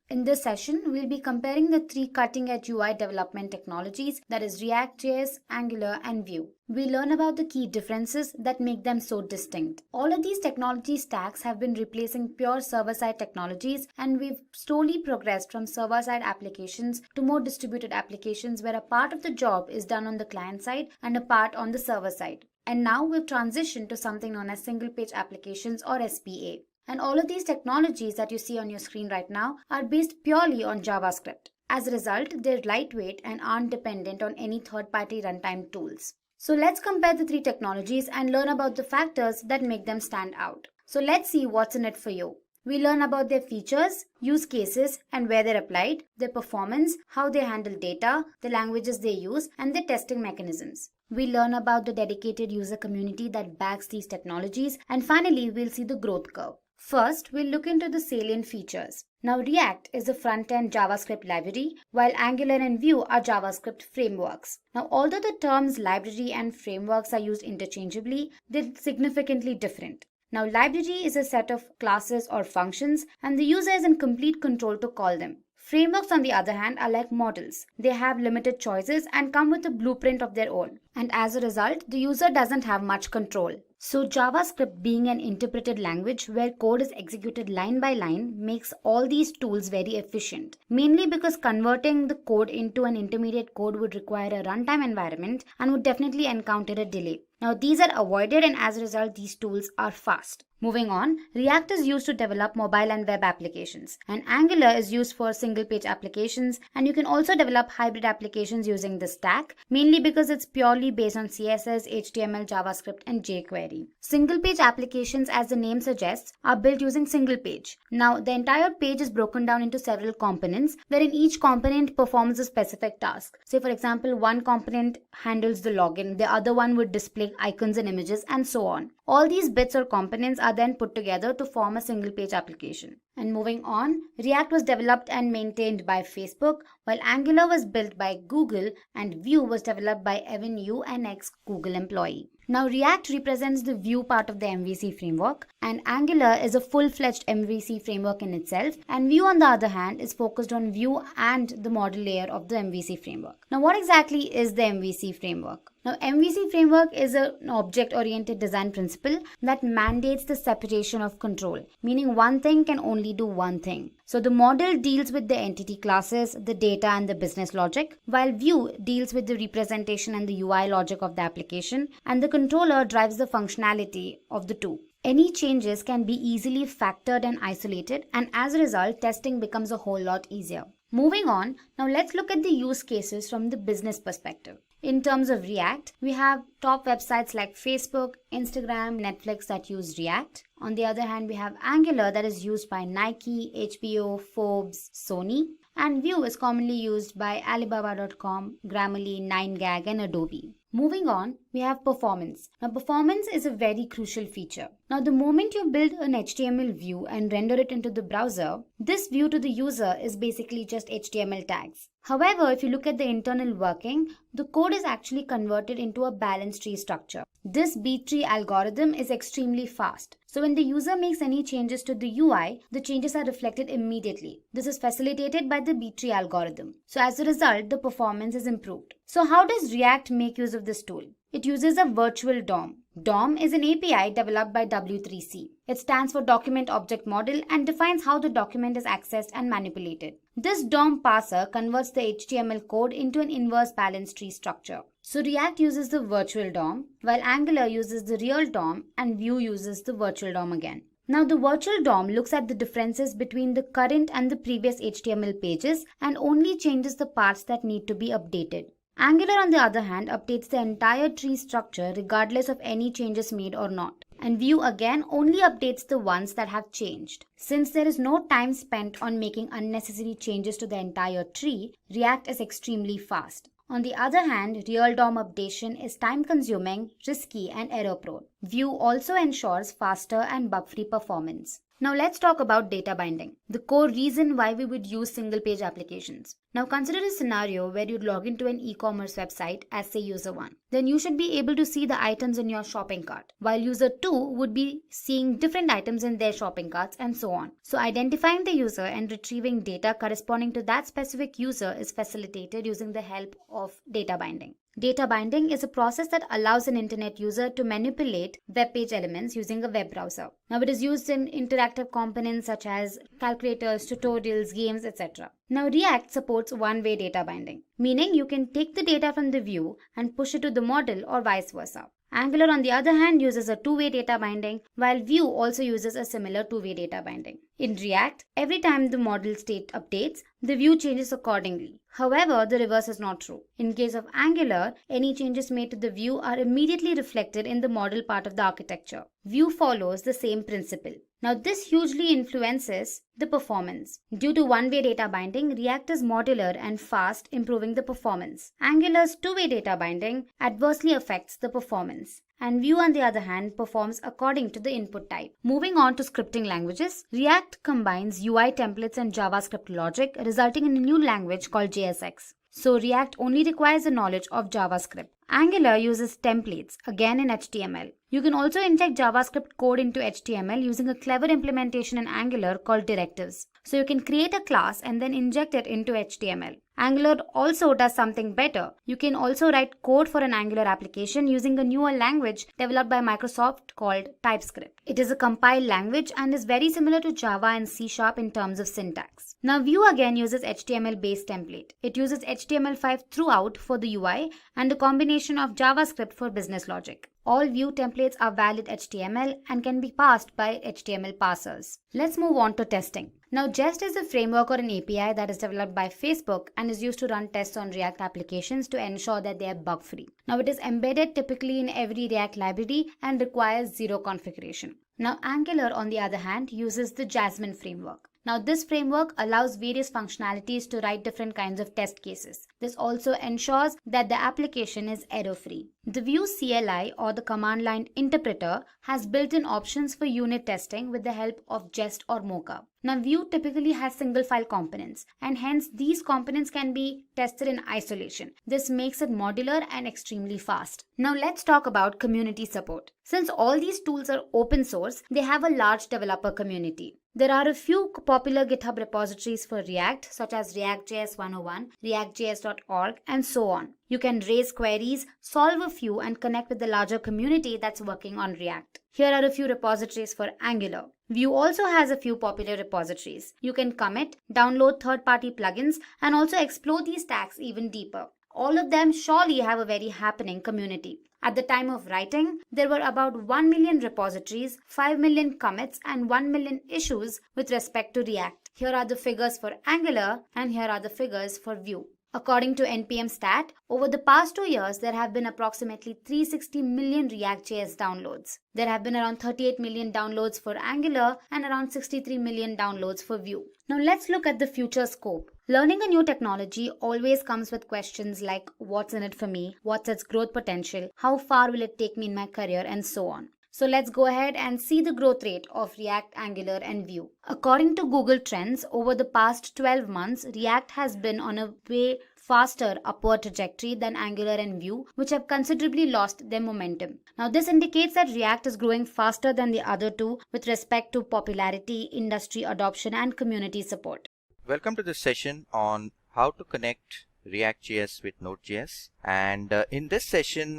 In this session, we'll be comparing the three cutting-edge UI development technologies, that is ReactJS, Angular, and Vue. We'll learn about the key differences that make them so distinct. All of these technology stacks have been replacing pure server-side technologies, and we've slowly progressed from server-side applications to more distributed applications where a part of the job is done on the client side and a part on the server side. And now we've transitioned to something known as single-page applications, or SPA. And all of these technologies that you see on your screen right now are based purely on JavaScript. As a result, they're lightweight and aren't dependent on any third-party runtime tools. So let's compare the three technologies and learn about the factors that make them stand out. So let's see what's in it for you. We learn about their features, use cases, and where they're applied, their performance, how they handle data, the languages they use, and their testing mechanisms. We learn about the dedicated user community that backs these technologies, and finally, we'll see the growth curve. First, we'll look into the salient features. Now, React is a front-end JavaScript library, while Angular and Vue are JavaScript frameworks. Now, although the terms library and frameworks are used interchangeably, they're significantly different. Now, library is a set of classes or functions, and the user is in complete control to call them. Frameworks, on the other hand, are like models. They have limited choices and come with a blueprint of their own. And as a result, the user doesn't have much control. So JavaScript, being an interpreted language where code is executed line by line, makes all these tools very efficient. Mainly because converting the code into an intermediate code would require a runtime environment and would definitely encounter a delay. Now these are avoided, and as a result, these tools are fast. Moving on, React is used to develop mobile and web applications, and Angular is used for single-page applications, and you can also develop hybrid applications using this stack, mainly because it's purely based on CSS, HTML, JavaScript, and jQuery. Single-page applications, as the name suggests, are built using single page. Now, the entire page is broken down into several components, wherein each component performs a specific task. Say, for example, one component handles the login, the other one would display icons and images, and so on. All these bits or components are then put together to form a single page application. And moving on, React was developed and maintained by Facebook, while Angular was built by Google, and Vue was developed by Evan You, an ex-Google employee. Now, React represents the Vue part of the MVC framework, and Angular is a full-fledged MVC framework in itself, and Vue, on the other hand, is focused on Vue and the model layer of the MVC framework. Now, what exactly is the MVC framework? Now, MVC framework is an object-oriented design principle that mandates the separation of control, meaning one thing can only do one thing. So the model deals with the entity classes, the data, and the business logic, while Vue deals with the representation and the UI logic of the application, and the controller drives the functionality of the two. Any changes can be easily factored and isolated, and as a result, testing becomes a whole lot easier. Moving on, now let's look at the use cases from the business perspective. In terms of React, we have top websites like Facebook, Instagram, Netflix that use React. On the other hand, we have Angular that is used by Nike, HBO, Forbes, Sony. And Vue is commonly used by Alibaba.com, Grammarly, 9gag, and Adobe. Moving on, we have performance. Now, performance is a very crucial feature. Now, the moment you build an HTML view and render it into the browser, this view to the user is basically just HTML tags. However, if you look at the internal working, the code is actually converted into a balanced tree structure. This B-tree algorithm is extremely fast. So when the user makes any changes to the UI, the changes are reflected immediately. This is facilitated by the B-tree algorithm. So as a result, the performance is improved. So how does React make use of this tool? It uses a virtual DOM. DOM is an API developed by W3C. It stands for Document Object Model and defines how the document is accessed and manipulated. This DOM parser converts the HTML code into an inverse balance tree structure. So React uses the virtual DOM, while Angular uses the real DOM and Vue uses the virtual DOM again. Now the virtual DOM looks at the differences between the current and the previous HTML pages and only changes the parts that need to be updated. Angular, on the other hand, updates the entire tree structure regardless of any changes made or not. And Vue again only updates the ones that have changed. Since there is no time spent on making unnecessary changes to the entire tree, React is extremely fast. On the other hand, real DOM updation is time-consuming, risky, and error-prone. Vue also ensures faster and bug-free performance. Now let's talk about data binding, the core reason why we would use single-page applications. Now consider a scenario where you'd log into an e-commerce website as say user 1. Then you should be able to see the items in your shopping cart, while user 2 would be seeing different items in their shopping carts and so on. So identifying the user and retrieving data corresponding to that specific user is facilitated using the help of data binding. Data binding is a process that allows an internet user to manipulate web page elements using a web browser. Now it is used in interactive components such as calculators, tutorials, games, etc. Now React supports one-way data binding, meaning you can take the data from the view and push it to the model or vice versa. Angular, on the other hand, uses a two-way data binding, while Vue also uses a similar two-way data binding. In React, every time the model state updates, the view changes accordingly. However, the reverse is not true. In case of Angular, any changes made to the view are immediately reflected in the model part of the architecture. Vue follows the same principle. Now, this hugely influences the performance. Due to one-way data binding, React is modular and fast, improving the performance. Angular's two-way data binding adversely affects the performance. And Vue, on the other hand, performs according to the input type. Moving on to scripting languages, React combines UI templates and JavaScript logic, resulting in a new language called JSX. So React only requires the knowledge of JavaScript. Angular uses templates, again in HTML. You can also inject JavaScript code into HTML using a clever implementation in Angular called directives. So you can create a class and then inject it into HTML. Angular also does something better. You can also write code for an Angular application using a newer language developed by Microsoft called TypeScript. It is a compiled language and is very similar to Java and C# in terms of syntax. Now Vue again uses HTML-based template. It uses HTML5 throughout for the UI and a combination of JavaScript for business logic. All Vue templates are valid HTML and can be passed by HTML parsers. Let's move on to testing. Now Jest is a framework or an API that is developed by Facebook and is used to run tests on React applications to ensure that they are bug-free. Now it is embedded typically in every React library and requires zero configuration. Now Angular, on the other hand, uses the Jasmine framework. Now this framework allows various functionalities to write different kinds of test cases. This also ensures that the application is error-free. The Vue CLI or the command line interpreter has built-in options for unit testing with the help of Jest or Mocha. Now Vue typically has single file components and hence these components can be tested in isolation. This makes it modular and extremely fast. Now let's talk about community support. Since all these tools are open source, they have a large developer community. There are a few popular GitHub repositories for React such as ReactJS 101, reactjs.org and so on. You can raise queries, solve a few and connect with the larger community that's working on React. Here are a few repositories for Angular. Vue also has a few popular repositories. You can commit, download third-party plugins and also explore these stacks even deeper. All of them surely have a very happening community. At the time of writing, there were about 1 million repositories, 5 million commits and 1 million issues with respect to React. Here are the figures for Angular and here are the figures for Vue. According to NPM Stat, over the past 2 years, there have been approximately 360 million ReactJS downloads. There have been around 38 million downloads for Angular and around 63 million downloads for Vue. Now let's look at the future scope. Learning a new technology always comes with questions like what's in it for me, what's its growth potential, how far will it take me in my career, and so on. So let's go ahead and see the growth rate of React, Angular and Vue. According to Google Trends, over the past 12 months, React has been on a way faster upward trajectory than Angular and Vue, which have considerably lost their momentum. Now this indicates that React is growing faster than the other two with respect to popularity, industry adoption and community support. Welcome to this session on how to connect ReactJS with NodeJS. And in this session,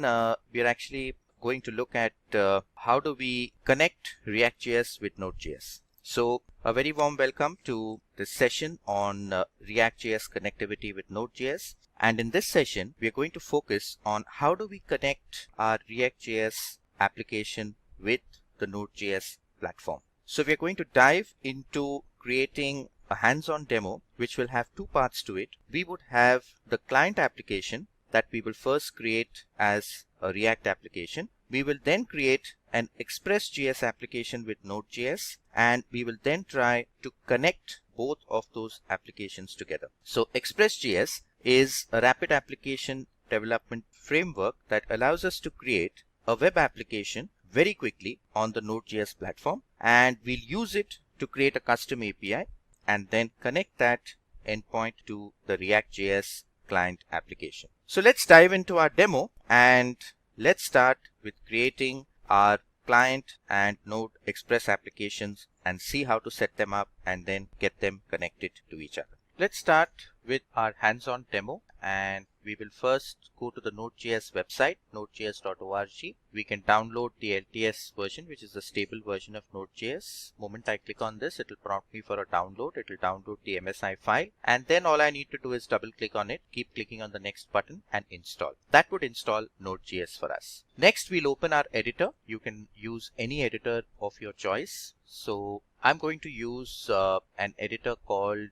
we are actually going to look at how do we connect ReactJS with NodeJS. So a very warm welcome to this session on ReactJS connectivity with NodeJS. And in this session, we are going to focus on how do we connect our ReactJS application with the NodeJS platform. So we are going to dive into creating a hands-on demo, which will have two parts to it. We would have the client application that we will first create as a React application. We will then create an Express.js application with Node.js, and we will then try to connect both of those applications together. So Express.js is a rapid application development framework that allows us to create a web application very quickly on the Node.js platform, and we'll use it to create a custom API and then connect that endpoint to the ReactJS client application. So let's dive into our demo, and let's start with creating our client and Node Express applications and see how to set them up and then get them connected to each other. Let's start with our hands-on demo, and we will first go to the Node.js website, nodejs.org. We can download the LTS version, which is the stable version of Node.js. The moment I click on this, it will prompt me for a download. It will download the MSI file, and then all I need to do is double click on it, keep clicking on the next button and install. That would install Node.js for us. Next, we'll open our editor. You can use any editor of your choice. So I'm going to use an editor called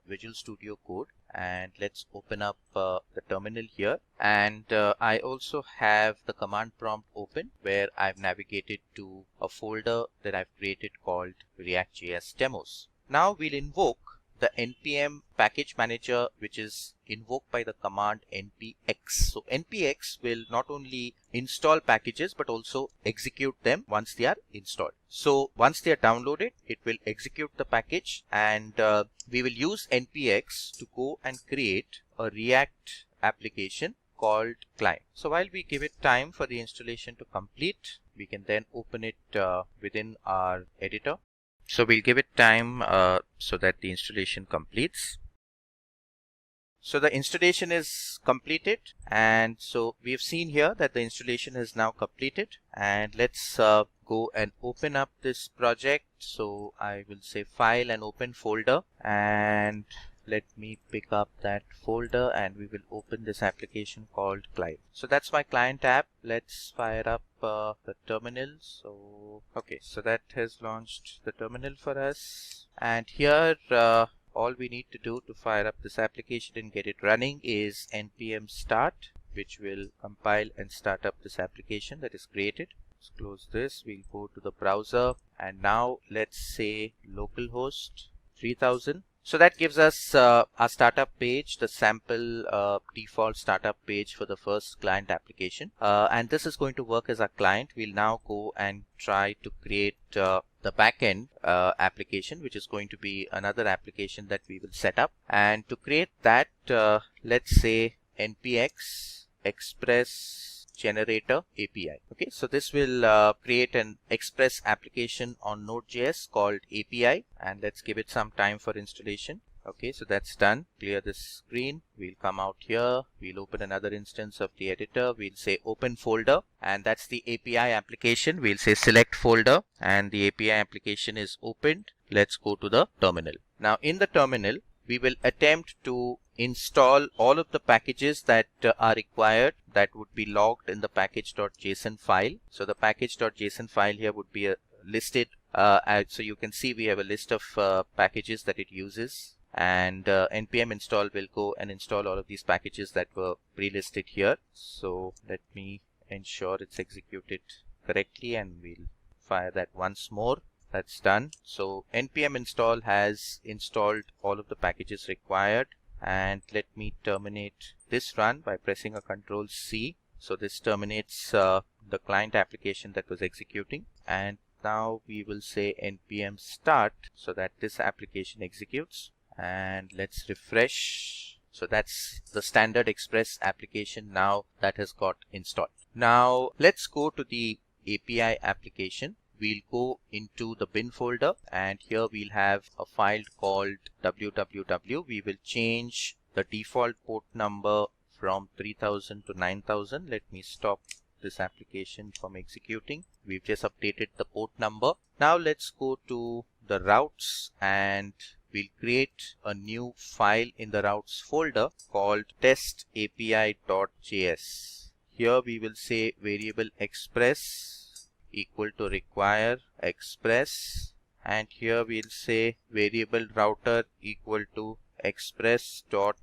Visual Studio Code, and let's open up the terminal here. And I also have the command prompt open where I've navigated to a folder that I've created called ReactJS demos. Now we'll invoke the npm package manager, which is invoked by the command npx. So npx will not only install packages but also execute them once they are installed. So once they are downloaded, it will execute the package, and we will use npx to go and create a React application called client. So while we give it time for the installation to complete, we can then open it within our editor. So we'll give it time so that the installation completes. So the installation is completed, and so we have seen here that the installation is now completed. And let's go and open up this project. So I will say file and open folder, and let me pick up that folder and we will open this application called client. So that's my client app. Let's fire up the terminal. So okay, so that has launched the terminal for us, and here all we need to do to fire up this application and get it running is npm start, which will compile and start up this application that is created. Let's close this. We'll go to the browser, and now let's say localhost 3000. So that gives us our startup page, the sample default startup page for the first client application. And this is going to work as our client. We'll now go and try to create the backend application, which is going to be another application that we will set up. And to create that, let's say npx express generator API. Okay, so this will create an Express application on Node.js called API, and let's give it some time for installation. Okay, so that's done. Clear this screen. We'll come out here. We'll open another instance of the editor. We'll say open folder, and that's the API application. We'll say select folder, and the API application is opened. Let's go to the terminal. Now in the terminal, we will attempt to install all of the packages that are required that would be logged in the package.json file. So the package.json file here would be listed. So you can see we have a list of packages that it uses, and npm install will go and install all of these packages that were pre-listed here. So let me ensure it's executed correctly, and we'll fire that once more. That's done. So npm install has installed all of the packages required, and let me terminate this run by pressing a Control C. So this terminates the client application that was executing, and now we will say npm start so that this application executes, and let's refresh. So that's the standard Express application now that has got installed. Now let's go to the API application. We'll go into the bin folder, and here we'll have a file called www. We will change the default port number from 3000 to 9000. Let me stop this application from executing. We've just updated the port number. Now let's go to the routes and we'll create a new file in the routes folder called testapi.js. Here we will say variable express equal to require express, and here we'll say variable router equal to express dot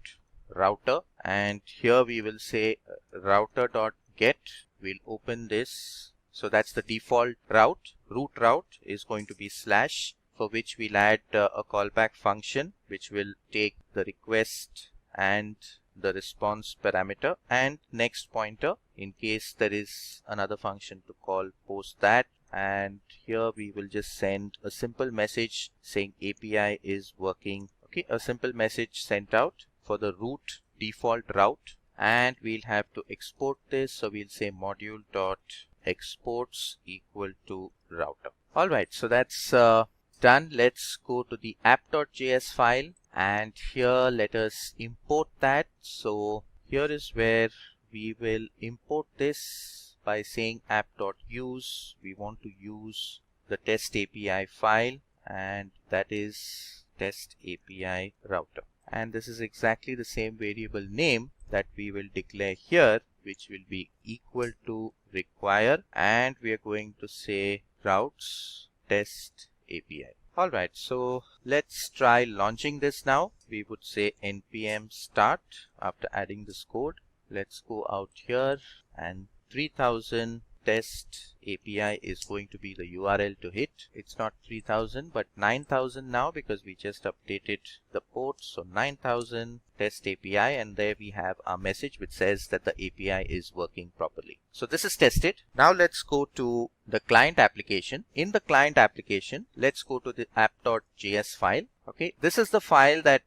router, and here we will say router dot get. We'll open this. So that's the default route. Root route is going to be slash, for which we'll add a callback function which will take the request and the response parameter and next pointer in case there is another function to call post that. And here we will just send a simple message saying API is working. Okay, a simple message sent out for the root default route, and we'll have to export this. So we'll say module dot exports equal to router. All right, so that's done. Let's go to the app.js file, and here let us import that. So here is where we will import this by saying app.use. We want to use the test API file, and that is test API router. And this is exactly the same variable name that we will declare here, which will be equal to require, and we are going to say routes test API. All right, so let's try launching this now. We would say npm start after adding this code. Let's go out here, and 3000 test API is going to be the URL to hit. It's not 3000 but 9000 now because we just updated the port. So 9000 test API, and there we have our message which says that the API is working properly. So this is tested. Now let's go to the client application. In the client application, let's go to the app.js file. Okay, this is the file that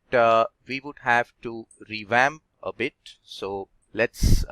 we would have to revamp a bit. So let's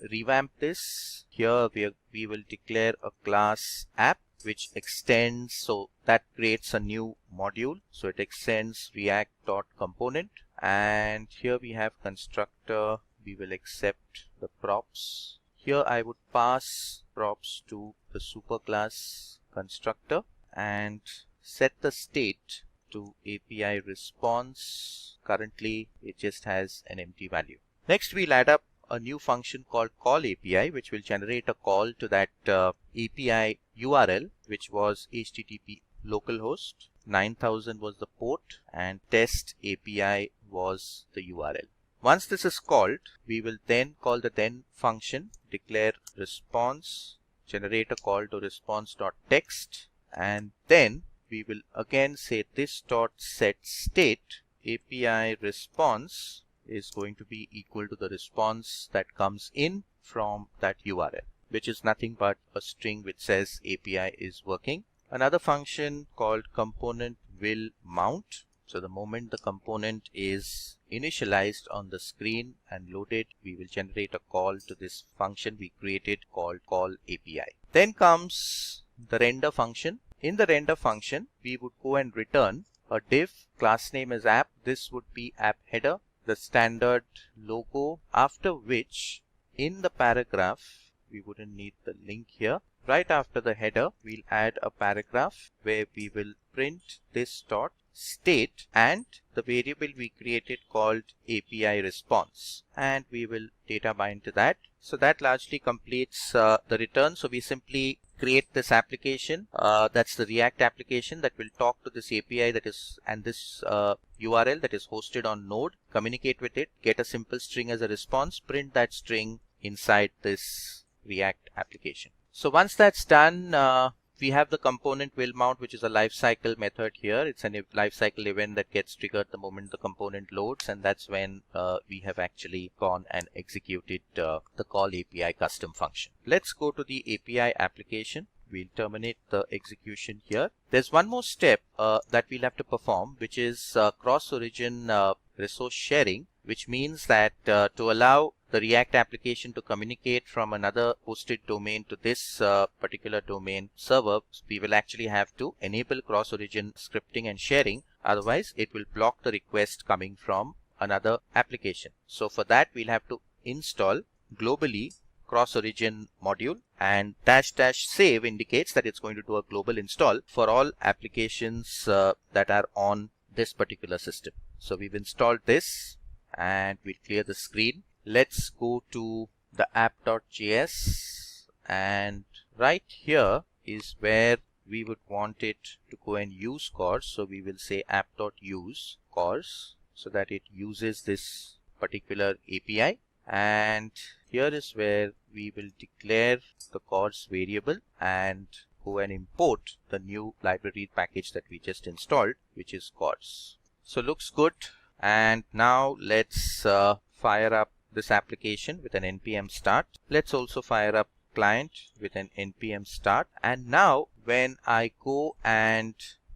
revamp this. Here we will declare a class app which extends, so that creates a new module. So it extends react.component, and here we have constructor. We will accept the props. Here I would pass props to the superclass constructor and set the state to API response. Currently it just has an empty value. Next we'll add up a new function called call API, which will generate a call to that API URL, which was HTTP localhost. 9000 was the port, and test API was the URL. Once this is called, we will then call the then function, declare response, generate a call to response.text, and then we will again say this dot set state API response is going to be equal to the response that comes in from that URL, which is nothing but a string which says API is working. Another function called component will mount. So the moment the component is initialized on the screen and loaded, we will generate a call to this function we created called call API. Then comes the render function. In the render function, we would go and return a div. Class name is app. This would be app header, the standard logo, after which in the paragraph, we wouldn't need the link here. Right after the header, we'll add a paragraph where we will print this dot state and the variable we created called API response, and we will data bind to that. So that largely completes the return. So we simply create this application, that's the React application that will talk to this API that is, and this URL that is hosted on Node, communicate with it, get a simple string as a response, print that string inside this React application. So once that's done, we have the component will mount, which is a LifeCycle method here. It's a LifeCycle event that gets triggered the moment the component loads, and that's when we have actually gone and executed the call API custom function. Let's go to the API application. We'll terminate the execution here. There's one more step that we'll have to perform, which is cross-origin resource sharing, which means that to allow the React application to communicate from another hosted domain to this particular domain server, we will actually have to enable cross-origin scripting and sharing. Otherwise, it will block the request coming from another application. So for that, we'll have to install globally cross origin module, and dash dash save indicates that it's going to do a global install for all applications that are on this particular system. So we've installed this and we'll clear the screen. Let's go to the app.js, and right here is where we would want it to go and use CORS. So we will say app.use CORS so that it uses this particular API. And here is where we will declare the CORS variable and go and import the new library package that we just installed, which is CORS. So looks good. And now let's fire up this application with an npm start. Let's also fire up client with an npm start. And now when I go and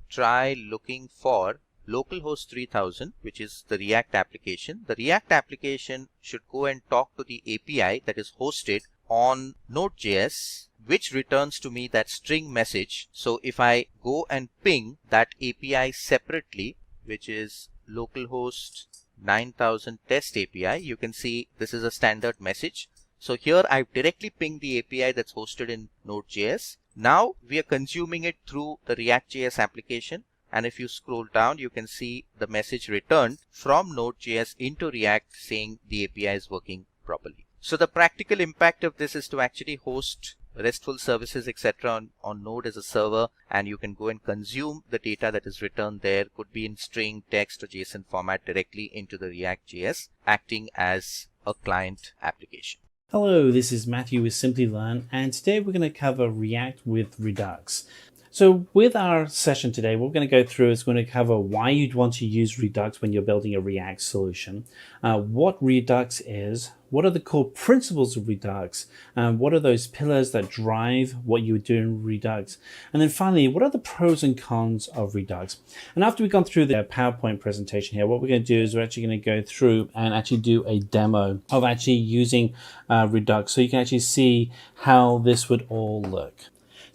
try looking for localhost 3000, which is the React application, the React application should go and talk to the API that is hosted on NodeJS, which returns to me that string message. So if I go and ping that API separately, which is localhost 9000 test API, you can see this is a standard message. So here I've directly pinged the API that's hosted in Node.js. Now we are consuming it through the ReactJS application. And if you scroll down, you can see the message returned from Node.js into React saying the API is working properly. So the practical impact of this is to actually host RESTful services, etc. on Node as a server, and you can go and consume the data that is returned there, could be in string, text, or JSON format directly into the ReactJS, acting as a client application. Hello, this is Matthew with Simplilearn, and today we're going to cover React with Redux. So with our session today, what we're going to go through is going to cover why you'd want to use Redux when you're building a React solution, what Redux is, what are the core principles of Redux, what are those pillars that drive what you would do in Redux, and then finally, what are the pros and cons of Redux. And after we've gone through the PowerPoint presentation here, what we're going to do is we're actually going to go through and actually do a demo of actually using Redux so you can actually see how this would all look.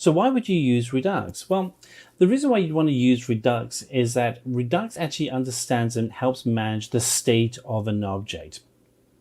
So why would you use Redux? Well, the reason why you'd want to use Redux is that Redux actually understands and helps manage the state of an object.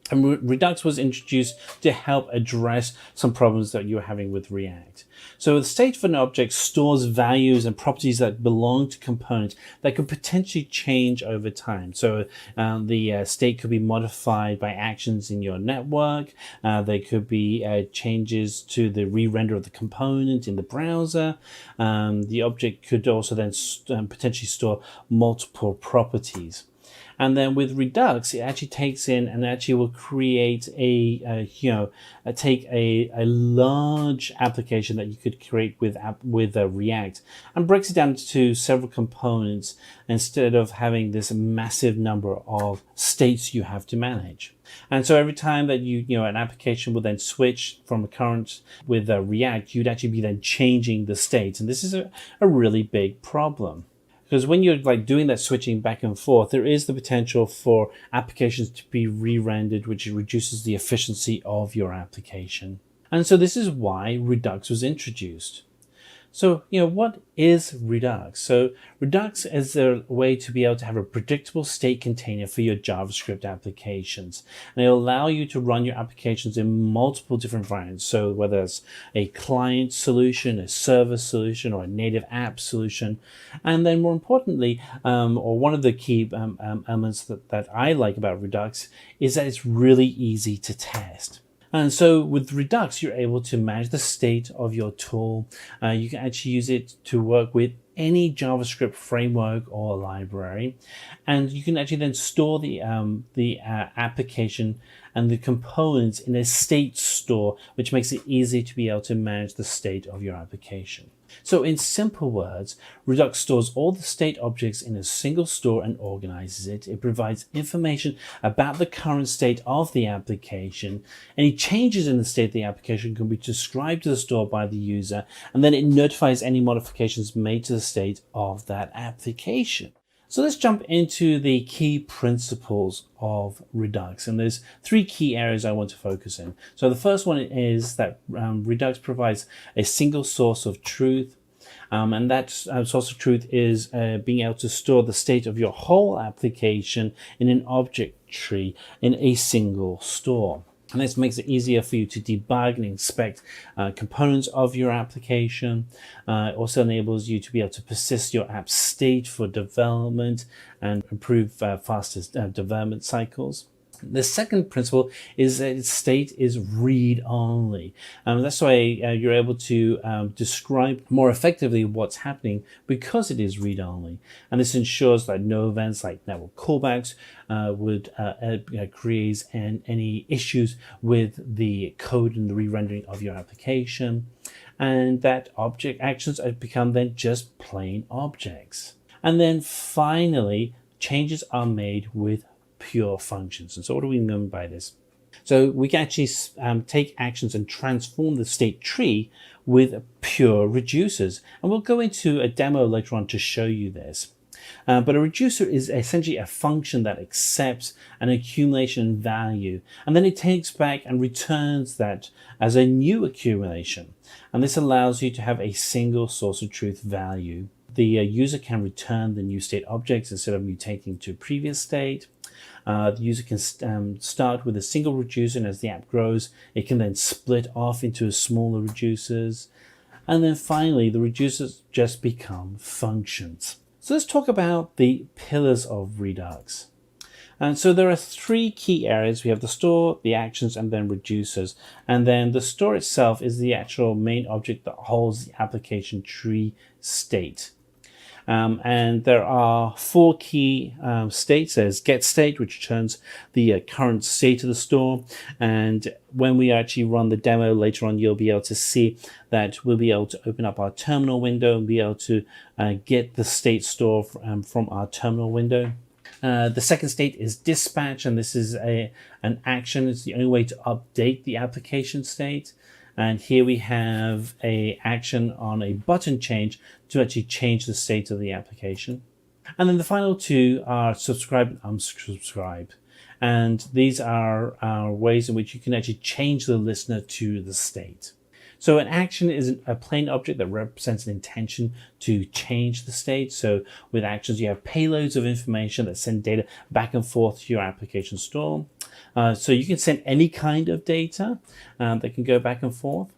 And Redux was introduced to help address some problems that you were having with React. So the state of an object stores values and properties that belong to components that could potentially change over time. So the state could be modified by actions in your network. There could be changes to the re-render of the component in the browser. The object could also then potentially store multiple properties. And then with Redux, it actually takes in and actually will create a large application that you could create with React and breaks it down into several components instead of having this massive number of states you have to manage. And so every time that an application will then switch from a current with React, you'd actually be then changing the state. And this is a really big problem. Because when you're doing that switching back and forth, there is the potential for applications to be re-rendered, which reduces the efficiency of your application. And so this is why Redux was introduced. So, what is Redux? So Redux is a way to be able to have a predictable state container for your JavaScript applications. And it'll allow you to run your applications in multiple different variants. So whether it's a client solution, a server solution, or a native app solution. And then more importantly, or one of the key elements that I like about Redux is that it's really easy to test. And so with Redux, you're able to manage the state of your tool. You can actually use it to work with any JavaScript framework or library. And you can actually then store the application and the components in a state store, which makes it easy to be able to manage the state of your application. So in simple words, Redux stores all the state objects in a single store and organizes it. It provides information about the current state of the application. Any changes in the state of the application can be described to the store by the user, and then it notifies any modifications made to the state of that application. So let's jump into the key principles of Redux. And there's three key areas I want to focus in. So the first one is that Redux provides a single source of truth. And that source of truth is being able to store the state of your whole application in an object tree in a single store. And this makes it easier for you to debug and inspect components of your application. It also enables you to be able to persist your app state for development and improve faster development cycles. The second principle is that its state is read-only. That's why you're able to describe more effectively what's happening because it is read-only. And this ensures that no events like network callbacks would create any issues with the code and the re-rendering of your application. And that object actions become then just plain objects. And then finally, changes are made with pure functions. And so what do we mean by this? So we can actually take actions and transform the state tree with pure reducers. And we'll go into a demo later on to show you this. But a reducer is essentially a function that accepts an accumulation value, and then it takes back and returns that as a new accumulation. And this allows you to have a single source of truth value. The user can return the new state objects instead of mutating to a previous state. The user can start with a single reducer, and as the app grows, it can then split off into smaller reducers. And then finally, the reducers just become functions. So let's talk about the pillars of Redux. And so there are three key areas. We have the store, the actions, and then reducers. And then the store itself is the actual main object that holds the application tree state. And there are four key states. There's get state, which returns the current state of the store. And when we actually run the demo later on, you'll be able to see that we'll be able to open up our terminal window and be able to get the state store from our terminal window. The second state is dispatch, and this is an action. It's the only way to update the application state. And here we have an action on a button change to actually change the state of the application. And then the final two are subscribe and unsubscribe. And these are ways in which you can actually change the listener to the state. So an action is a plain object that represents an intention to change the state. So with actions, you have payloads of information that send data back and forth to your application store. So you can send any kind of data that can go back and forth.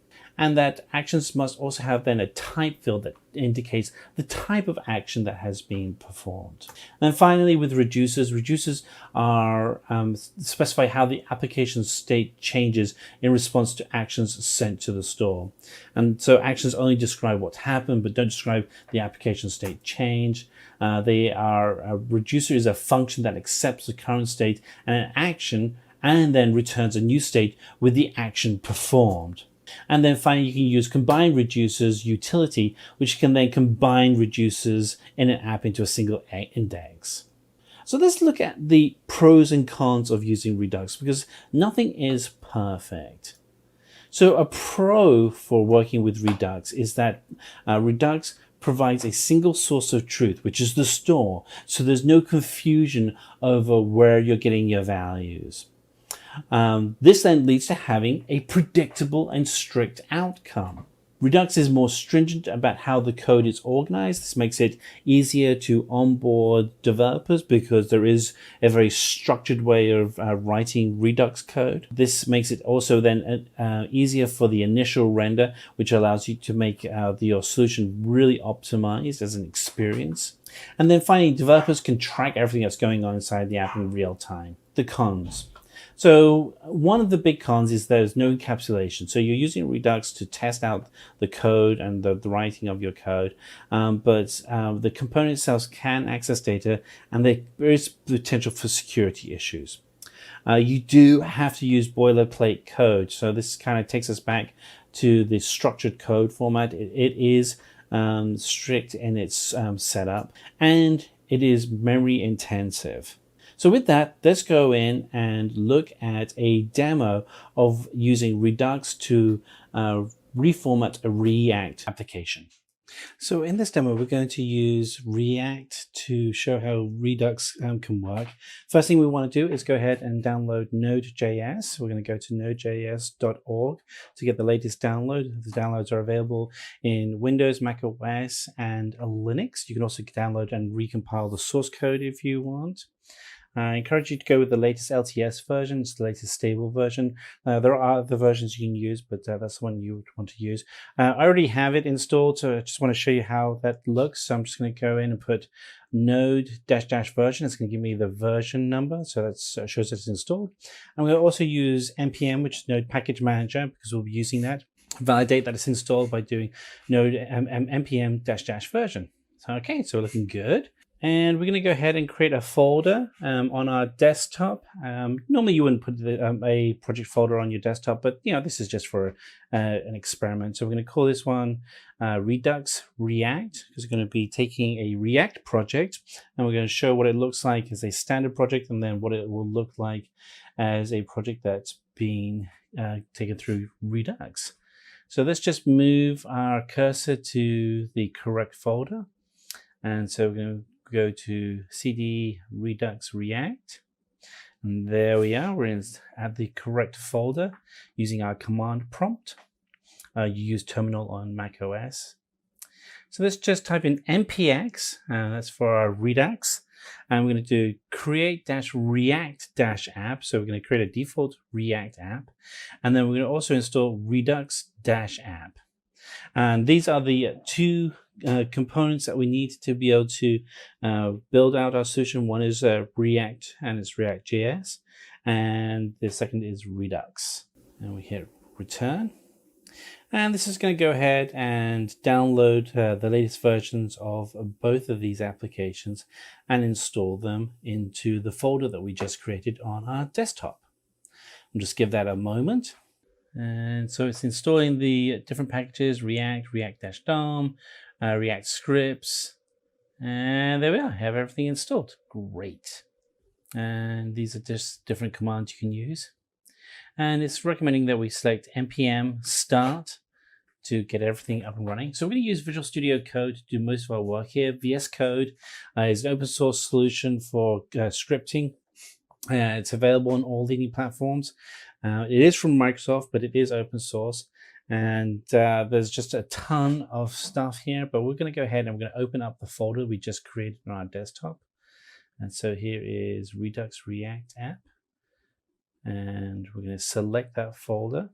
And that actions must also have then a type field that indicates the type of action that has been performed. And finally, with reducers are specify how the application state changes in response to actions sent to the store. And so actions only describe what's happened, but don't describe the application state change. A reducer is a function that accepts the current state and an action and then returns a new state with the action performed. And then finally, you can use combine reducers utility, which can then combine reducers in an app into a single index. So let's look at the pros and cons of using Redux, because nothing is perfect. So a pro for working with Redux is that Redux provides a single source of truth, which is the store. So there's no confusion over where you're getting your values. This then leads to having a predictable and strict outcome. Redux is more stringent about how the code is organized. This makes it easier to onboard developers because there is a very structured way of writing Redux code. This makes it also then easier for the initial render, which allows you to make your solution really optimized as an experience. And then finally, developers can track everything that's going on inside the app in real time. The cons. So one of the big cons is there's no encapsulation. So you're using Redux to test out the code and the writing of your code, but the component itself can access data, and there is potential for security issues. You do have to use boilerplate code. So this kind of takes us back to the structured code format. It is strict in its setup, and it is memory intensive. So with that, let's go in and look at a demo of using Redux to reformat a React application. So in this demo, we're going to use React to show how Redux can work. First thing we want to do is go ahead and download NodeJs. We're going to go to nodejs.org to get the latest download. The downloads are available in Windows, Mac OS, and Linux. You can also download and recompile the source code if you want. I encourage you to go with the latest LTS version. It's the latest stable version. There are other versions you can use, but that's the one you would want to use. I already have it installed, so I just want to show you how that looks. So I'm just going to go in and put node -- version. It's going to give me the version number, so that shows it's installed. I'm going to also use npm, which is Node Package Manager, because we'll be using that. Validate that it's installed by doing node npm -- version. So, okay, so we're looking good. And we're going to go ahead and create a folder on our desktop. Normally you wouldn't put a project folder on your desktop, but this is just for an experiment. So we're going to call this one Redux React, because we're going to be taking a React project, and we're going to show what it looks like as a standard project, and then what it will look like as a project that's being taken through Redux. So let's just move our cursor to the correct folder. And so we're going to go to cd redux react, and there we are. We're at the correct folder using our command prompt. You use terminal on Mac OS. So let's just type in npx, that's for our Redux, and we're going to do create-react-app. So we're going to create a default React app, and then we're going to also install Redux-app. And these are the two components that we need to be able to build out our solution. One is React, and it's ReactJS, and the second is Redux. And we hit return. And this is going to go ahead and download the latest versions of both of these applications and install them into the folder that we just created on our desktop. I'll just give that a moment. And so it's installing the different packages: React, React-DOM, React scripts, and there we are. I have everything installed. Great. And these are just different commands you can use. And it's recommending that we select npm start to get everything up and running. So we're going to use Visual Studio Code to do most of our work here. VS Code is an open source solution for scripting. It's available on all leading platforms. It is from Microsoft, but it is open source. And there's just a ton of stuff here, but we're going to go ahead and we're going to open up the folder we just created on our desktop. And so here is Redux React app. And we're going to select that folder.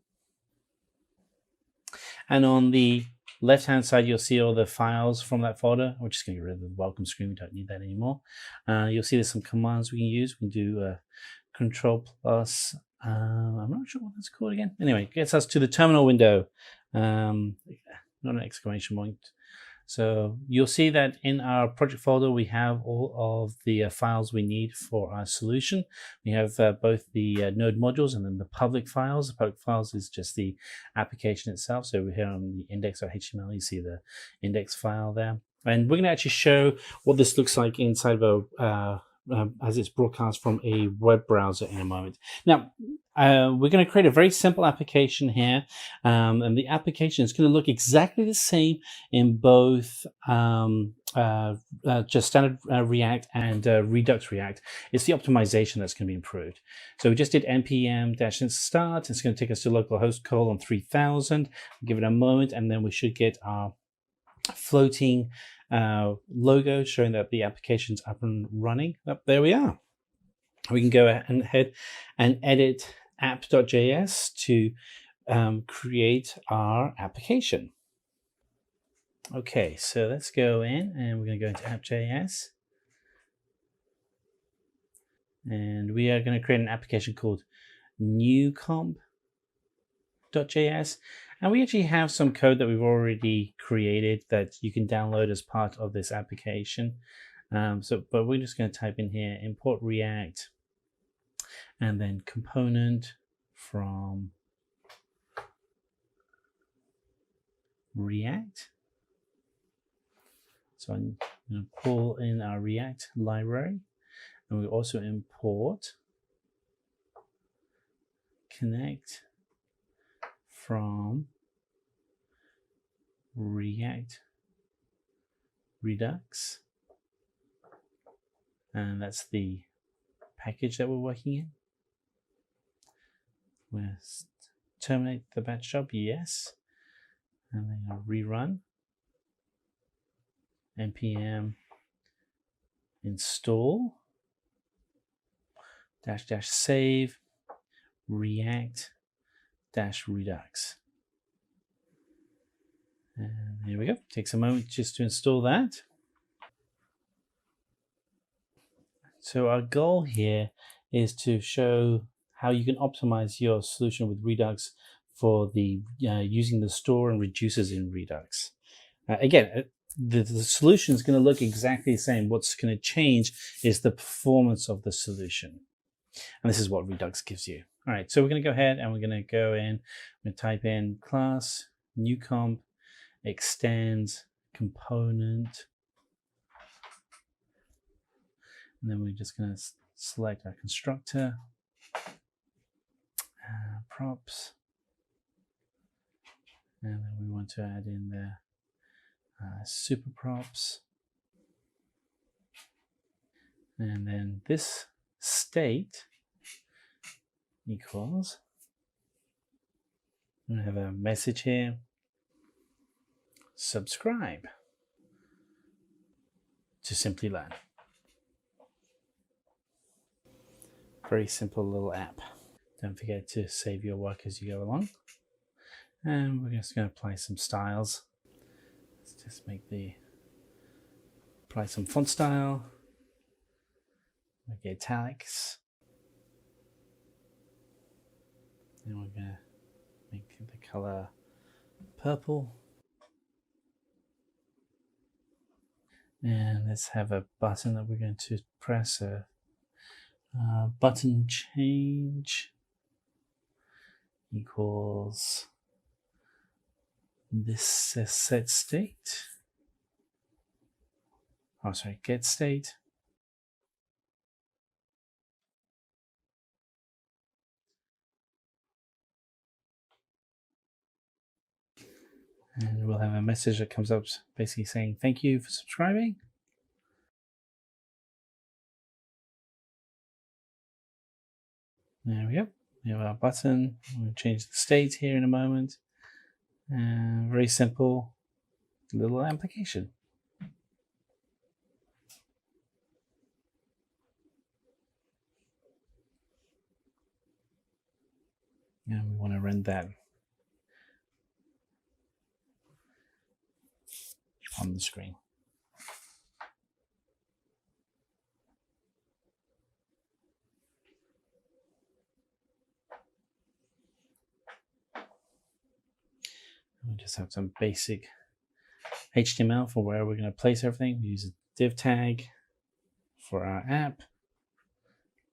And on the left-hand side, you'll see all the files from that folder. We're just going to get rid of the welcome screen. We don't need that anymore. You'll see there's some commands we can use. We can do Control+. I'm not sure what that's called again. Anyway, it gets us to the terminal window. Not an exclamation point. So you'll see that in our project folder, we have all of the files we need for our solution. We have both the node modules and then the public files. The public files is just the application itself. So we're here on the index.html. You see the index file there. And we're going to actually show what this looks like inside of a as it's broadcast from a web browser in a moment. Now, we're going to create a very simple application here, and the application is going to look exactly the same in both just standard React and Redux React. It's the optimization that's going to be improved. So we just did npm-start. It's going to take us to localhost 3000. Give it a moment, and then we should get our floating logo showing that the application's up and running. There we are. We can go ahead and edit app.js to create our application. Okay, so let's go in and we're going to go into app.js. And we are going to create an application called newcomp.js. And we actually have some code that we've already created that you can download as part of this application. But we're just going to type in here, import React, and then component from React. So I'm going to pull in our React library, and we also import connect from React Redux, and that's the package that we're working in. We'll terminate the batch job, yes, and then I'll rerun npm install --save react-redux. And here we go. Takes a moment just to install that. So our goal here is to show how you can optimize your solution with Redux for the using the store and reducers in Redux. Again, the solution is going to look exactly the same. What's going to change is the performance of the solution. And this is what Redux gives you. All right, so we're going to go ahead and we're going to go in, we're going to type in class, new comp, extend, component, and then we're just going to select our constructor, props, and then we want to add in the super props, and then this state equals, we have a message here, subscribe to Simplilearn. Very simple little app. Don't forget to save your work as you go along. And we're just going to apply some styles. Let's just apply some font style. Make it italics. And we're going to make the color purple. And let's have a button that we're going to press, a button change equals this set state. Oh, sorry, get state. And we'll have a message that comes up basically saying, thank you for subscribing. There we go. We have our button. We'll change the state here in a moment. Very simple little application. And we want to run that on the screen. We just have some basic HTML for where we're going to place everything. We use a div tag for our app.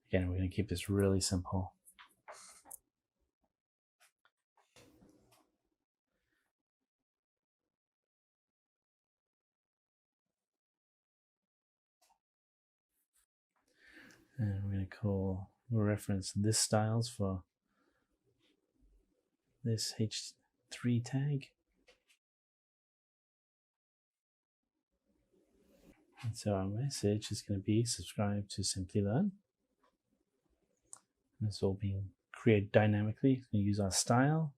Again, we're going to keep this really simple. And we're going to reference this styles for this H3 tag. And so our message is going to be subscribe to Simplilearn. It's all being created dynamically. We're going to use our style.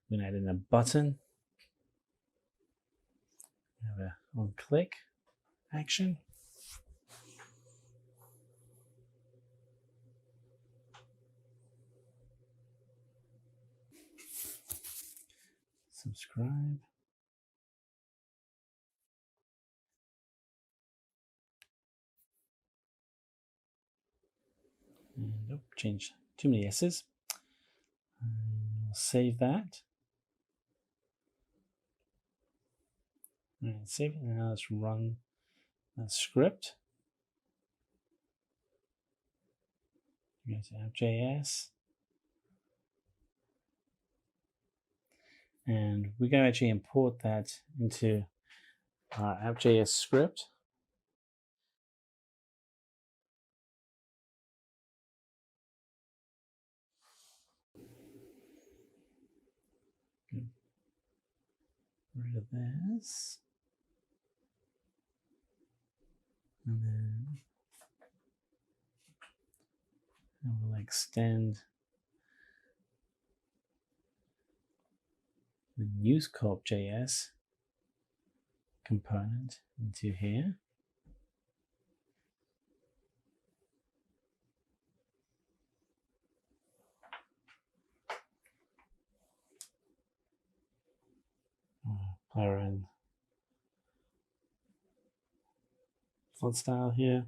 We're going to add in a button. We have a on click action. Subscribe. And change too many S's. We'll save that. And save it. Now let's run that script. Go to app.js. And we're going to actually import that into our app.js script. Get rid of this. And then we'll extend the newscorp.js component into here. our own font style here.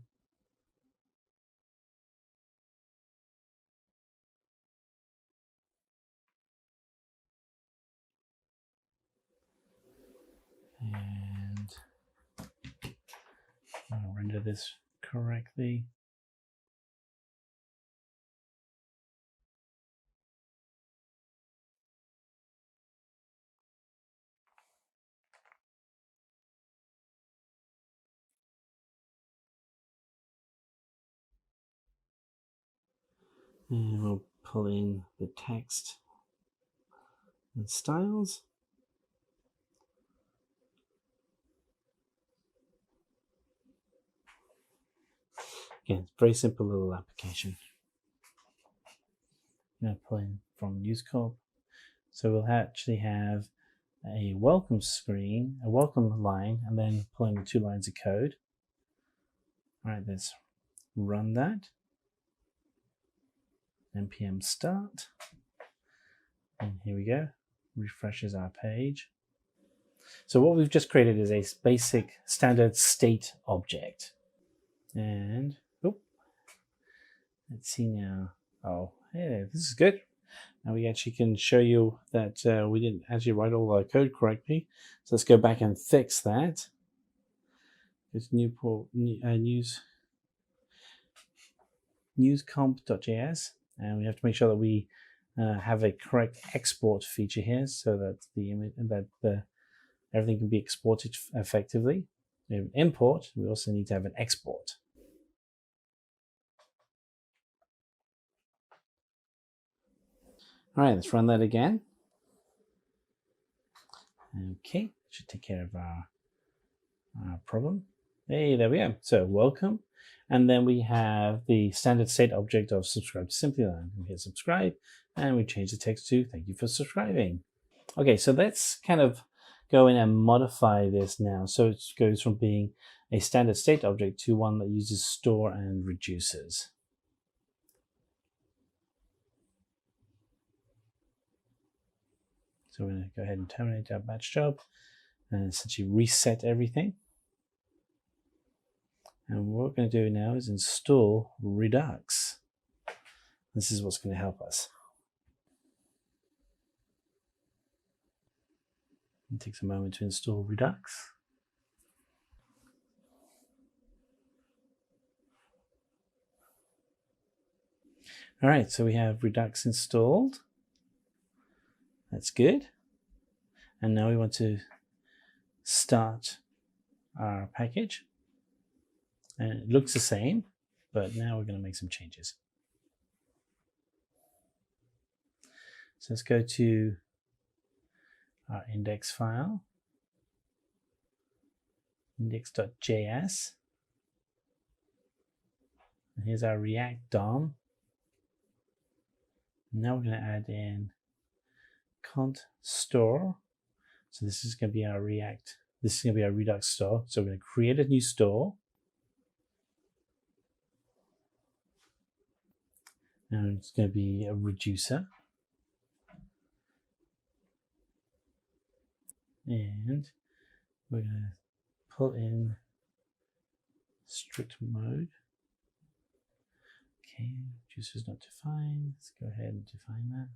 And I'll render this correctly. And we'll pull in the text and styles. Again, it's a very simple little application. I'm going to pull in from News Corp. So we'll actually have a welcome screen, a welcome line, and then pull in the 2 lines of code. All right, let's run that. npm start. And here we go. Refreshes our page. So what we've just created is a basic standard state object. And let's see now. Oh, hey, this is good. Now we actually can show you that we didn't actually write all our code correctly. So let's go back and fix that. It's newscomp.js, and we have to make sure that we have a correct export feature here, so that everything can be exported effectively. We have an import. We also need to have an export. All right, let's run that again. Okay, should take care of our problem. Hey, there we go. So welcome. And then we have the standard state object of subscribe to Simplilearn. We hit subscribe, and we change the text to thank you for subscribing. Okay, so let's kind of go in and modify this now. So it goes from being a standard state object to one that uses store and reduces. So we're going to go ahead and terminate our batch job and essentially reset everything. And what we're going to do now is install Redux. This is what's going to help us. It takes a moment to install Redux. All right, so we have Redux installed. That's good. And now we want to start our package. And it looks the same, but now we're going to make some changes. So let's go to our index file, index.js. And here's our React DOM. Now we're going to add in cont store. So this is going to be our Redux store. So we're going to create a new store. And it's going to be a reducer. And we're going to pull in strict mode. Okay, reducer is not defined. Let's go ahead and define that.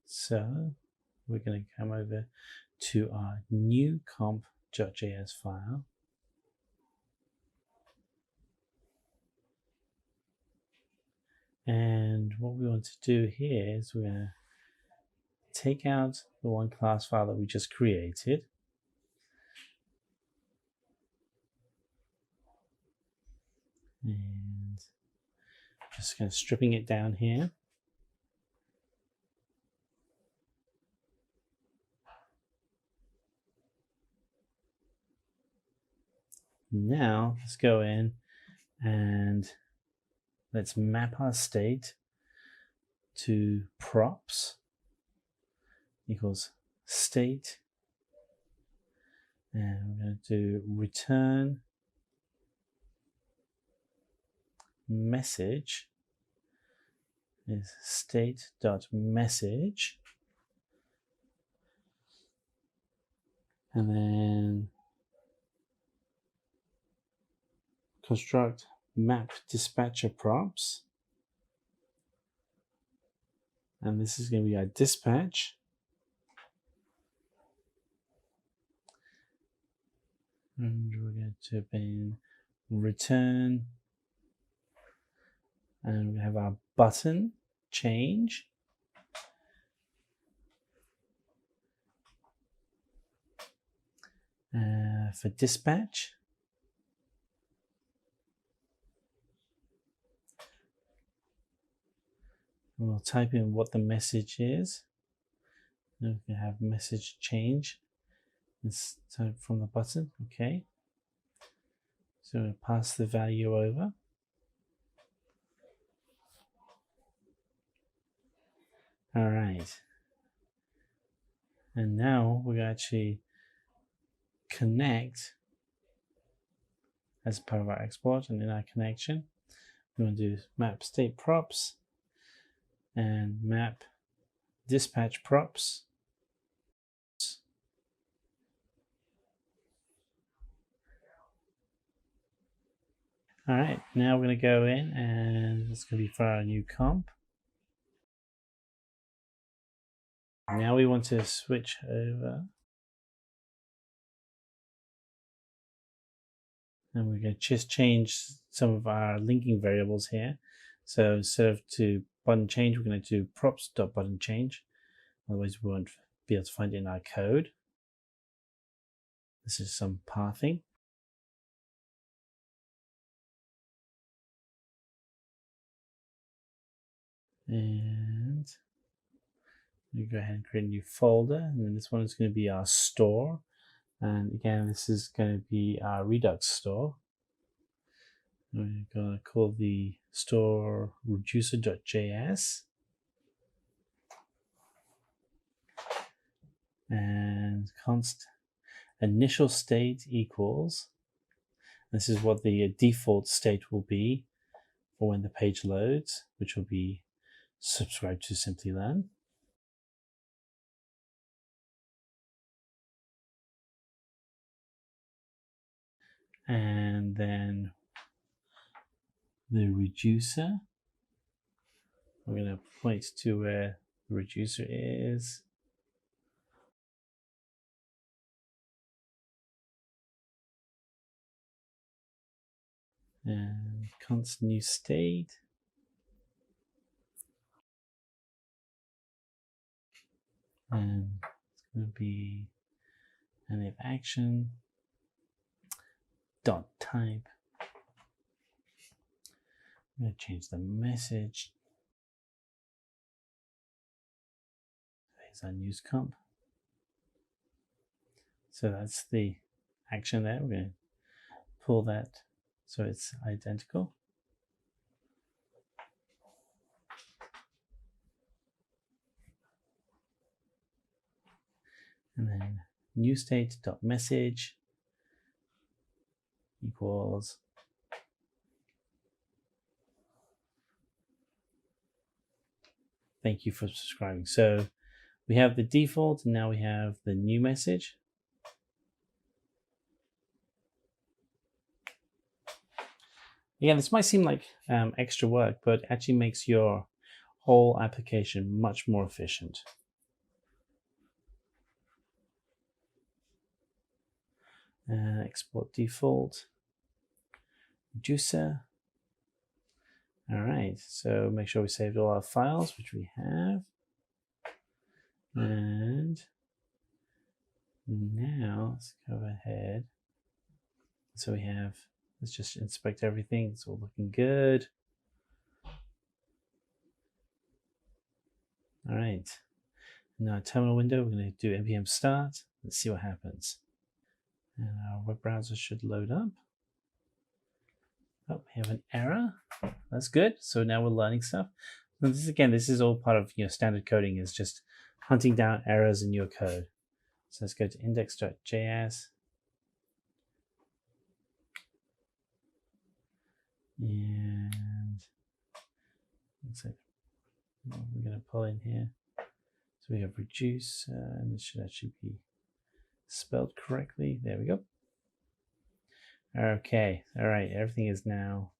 So we're going to come over to our new comp.js file. And what we want to do here is we're going to take out the one class file that we just created. And just kind of stripping it down here. Now let's go in and let's map our state to props equals state, and we're going to do return message is state.message, and then construct map dispatcher props, and this is going to be our dispatch. And we're going to then return, and we have our button change. For dispatch, we'll type in what the message is. Then we can have message change. Let's type from the button. Okay. So we'll pass the value over. All right. And now we actually connect as part of our export, and in our connection, we want to do map state props and map dispatch props. All right, now we're going to go in, and it's going to be for our new comp. Now we want to switch over, and we're going to just change some of our linking variables here. So instead of to button change, we're going to do props.button change. Otherwise, we won't be able to find it in our code. This is some pathing. And we go ahead and create a new folder, and then this one is going to be our store. And again, this is going to be our Redux store. We're going to call the store reducer.js. And const initial state equals, this is what the default state will be for when the page loads, which will be subscribe to Simplilearn. And then the reducer, we're going to point to where the reducer is. And const new state. And it's going to be an if action dot type. I'm going to change the message. There's our news comp. So that's the action there. We're going to pull that so it's identical. And then new state.message equals thank you for subscribing. So we have the default, and now we have the new message. Again, this might seem like extra work, but it actually makes your whole application much more efficient. Export default, reducer. All right, so make sure we saved all our files, which we have. And now let's go ahead. So we have, let's just inspect everything. It's all looking good. All right, now terminal window, we're going to do npm start. Let's see what happens. And our web browser should load up. Oh, we have an error. That's good. So now we're learning stuff. And this is all part of standard coding, is just hunting down errors in your code. So let's go to index.js. And let's say we're going to pull in here. So we have reduce, and this should actually be spelled correctly. There we go. Okay, all right, everything is now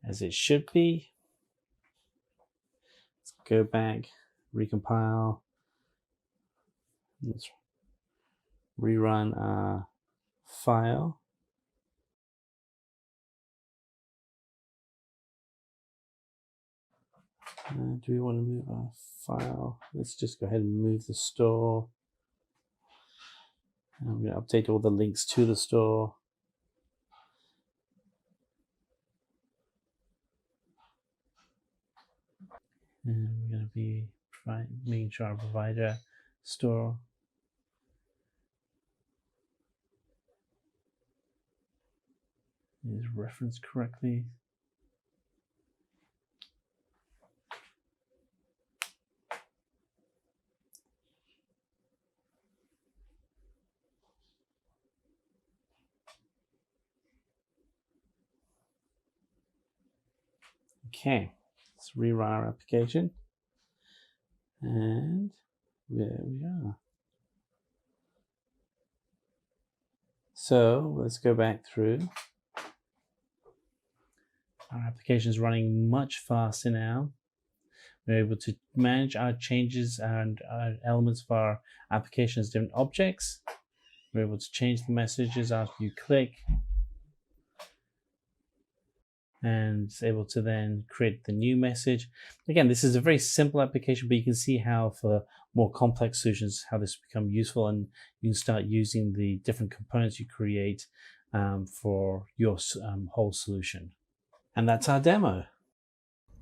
as it should be. Let's go back, recompile. Let's rerun our file. Do we want to move our file? Let's just go ahead and move the store. I'm going to update all the links to the store. And we're going to be making sure our provider store is referenced correctly. Okay, let's rerun our application. And there we are. So let's go back through. Our application is running much faster now. We're able to manage our changes and elements of our application as different objects. We're able to change the messages after you click. And it's able to then create the new message. Again, this is a very simple application, but you can see how for more complex solutions, how this become useful, and you can start using the different components you create for your whole solution. And that's our demo.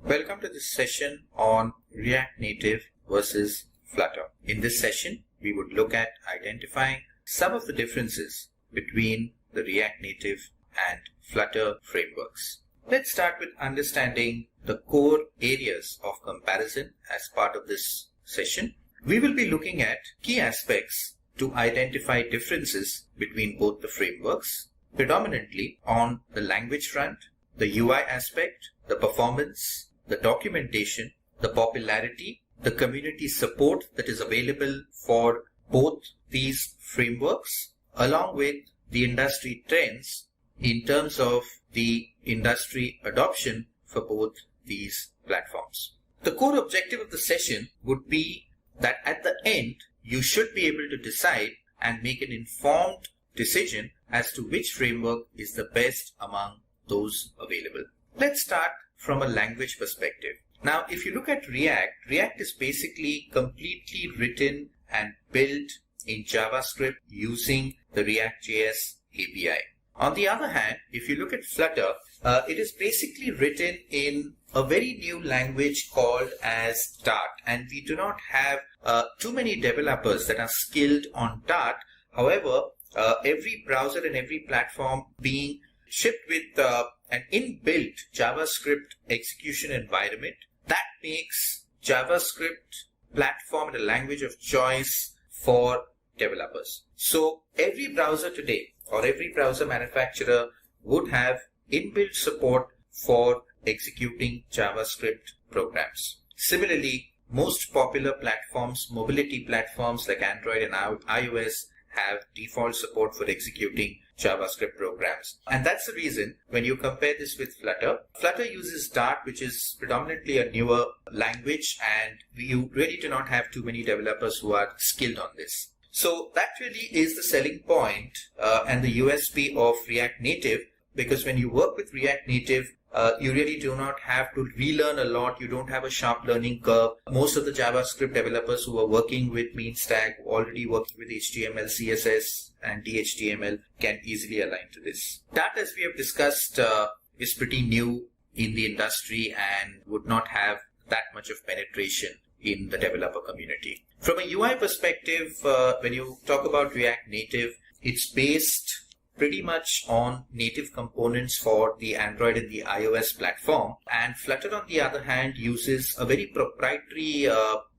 Welcome to this session on React Native versus Flutter. In this session, we would look at identifying some of the differences between the React Native and Flutter frameworks. Let's start with understanding the core areas of comparison as part of this session. We will be looking at key aspects to identify differences between both the frameworks, predominantly on the language front, the UI aspect, the performance, the documentation, the popularity, the community support that is available for both these frameworks, along with the industry trends in terms of the industry adoption for both these platforms. The core objective of the session would be that at the end, you should be able to decide and make an informed decision as to which framework is the best among those available. Let's start from a language perspective. Now, if you look at React, React is basically completely written and built in JavaScript using the ReactJS API. On the other hand, if you look at Flutter, it is basically written in a very new language called as Dart, and we do not have too many developers that are skilled on Dart. However, every browser and every platform being shipped with an inbuilt JavaScript execution environment, that makes JavaScript platform and a language of choice for developers. So every browser today or every browser manufacturer would have inbuilt support for executing JavaScript programs. Similarly, most popular platforms, mobility platforms like Android and iOS, have default support for executing JavaScript programs. And that's the reason when you compare this with Flutter, Flutter uses Dart, which is predominantly a newer language, and you really do not have too many developers who are skilled on this. So that really is the selling point and the USP of React Native, because when you work with React Native, you really do not have to relearn a lot. You don't have a sharp learning curve. Most of the JavaScript developers who are working with MeanStack, already working with HTML, CSS, and DHTML can easily align to this. Dart, as we have discussed, is pretty new in the industry and would not have that much of penetration in the developer community. From a UI perspective, when you talk about React Native, it's based pretty much on native components for the Android and the iOS platform. And Flutter, on the other hand, uses a very proprietary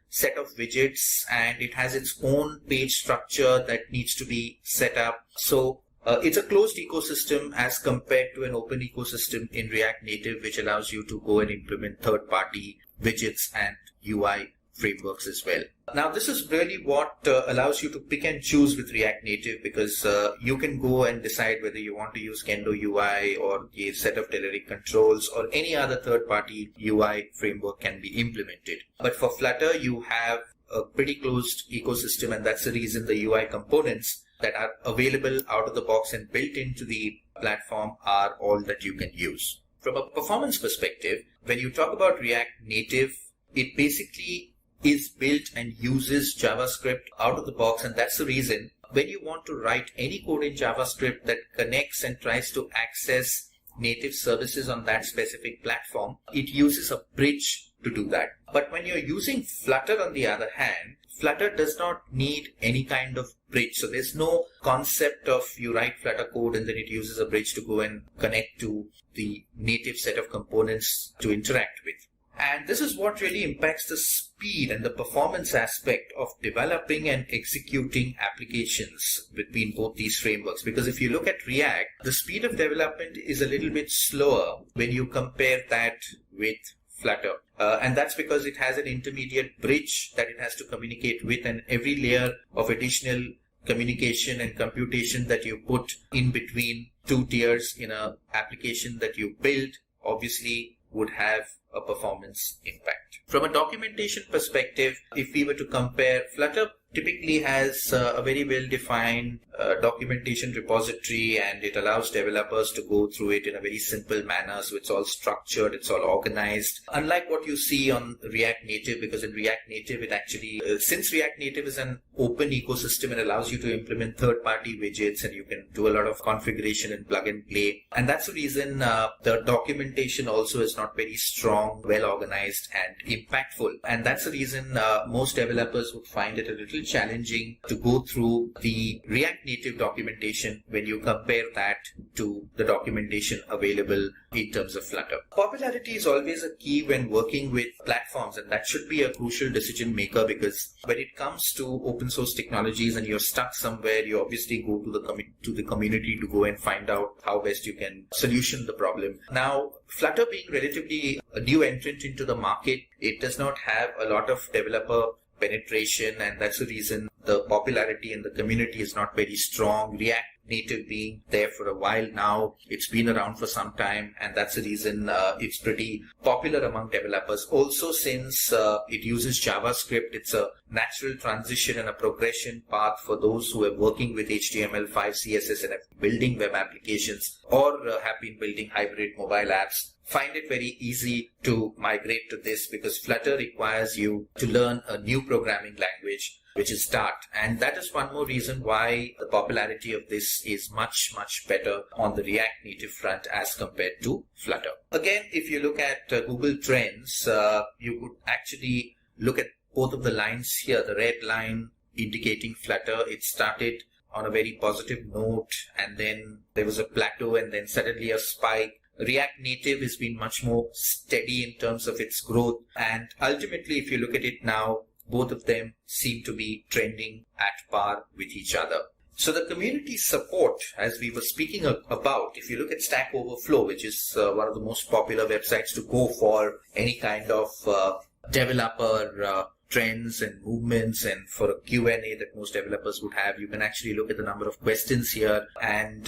set of widgets, and it has its own page structure that needs to be set up. So it's a closed ecosystem as compared to an open ecosystem in React Native, which allows you to go and implement third-party widgets and UI frameworks as well. Now, this is really what allows you to pick and choose with React Native, because you can go and decide whether you want to use Kendo UI or a set of Telerik controls or any other third-party UI framework can be implemented. But for Flutter, you have a pretty closed ecosystem, and that's the reason the UI components that are available out of the box and built into the platform are all that you can use. From a performance perspective, when you talk about React Native, it basically is built and uses JavaScript out of the box, and that's the reason when you want to write any code in JavaScript that connects and tries to access native services on that specific platform, it uses a bridge to do that. But when you're using Flutter, on the other hand, Flutter does not need any kind of bridge. So there's no concept of you write Flutter code and then it uses a bridge to go and connect to the native set of components to interact with. And this is what really impacts the speed and the performance aspect of developing and executing applications between both these frameworks. Because if you look at React, the speed of development is a little bit slower when you compare that with Flutter. And that's because it has an intermediate bridge that it has to communicate with, and every layer of additional communication and computation that you put in between two tiers in an application that you build obviously would have a performance impact. From a documentation perspective, if we were to compare, Flutter typically has a very well-defined documentation repository, and it allows developers to go through it in a very simple manner. So it's all structured, it's all organized. Unlike what you see on React Native, because in React Native, it actually, since React Native is an open ecosystem, it allows you to implement third-party widgets, and you can do a lot of configuration and plug and play. And that's the reason the documentation also is not very strong, well-organized, and impactful. And that's the reason most developers would find it a little challenging to go through the React Native documentation when you compare that to the documentation available in terms of Flutter. Popularity is always a key when working with platforms, and that should be a crucial decision maker, because when it comes to open source technologies and you're stuck somewhere, you obviously go to the community to go and find out how best you can solution the problem. Now, Flutter being relatively a new entrant into the market, it does not have a lot of developer penetration, and that's the reason the popularity in the community is not very strong. React Native being there for a while now, it's been around for some time, and that's the reason it's pretty popular among developers. Also, since it uses JavaScript, it's a natural transition and a progression path for those who are working with HTML5, CSS, and are building web applications, or have been building hybrid mobile apps. Find it very easy to migrate to this, because Flutter requires you to learn a new programming language, which is Dart. And that is one more reason why the popularity of this is much, much better on the React Native front as compared to Flutter. Again, if you look at Google Trends, you could actually look at both of the lines here. The red line indicating Flutter, it started on a very positive note, and then there was a plateau, and then suddenly a spike. React Native has been much more steady in terms of its growth, and ultimately, if you look at it now, both of them seem to be trending at par with each other. So the community support, as we were speaking about, if you look at Stack Overflow, which is one of the most popular websites to go for any kind of developer trends and movements, and for a Q&A that most developers would have, you can actually look at the number of questions here. And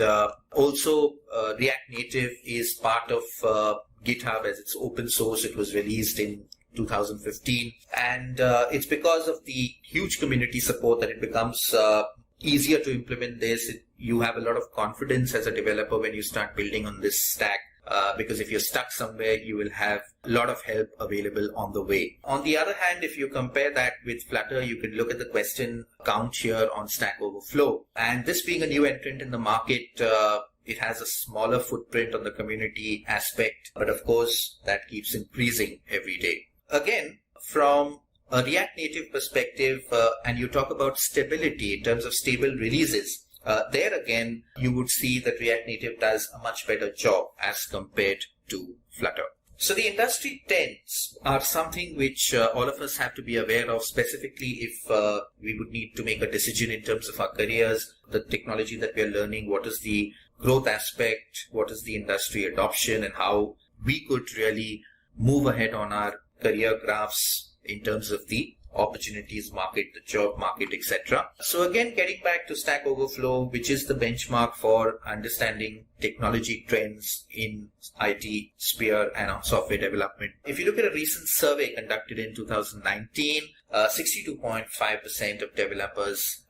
also React Native is part of GitHub, as it's open source. It was released in 2015, and it's because of the huge community support that it becomes easier to implement this. You have a lot of confidence as a developer when you start building on this stack. Because if you're stuck somewhere, you will have a lot of help available on the way. On the other hand, if you compare that with Flutter, you can look at the question count here on Stack Overflow. And this being a new entrant in the market, it has a smaller footprint on the community aspect, but of course, that keeps increasing every day. Again, from a React Native perspective, and you talk about stability in terms of stable releases, there again, you would see that React Native does a much better job as compared to Flutter. So the industry trends are something which all of us have to be aware of, specifically if we would need to make a decision in terms of our careers, the technology that we are learning, what is the growth aspect, what is the industry adoption, and how we could really move ahead on our career graphs in terms of the opportunities market, the job market, etc. So again, getting back to Stack Overflow, which is the benchmark for understanding technology trends in IT sphere and software development. If you look at a recent survey conducted in 2019, 62.5% of developers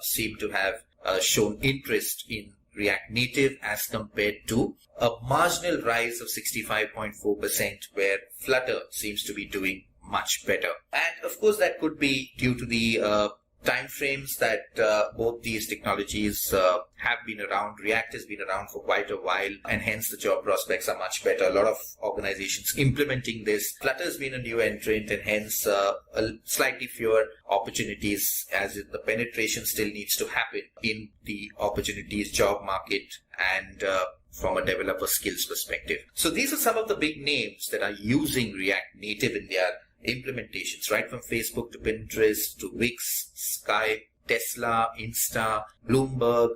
seem to have shown interest in React Native as compared to a marginal rise of 65.4% where Flutter seems to be doing much better. And of course, that could be due to the time frames that both these technologies have been around. React has been around for quite a while, and hence the job prospects are much better. A lot of organizations implementing this. Flutter has been a new entrant, and hence slightly fewer opportunities, as the penetration still needs to happen in the opportunities job market and from a developer skills perspective. So these are some of the big names that are using React Native in their implementations, right from Facebook to Pinterest to Wix, Sky, Tesla, Insta, Bloomberg.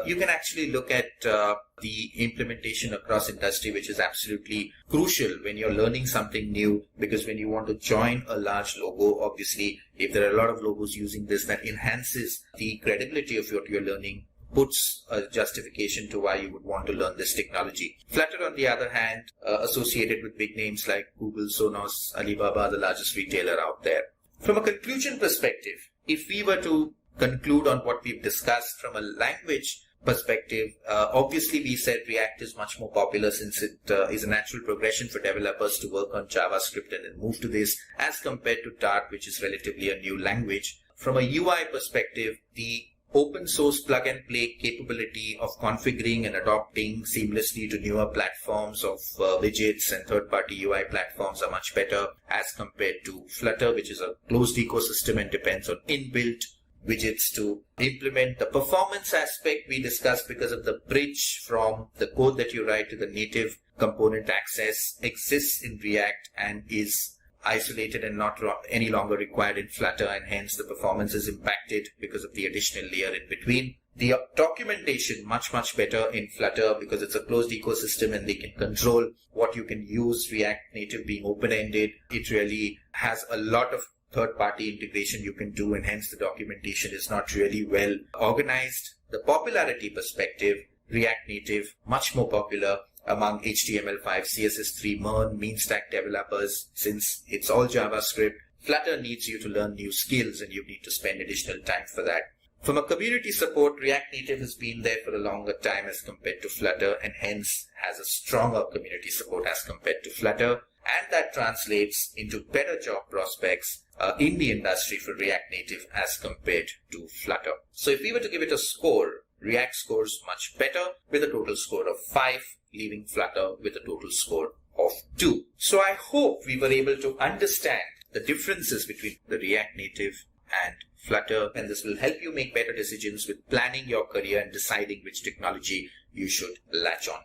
You can actually look at the implementation across industry, which is absolutely crucial when you're learning something new, because when you want to join a large logo, obviously, if there are a lot of logos using this, that enhances the credibility of what you're learning, puts a justification to why you would want to learn this technology. Flutter, on the other hand, associated with big names like Google, Sonos, Alibaba, the largest retailer out there. From a conclusion perspective, if we were to conclude on what we've discussed from a language perspective, obviously we said React is much more popular since it is a natural progression for developers to work on JavaScript and then move to this as compared to Dart, which is relatively a new language. From a UI perspective, the open source plug and play capability of configuring and adopting seamlessly to newer platforms of widgets and third-party UI platforms are much better as compared to Flutter, which is a closed ecosystem and depends on inbuilt widgets to implement. The performance aspect we discussed because of the bridge from the code that you write to the native component access exists in React and is isolated and not any longer required in Flutter, and hence the performance is impacted because of the additional layer in between. The documentation much better in Flutter because it's a closed ecosystem and they can control what you can use. React Native being open-ended, it really has a lot of third-party integration you can do, and hence the documentation is not really well organized. The popularity perspective, React Native much more popular among HTML5, CSS3, MERN, mean stack developers, since it's all JavaScript. Flutter needs you to learn new skills and you need to spend additional time for that. From a community support, React Native has been there for a longer time as compared to Flutter, and hence has a stronger community support as compared to Flutter. And that translates into better job prospects in the industry for React Native as compared to Flutter. So if we were to give it a score, React scores much better with a total score of 5, leaving Flutter with a total score of 2. So I hope we were able to understand the differences between the React Native and Flutter, and this will help you make better decisions with planning your career and deciding which technology you should latch on.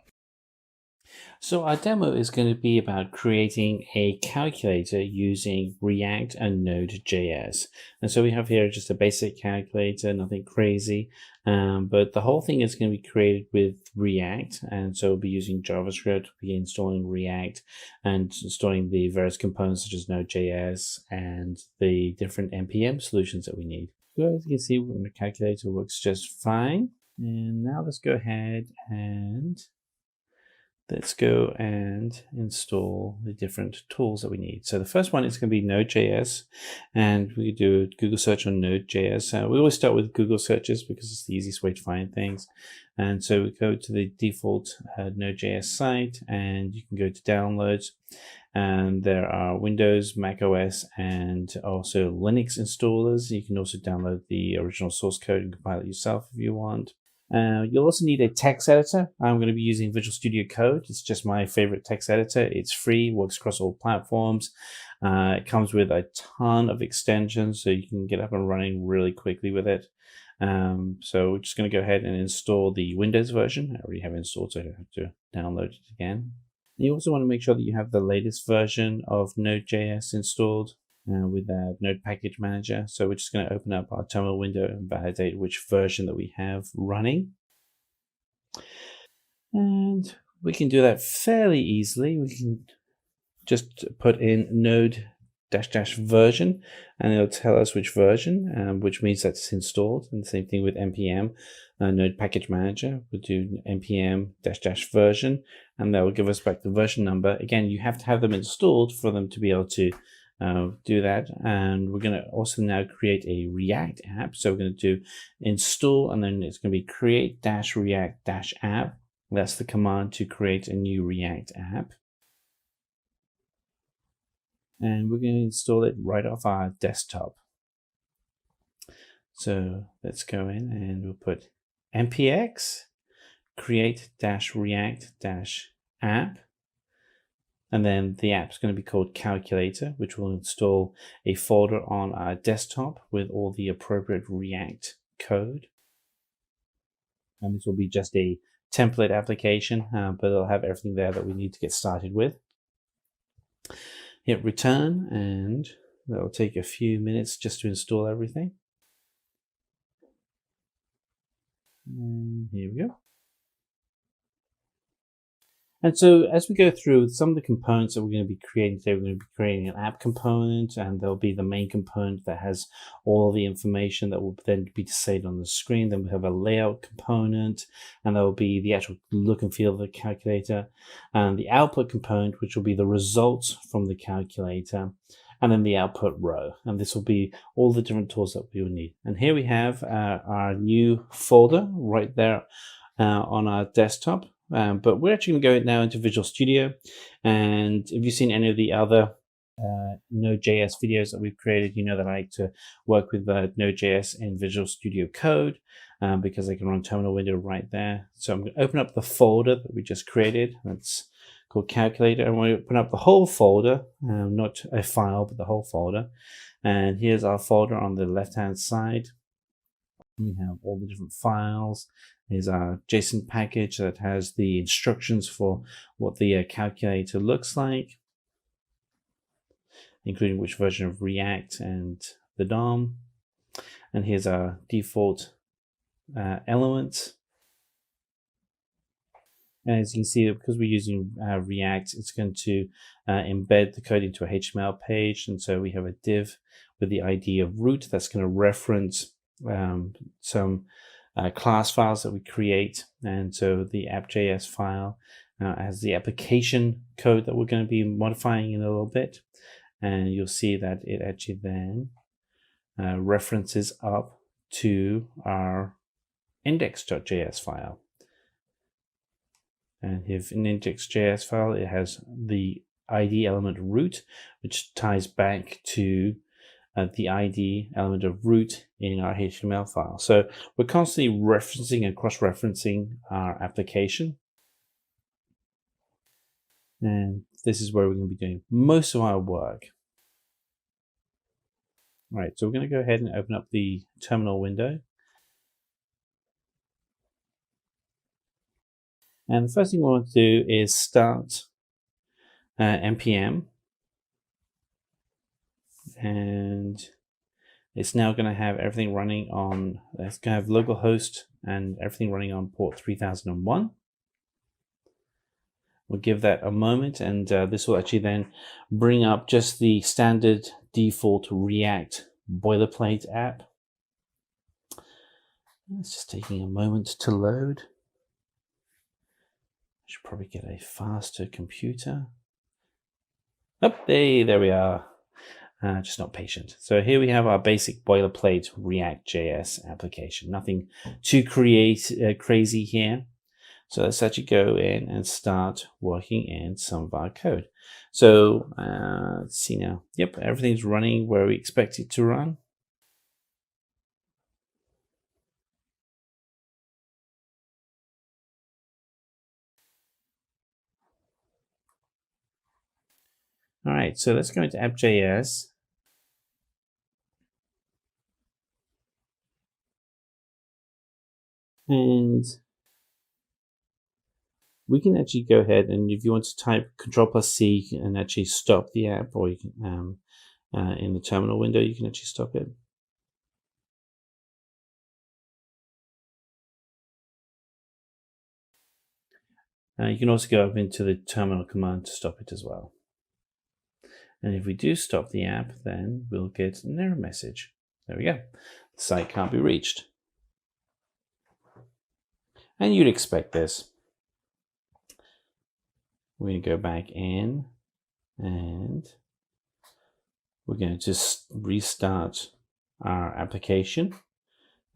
So our demo is going to be about creating a calculator using React and Node.js. And so we have here just a basic calculator, nothing crazy, but the whole thing is going to be created with React. And so we'll be using JavaScript, we'll be installing React and installing the various components such as Node.js and the different NPM solutions that we need. So as you can see, the calculator works just fine. And now let's go ahead and let's go and install the different tools that we need. So the first one is going to be Node.js, and we do a Google search on Node.js. We always start with Google searches because it's the easiest way to find things. And so we go to the default Node.js site, and you can go to downloads, and there are Windows, Mac OS, and also Linux installers. You can also download the original source code and compile it yourself if you want. You'll also need a text editor. I'm going to be using Visual Studio Code. It's just my favorite text editor. It's free, works across all platforms. It comes with a ton of extensions, so you can get up and running really quickly with it. So we're just going to go ahead and install the Windows version. I already have it installed, so I don't have to download it again. You also want to make sure that you have the latest version of Node.js installed with the Node Package Manager. So we're just going to open up our terminal window and validate which version that we have running. And we can do that fairly easily. We can just put in node --version, and it'll tell us which version, which means that it's installed. And the same thing with npm node package manager. We'll do npm --version, and that will give us back the version number. Again, you have to have them installed for them to be able to do that. And we're going to also now create a React app. So we're going to do install, and then it's going to be create -react -app. That's the command to create a new React app. And we're going to install it right off our desktop. So let's go in and we'll put npx create -react -app. And then the app is going to be called calculator, which will install a folder on our desktop with all the appropriate React code. And this will be just a template application, but it'll have everything there that we need to get started with. Hit return, and that'll take a few minutes just to install everything. And here we go. And so as we go through some of the components that we're going to be creating today, we're going to be creating an app component, and there'll be the main component that has all the information that will then be displayed on the screen. Then we have a layout component, and there will be the actual look and feel of the calculator, and the output component, which will be the results from the calculator, and then the output row. And this will be all the different tools that we will need. And here we have our new folder right there on our desktop. But we're actually going to go now into Visual Studio. And if you've seen any of the other Node.js videos that we've created, you know that I like to work with Node.js in Visual Studio Code because I can run terminal window right there. So I'm going to open up the folder that we just created. That's called Calculator. I want to open up the whole folder, not a file, but the whole folder. And here's our folder on the left-hand side. We have all the different files. Here's our JSON package that has the instructions for what the calculator looks like, including which version of React and the DOM. And here's our default elements. And as you can see, because we're using React, it's going to embed the code into a HTML page. And so we have a div with the ID of root that's going to reference some class files that we create. And so the app.js file has the application code that we're going to be modifying in a little bit. And you'll see that it actually then references up to our index.js file. And if an index.js file, it has the ID element root, which ties back to the ID element of root in our HTML file. So we're constantly referencing and cross-referencing our application. And this is where we're going to be doing most of our work. All right, so we're going to go ahead and open up the terminal window. And the first thing we want to do is start npm. And it's now going to have everything running on, it's going to have localhost and everything running on port 3001. We'll give that a moment, and this will actually then bring up just the standard default React boilerplate app. It's just taking a moment to load. Should probably get a faster computer. Oh, hey, there we are. Just not patient. So here we have our basic boilerplate ReactJS application. Nothing too crazy here. So let's actually go in and start working in some of our code. So let's see now. Yep, everything's running where we expect it to run. All right, so let's go into app.js. And we can actually go ahead, and if you want to type Control+C and actually stop the app, or you can in the terminal window, you can actually stop it. You can also go up into the terminal command to stop it as well. And if we do stop the app, then we'll get an error message. There we go. The site can't be reached. And you'd expect this. We're going to go back in and we're going to just restart our application.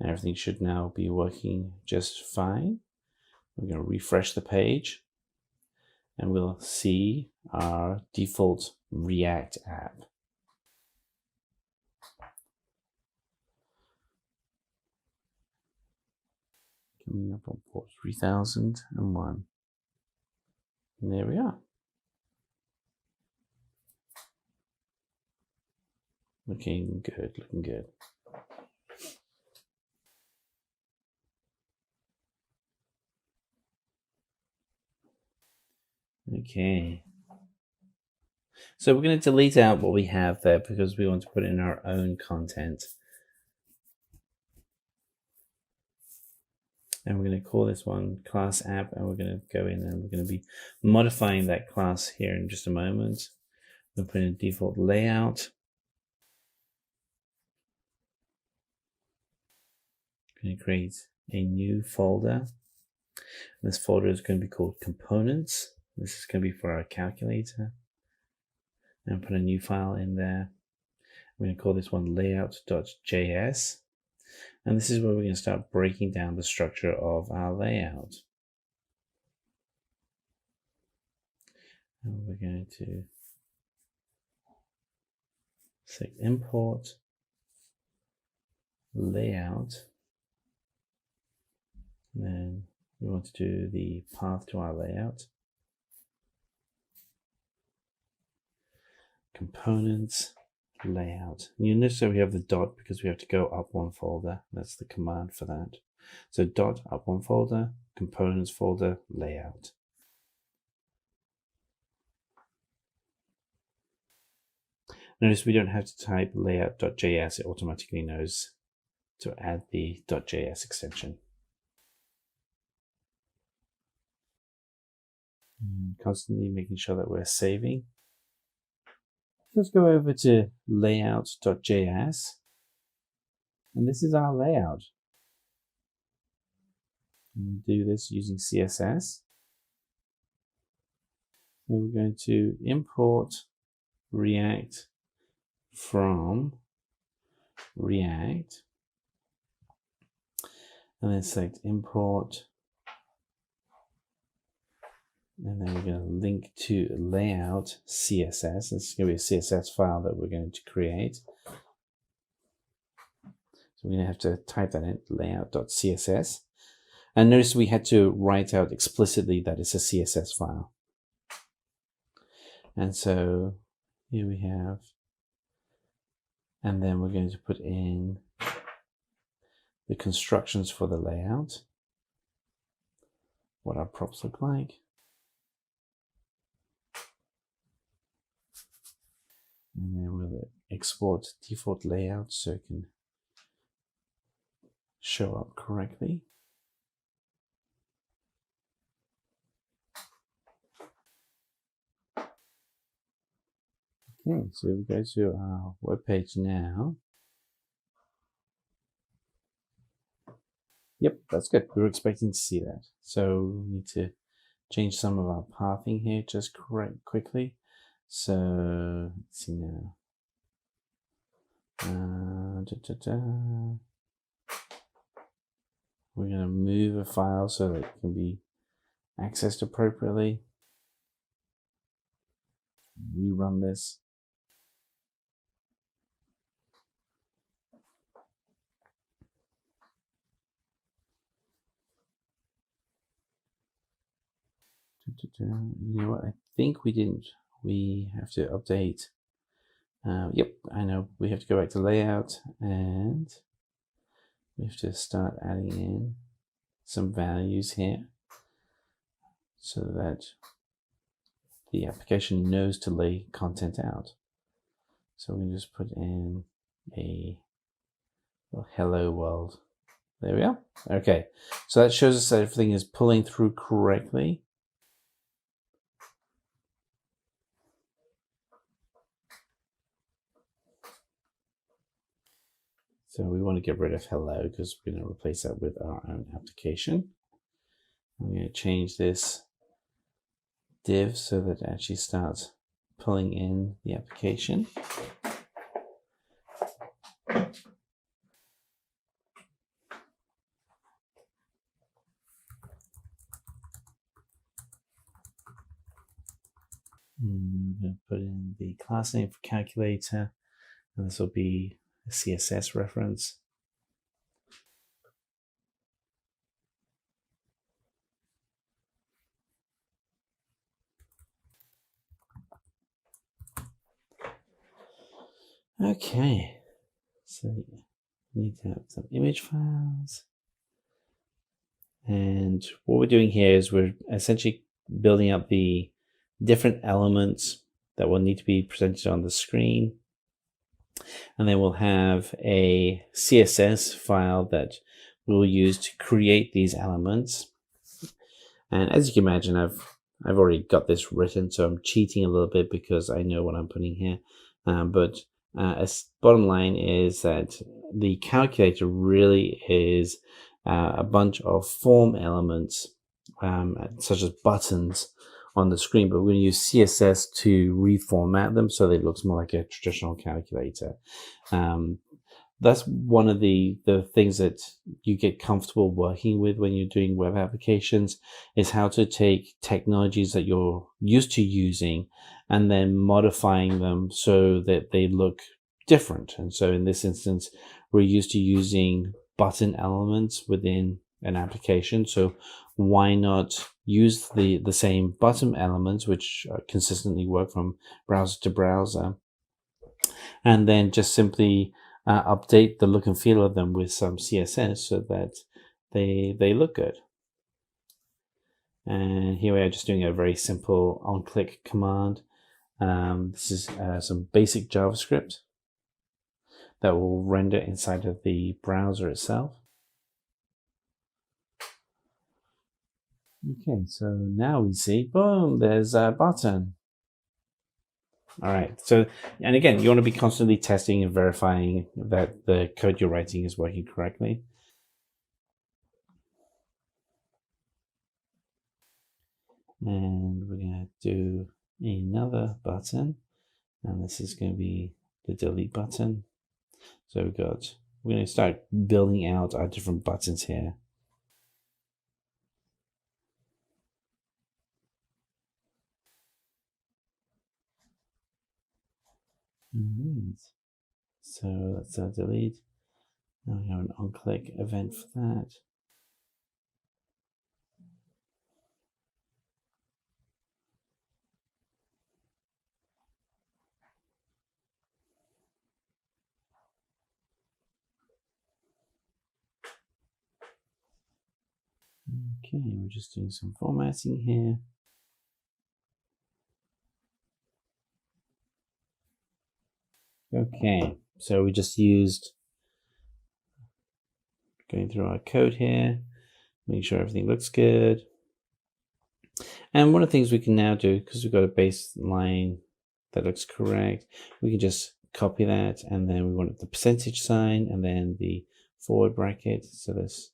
Everything should now be working just fine. We're going to refresh the page and we'll see our default React app. Coming up on port 3001. And there we are. Looking good, looking good. Okay. So we're going to delete out what we have there because we want to put in our own content. And we're going to call this one class app, and we're going to go in and we're going to be modifying that class here in just a moment. We'll put in a default layout. I'm going to create a new folder. This folder is going to be called components. This is going to be for our calculator. And put a new file in there. We're going to call this one layout.js. And this is where we're going to start breaking down the structure of our layout. And we're going to say import layout. And then we want to do the path to our layout. Components, layout. And you notice that we have the dot because we have to go up one folder. That's the command for that. So dot up one folder, components folder, layout. Notice we don't have to type layout.js. It automatically knows to add the .js extension. Constantly making sure that we're saving. Let's go over to layout.js, and this is our layout. We do this using CSS. Then we're going to import React from React, and then select import. And then we're going to link to layout CSS. This is going to be a CSS file that we're going to create. So we're going to have to type that in, layout.css. And notice we had to write out explicitly that it's a CSS file. And so here we have, and then we're going to put in the constructions for the layout, what our props look like. And then we'll export default layout so it can show up correctly. Okay, so we go to our web page now. Yep, that's good. We were expecting to see that. So we need to change some of our pathing here just quickly. So let's see now. We're going to move a file so that it can be accessed appropriately. Rerun this. You know what? I think we didn't. We have to update. Yep, I know. We have to go back to layout and we have to start adding in some values here so that the application knows to lay content out. So we can just put in a hello world. There we are. Okay, so that shows us that everything is pulling through correctly. So we want to get rid of hello because we're going to replace that with our own application. I'm going to change this div so that it actually starts pulling in the application. And we're going to put in the class name for calculator, and this will be a CSS reference. Okay, so we need to have some image files. And what we're doing here is we're essentially building up the different elements that will need to be presented on the screen. And then we'll have a CSS file that we'll use to create these elements. And as you can imagine, I've already got this written, so I'm cheating a little bit because I know what I'm putting here. But bottom line is that the calculator really is a bunch of form elements, such as buttons on the screen, but we're going to use CSS to reformat them so that it looks more like a traditional calculator. That's one of the things that you get comfortable working with when you're doing web applications, is how to take technologies that you're used to using and then modifying them so that they look different. And so in this instance, we're used to using button elements within an application. So why not use the same button elements, which consistently work from browser to browser, and then just simply update the look and feel of them with some CSS so that they look good. And here we are just doing a very simple on-click command. This is some basic JavaScript that will render inside of the browser itself. Okay, so now we see, boom, there's a button. All right, so, and again, you want to be constantly testing and verifying that the code you're writing is working correctly. And we're going to do another button, and this is going to be the delete button. So we're going to start building out our different buttons here. Alright, so let's delete. Now we have an on-click event for that. Okay, we're just doing some formatting here. Okay, so we just used going through our code here, make sure everything looks good. And one of the things we can now do, because we've got a baseline that looks correct, we can just copy that, and then we want the percentage sign and then the forward bracket. So this.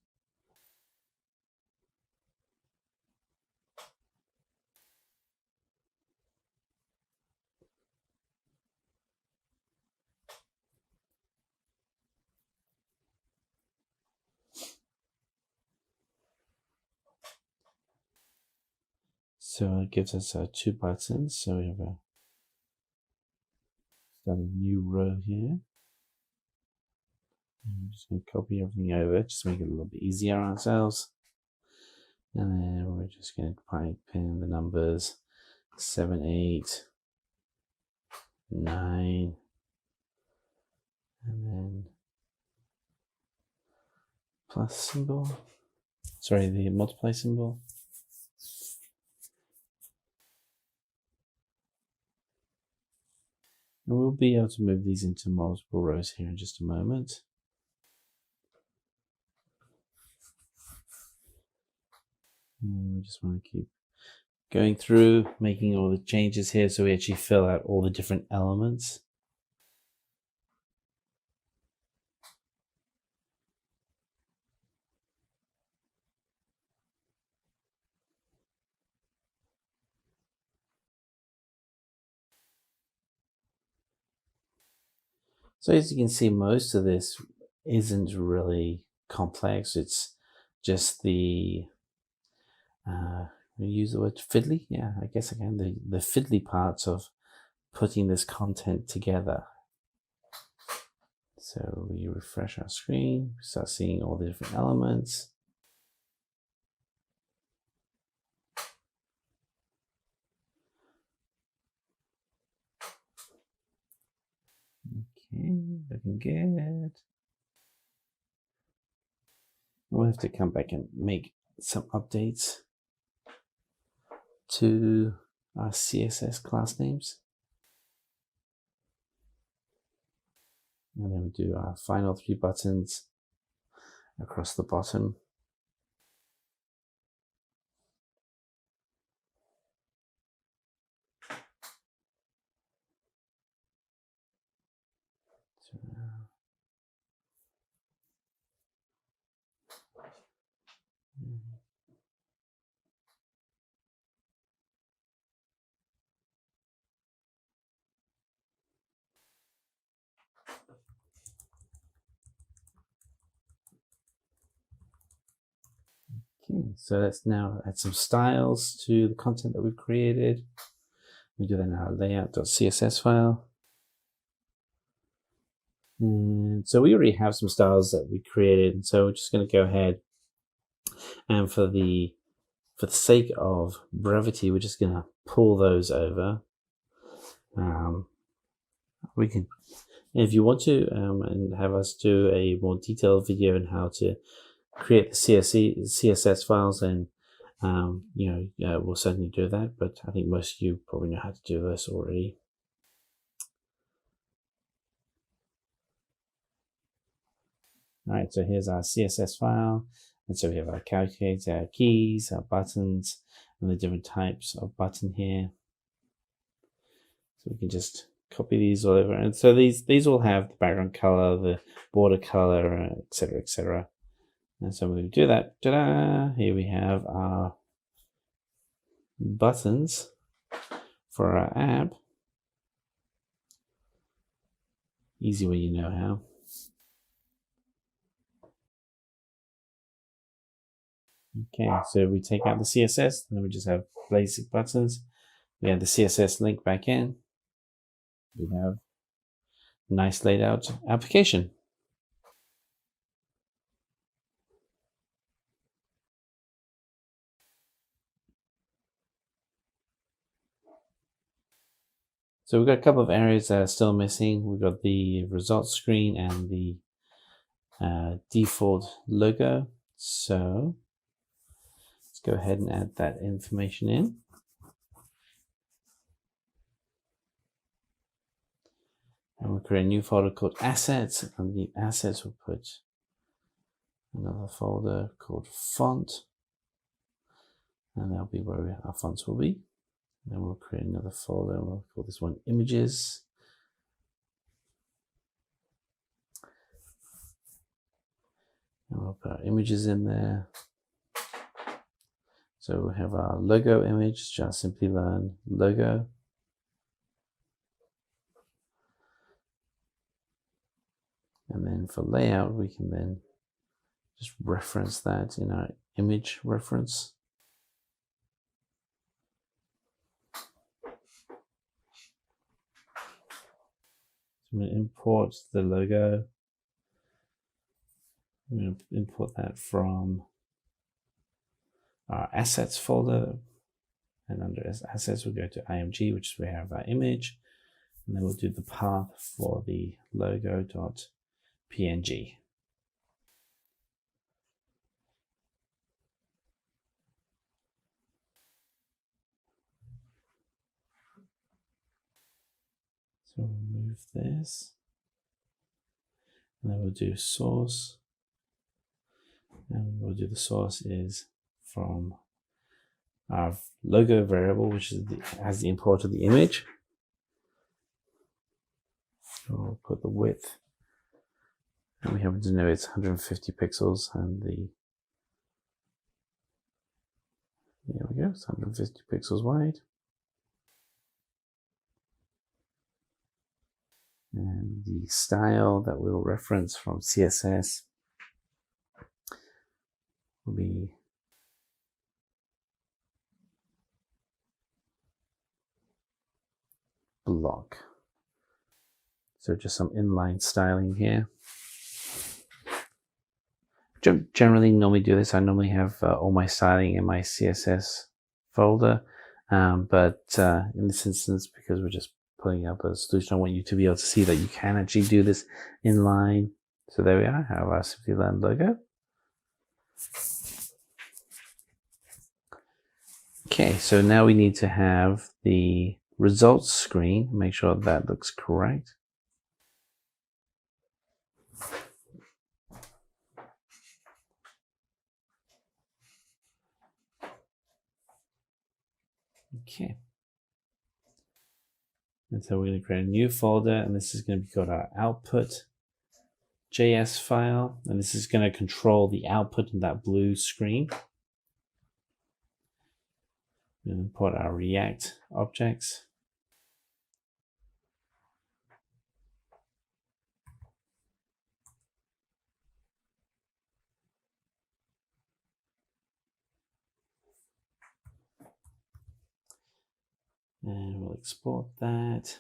So it gives us 2 buttons. So we have a new row here. I'm just going to copy everything over, just to make it a little bit easier on ourselves. And then we're just going to pipe in the numbers 7, 8, 9, and then plus symbol. Sorry, the multiply symbol. And we'll be able to move these into multiple rows here in just a moment. And we just want to keep going through, making all the changes here so we actually fill out all the different elements. So as you can see, most of this isn't really complex. It's just the use the word fiddly. Yeah, I guess again the fiddly parts of putting this content together. So we refresh our screen, start seeing all the different elements. Okay, looking good. We'll have to come back and make some updates to our CSS class names. And then we do our final 3 buttons across the bottom. Okay, so let's now add some styles to the content that we've created. We do that in our layout.css file. And so we already have some styles that we created. So we're just going to go ahead and for the sake of brevity, we're just going to pull those over. We can, if you want to, and have us do a more detailed video on how to create the CSS files, then we'll certainly do that. But I think most of you probably know how to do this already. All right, so here's our CSS file. And so we have our calculator, our keys, our buttons, and the different types of button here. So we can just copy these all over. And so these all have the background color, the border color, etc., etc. And so when we do that, ta-da, here we have our buttons for our app. Easy way you know how. Okay, so we take out the CSS, and then we just have basic buttons. We add the CSS link back in. We have a nice laid out application. So we've got a couple of areas that are still missing. We've got the results screen and the default logo. So let's go ahead and add that information in. And we'll create a new folder called assets. And the assets we'll put another folder called font. And that'll be where our fonts will be. Then we'll create another folder and we'll call this one images. And we'll put our images in there. So we'll have our logo image, just Simplilearn logo. And then for layout, we can then just reference that in our image reference. So I'm going to import the logo. I'm going to import that from our assets folder. And under assets, we'll go to img, which is where we have our image. And then we'll do the path for the logo.png. So we'll move this. And then we'll do source. And we'll do the source is from our logo variable, which is has the import of the image. So we'll put the width. And we happen to know it's 150 pixels, and there we go, it's 150 pixels wide. And the style that we'll reference from CSS will be block. So just some inline styling here. Generally, normally do this. I normally have all my styling in my CSS folder, but in this instance, because we're just putting up a solution, I want you to be able to see that you can actually do this inline. So there we are, have our Simplilearn logo. Okay, so now we need to have the results screen. Make sure that looks correct. Okay. And so we're going to create a new folder, and this is going to be called our output.js file. And this is going to control the output in that blue screen. We're going to import our React objects. And we'll export that.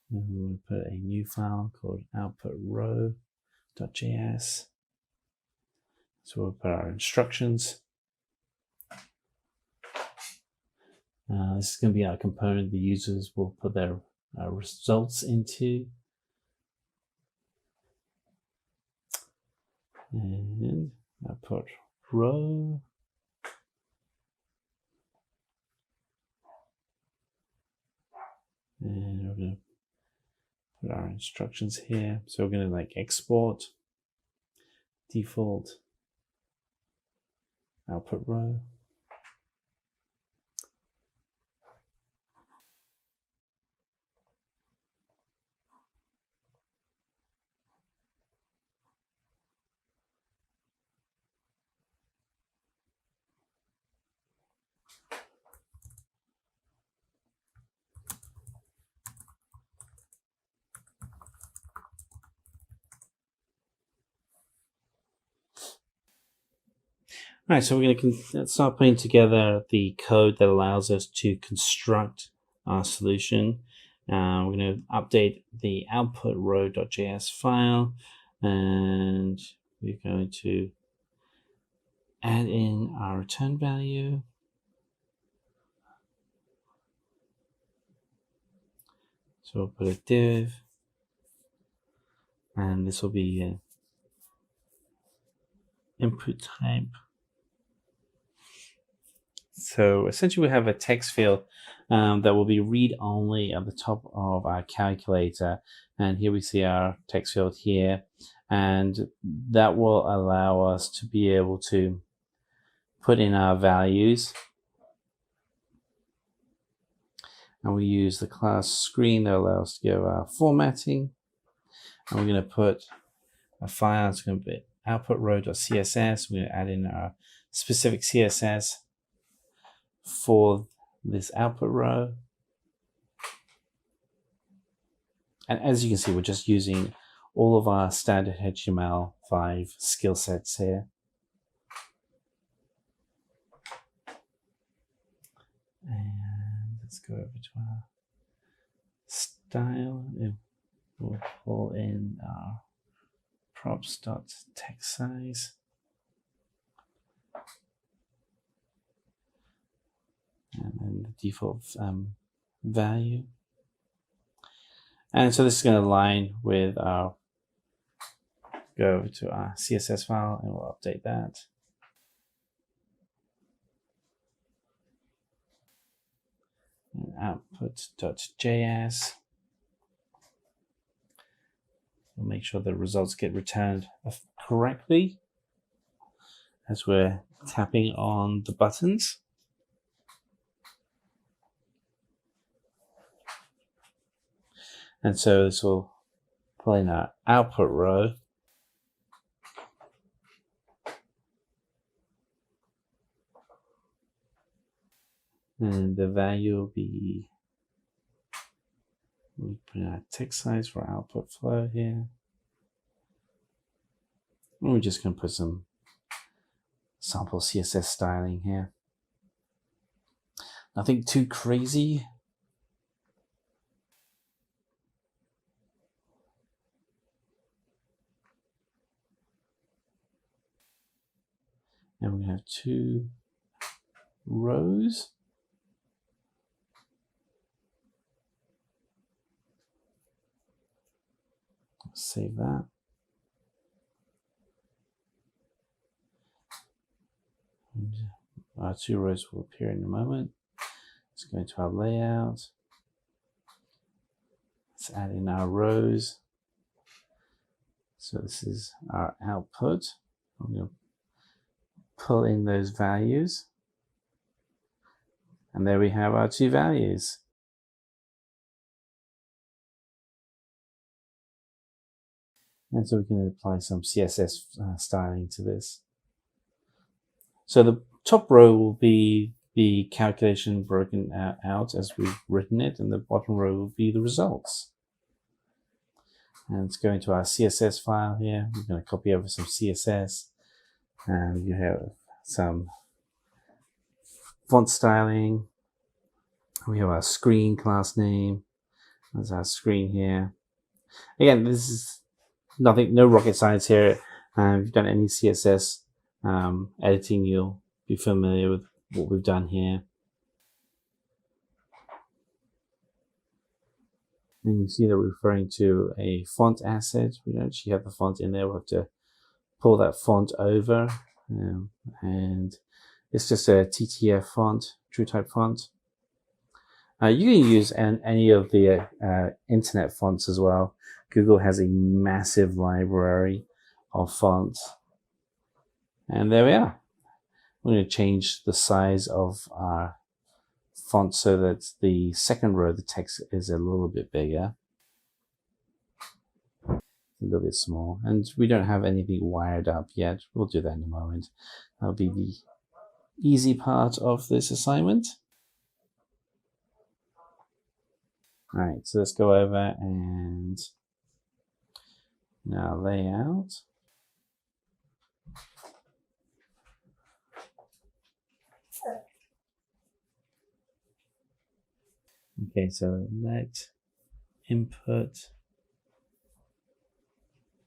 And we'll put a new file called output.row.js. So we'll put our instructions. This is going to be our component the users will put their results into. And output row. And we're going to put our instructions here. So we're going to like export default output row. All right, so we're going to start putting together the code that allows us to construct our solution. We're going to update the output row.js file, and we're going to add in our return value. So we'll put a div, and this will be input type. So essentially we have a text field that will be read-only at the top of our calculator. And here we see our text field here. And that will allow us to be able to put in our values. And we use the class screen that allows us to give our formatting. And we're going to put a file, it's going to be output row.css. We're going to add in our specific CSS for this output row. And as you can see, we're just using all of our standard HTML5 skill sets here. And let's go over to our style. We'll pull in our props.text size. And then the default value. And so this is going to align with our, go to our CSS file and we'll update that. And output.js. We'll make sure the results get returned correctly as we're tapping on the buttons. And so this will pull in our output row. And the value will be, we'll put our text size for output flow here. And we're just going to put some sample CSS styling here. Nothing too crazy. And we're going to have 2 rows. Save that. And our 2 rows will appear in a moment. Let's go into our layout. Let's add in our rows. So this is our output. I'm going to pull in those values. And there we have our 2 values. And so we can apply some CSS styling to this. So the top row will be the calculation broken out as we've written it, and the bottom row will be the results. And let's go into our CSS file here. We're going to copy over some CSS, and you have some font styling. We have our screen class name. There's our screen here. Again, this is nothing, no rocket science here. If you've done any CSS editing, you'll be familiar with what we've done here. And you see that we're referring to a font asset. We don't actually have the font in there. We'll have to pull that font over. And it's just a TTF font, true type font. You can use any of the internet fonts as well. Google has a massive library of fonts. And there we are. We're going to change the size of our font so that the second row, the text is a little bit bigger. A little bit small. And we don't have anything wired up yet. We'll do that in a moment. That'll be the easy part of this assignment. All right, so let's go over and now layout. Okay, so let input,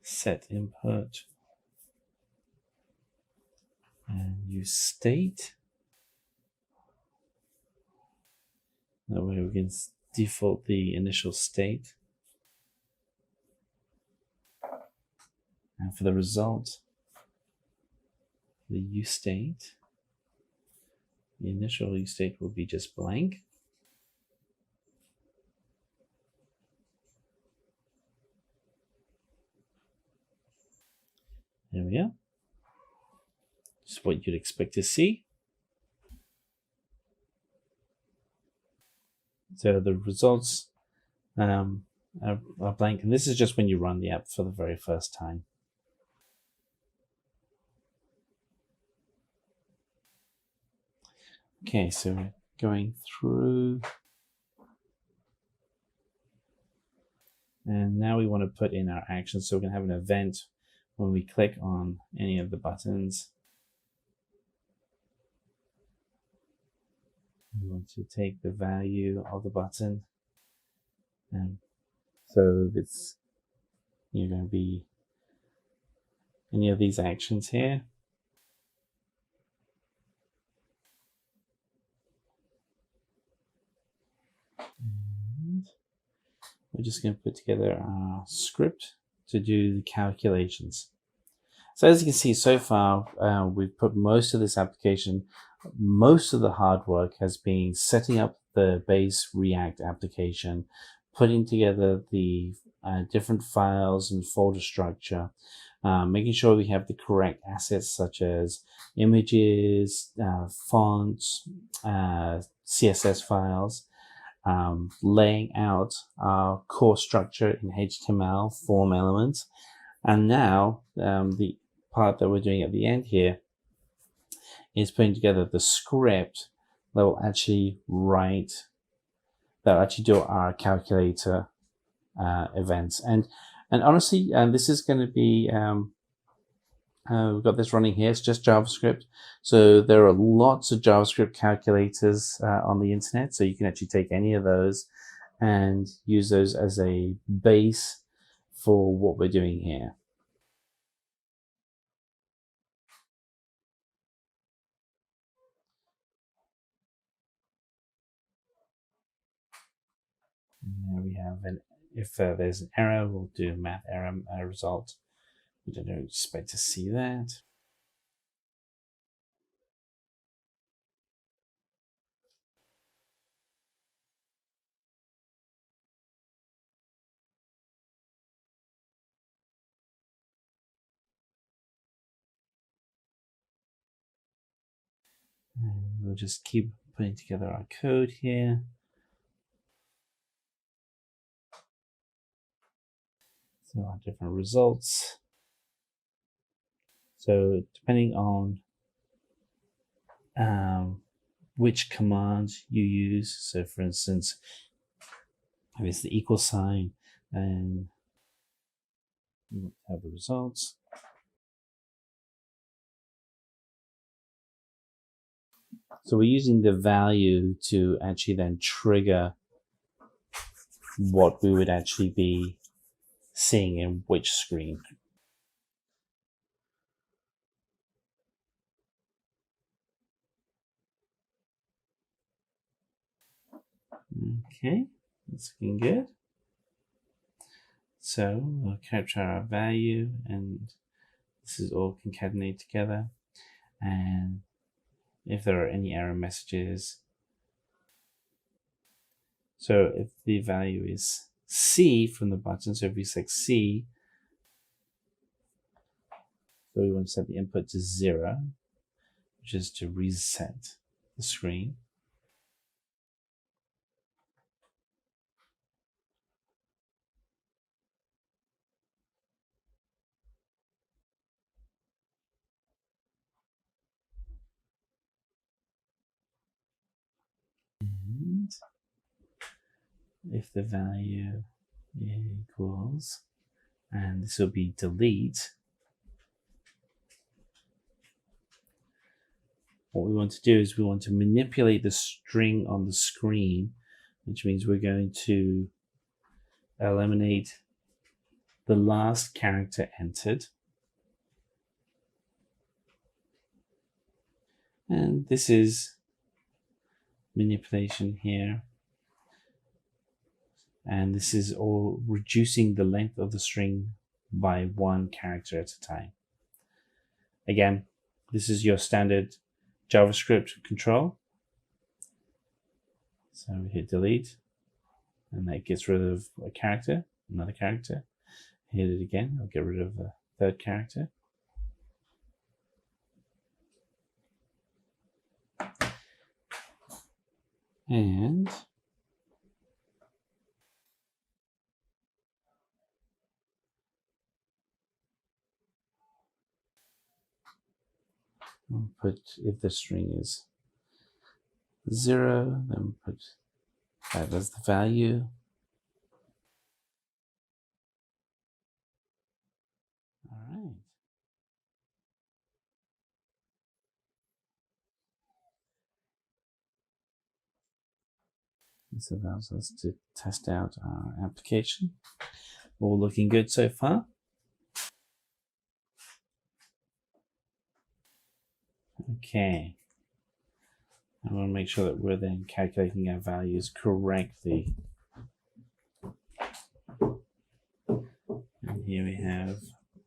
set input, and use state. That way we can default the initial state. And for the result, the useState, the initial useState will be just blank. There we go. Just what you'd expect to see. So the results are blank, and this is just when you run the app for the very first time. Okay, so we're going through. And now we want to put in our actions. So we're going to have an event when we click on any of the buttons. We want to take the value of the button. And so if it's going to be any of these actions here. And we're just going to put together our script to do the calculations. So as you can see so far, we've put most of this application, most of the hard work has been setting up the base React application, putting together the different files and folder structure, making sure we have the correct assets such as images, fonts, CSS files, laying out our core structure in HTML form elements. And now the part that we're doing at the end here is putting together the script that will actually do our calculator events. And honestly, this is going to be we've got this running here. It's just JavaScript. So there are lots of JavaScript calculators on the internet. So you can actually take any of those and use those as a base for what we're doing here. And there we have if there's an error, we'll do math error result. We don't expect to see that. And we'll just keep putting together our code here. So our different results. So depending on which command you use, so for instance, if it's the equal sign, then you have the results. So we're using the value to actually then trigger what we would actually be seeing in which screen. Okay, that's looking good. So we'll capture our value, and this is all concatenated together. And if there are any error messages, so if the value is C from the button, so if we select C, so we want to set the input to 0, which is to reset the screen. And if the value equals, and this will be delete, what we want to do is we want to manipulate the string on the screen, which means we're going to eliminate the last character entered. And this is manipulation here. And this is all reducing the length of the string by 1 character at a time. Again, this is your standard JavaScript control. So we hit delete, and that gets rid of a character, another character. Hit it again, I'll get rid of the 3rd character. And we'll put, if the string is 0, then put that as the value. All right. This allows us to test out our application. All looking good so far. Okay. I want to make sure that we're then calculating our values correctly. And here we have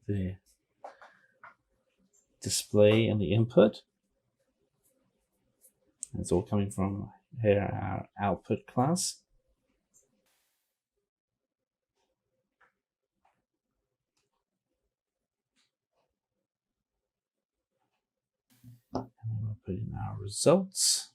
the display and the input. It's all coming from here, our output class. And then we'll put in our results.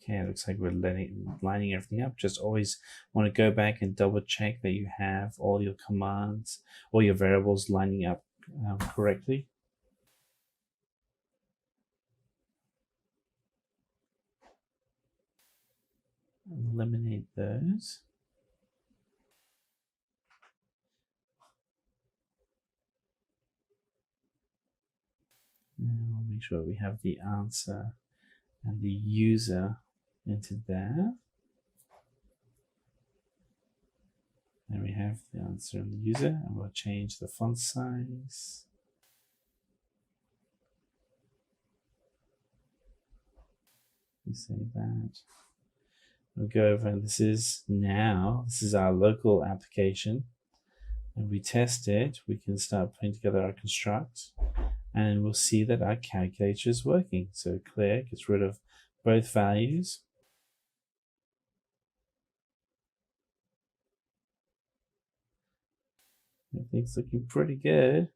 Okay, it looks like we're lining everything up. Just always want to go back and double check that you have all your commands, all your variables lining up correctly. Eliminate those. Now make sure we have the answer and the user into there. There we have the answer and the user, and we'll change the font size. You save that. We'll go over, and this is our local application, and we test it. We can start putting together our construct, and we'll see that our calculator is working. So clear gets rid of both values. Everything's looking pretty good.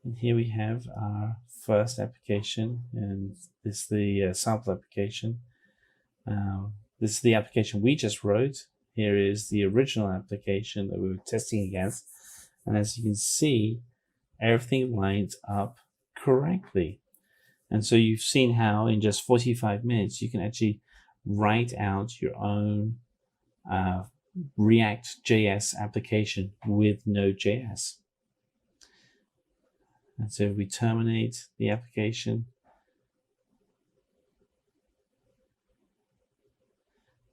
And here we have our first application, and this is the sample application. This is the application we just wrote. Here is the original application that we were testing against. And as you can see, everything lines up correctly. And so you've seen how in just 45 minutes, you can actually write out your own ReactJS application with NodeJS. And so we terminate the application.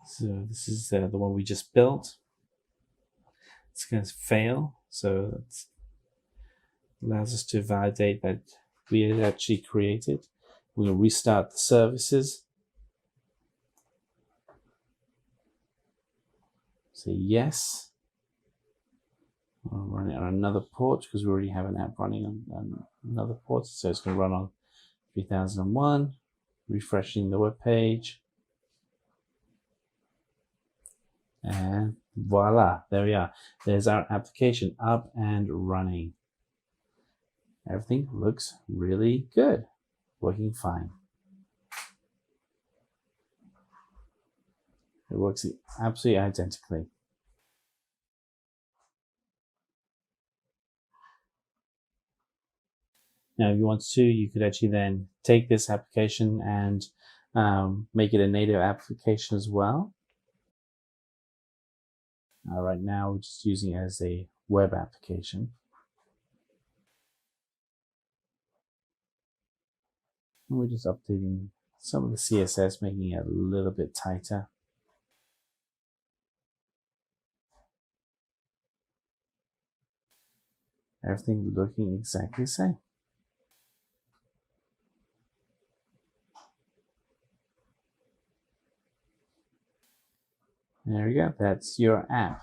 So this is the one we just built. It's going to fail. So that allows us to validate that we had actually created. We'll restart the services. Say yes. We'll run it on another port because we already have an app running on another port. So it's going to run on 3001, refreshing the web page. And voila, there we are. There's our application up and running. Everything looks really good, working fine. It works absolutely identically. Now, if you want to, you could actually then take this application and make it a native application as well. Right now, we're just using it as a web application. And we're just updating some of the CSS, making it a little bit tighter. Everything looking exactly the same. There we go. That's your app,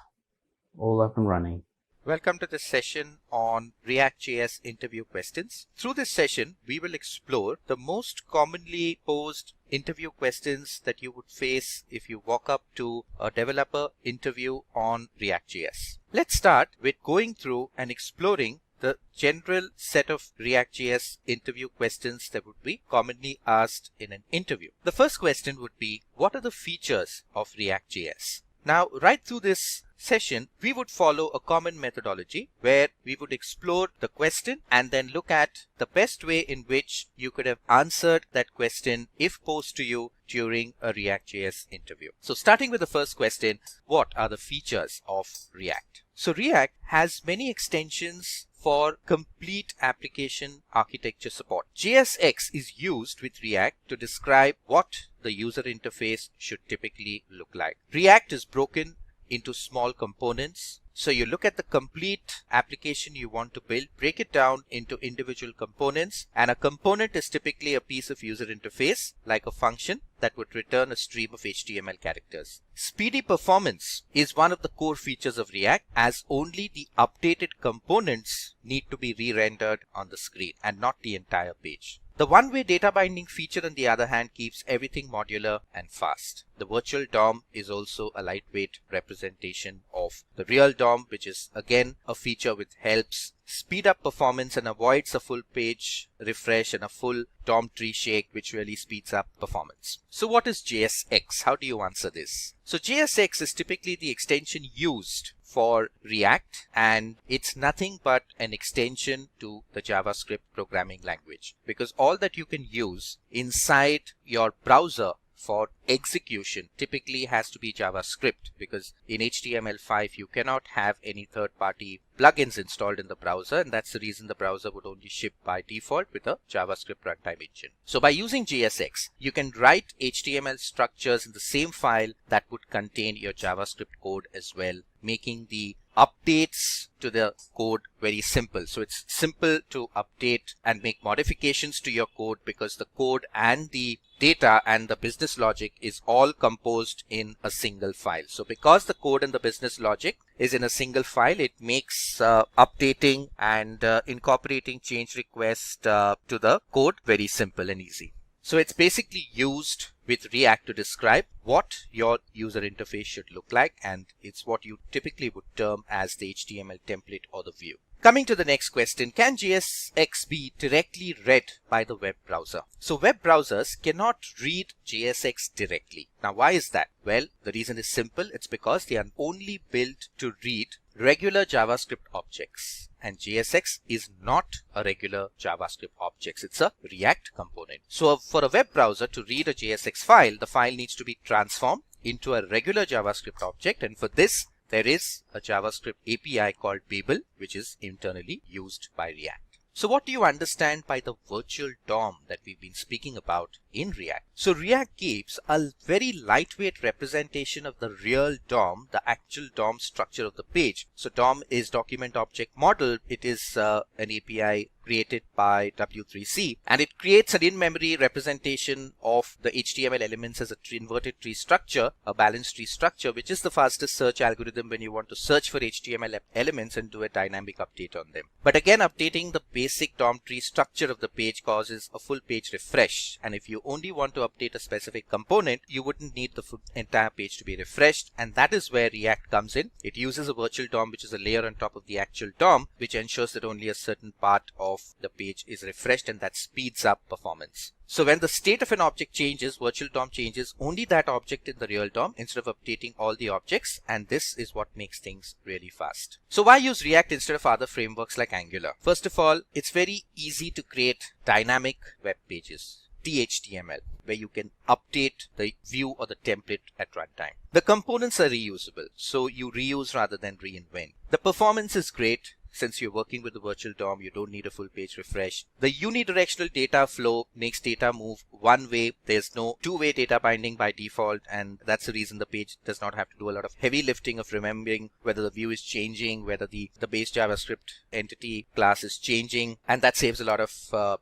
all up and running. Welcome to this session on ReactJS interview questions. Through this session, we will explore the most commonly posed interview questions that you would face if you walk up to a developer interview on ReactJS. Let's start with going through and exploring the general set of ReactJS interview questions that would be commonly asked in an interview. The first question would be, what are the features of ReactJS? Now, right through this session, we would follow a common methodology where we would explore the question and then look at the best way in which you could have answered that question if posed to you during a ReactJS interview. So starting with the first question, what are the features of React? So React has many extensions for complete application architecture support. JSX is used with React to describe what the user interface should typically look like. React is broken into small components. So you look at the complete application you want to build, break it down into individual components, and a component is typically a piece of user interface like a function that would return a stream of HTML characters. Speedy performance is one of the core features of React, as only the updated components need to be re-rendered on the screen and not the entire page. The one-way data binding feature, on the other hand, keeps everything modular and fast. The virtual DOM is also a lightweight representation of the real DOM, which is again a feature which helps speed up performance and avoids a full page refresh and a full DOM tree shake, which really speeds up performance. So what is JSX? How do you answer this? So JSX is typically the extension used for React, and it's nothing but an extension to the JavaScript programming language, because all that you can use inside your browser for execution typically has to be JavaScript, because in HTML5 you cannot have any third-party plugins installed in the browser, and that's the reason the browser would only ship by default with a JavaScript runtime engine. So by using JSX, you can write HTML structures in the same file that would contain your JavaScript code as well, making the updates to the code very simple. So it's simple to update and make modifications to your code, because the code and the data and the business logic is all composed in a single file. So because the code and the business logic is in a single file, it makes updating and incorporating change requests to the code very simple and easy. So it's basically used with React to describe what your user interface should look like, and it's what you typically would term as the HTML template or the view. Coming to the next question, can JSX be directly read by the web browser? So web browsers cannot read JSX directly. Now why is that? Well, the reason is simple. It's because they are only built to read regular JavaScript objects, and JSX is not a regular JavaScript object. It's a React component. So for a web browser to read a JSX file, the file needs to be transformed into a regular JavaScript object, and for this there is a JavaScript API called Babel, which is internally used by React. So what do you understand by the virtual DOM that we've been speaking about in React? So React gives a very lightweight representation of the real DOM, the actual DOM structure of the page. So DOM is Document Object Model. It is an API created by W3C, and it creates an in-memory representation of the HTML elements as a inverted tree structure, a balanced tree structure, which is the fastest search algorithm when you want to search for HTML elements and do a dynamic update on them. But again, updating the basic DOM tree structure of the page causes a full page refresh, and if you only want to update a specific component, you wouldn't need the entire page to be refreshed, and that is where React comes in. It uses a virtual DOM, which is a layer on top of the actual DOM, which ensures that only a certain part of the page is refreshed, and that speeds up performance. So when the state of an object changes, virtual DOM changes only that object in the real DOM instead of updating all the objects, and this is what makes things really fast. So why use React instead of other frameworks like Angular? First of all, it's very easy to create dynamic web pages, HTML, where you can update the view or the template at runtime. The components are reusable, so you reuse rather than reinvent. The performance is great. Since you're working with the virtual DOM, you don't need a full page refresh. The unidirectional data flow makes data move one way. There's no two-way data binding by default, and that's the reason the page does not have to do a lot of heavy lifting of remembering whether the view is changing, whether the base JavaScript entity class is changing, and that saves a lot of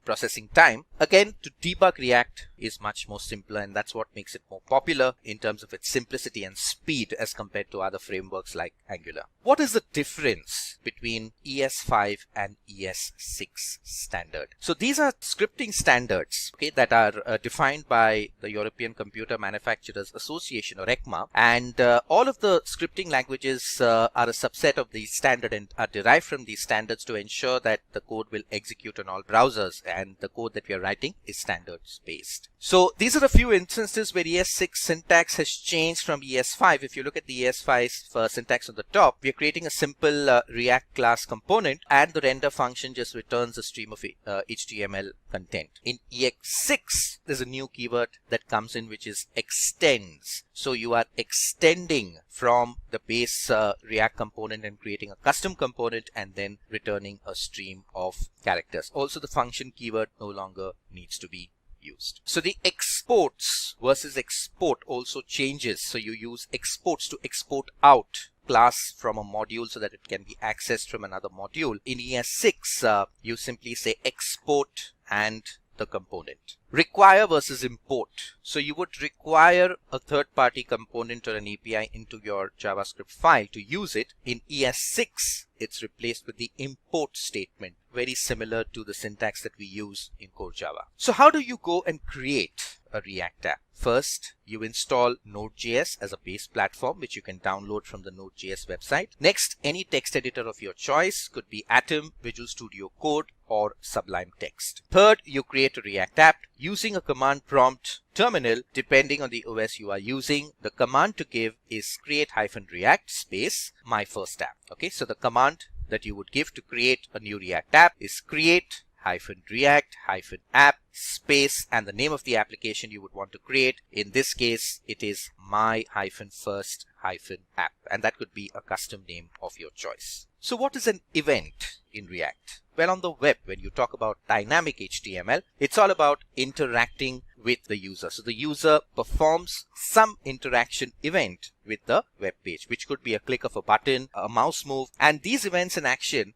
processing time. Again, to debug React is much more simpler, and that's what makes it more popular in terms of its simplicity and speed as compared to other frameworks like Angular. What is the difference between ES5 and ES6 standard? So these are scripting standards, okay, that are defined by the European Computer Manufacturers Association, or ECMA, and all of the scripting languages are a subset of the standard and are derived from these standards to ensure that the code will execute on all browsers, and the code that we are writing is standards based. So these are a few instances where ES6 syntax has changed from ES5. If you look at the ES5 syntax on the top, we are creating a simple React class component, and the render function just returns a stream of HTML content. In ES6, there's a new keyword that comes in, which is extends. So you are extending from the base React component and creating a custom component and then returning a stream of characters. Also, the function keyword no longer needs to be used. So the exports versus export also changes. So you use exports to export out class from a module so that it can be accessed from another module. In ES6, you simply say export and the component. require versus import. So you would require a third-party component or an API into your JavaScript file to use it. In ES6, it's replaced with the import statement, very similar to the syntax that we use in core Java. So how do you go and create a React app? First, you install NodeJs as a base platform, which you can download from the NodeJs website. Next, any text editor of your choice, could be Atom, Visual Studio Code, or Sublime Text. Third, you create a React app using a command prompt terminal. Depending on the OS you are using, the command to give is create-react space my first app. Okay, so the command that you would give to create a new React app is create-react-app space and the name of the application you would want to create. In this case, it is my-first-app, and that could be a custom name of your choice. So what is an event in React? Well, on the web, when you talk about dynamic HTML, it's all about interacting with the user. So the user performs some interaction event with the web page, which could be a click of a button, a mouse move, and these events in action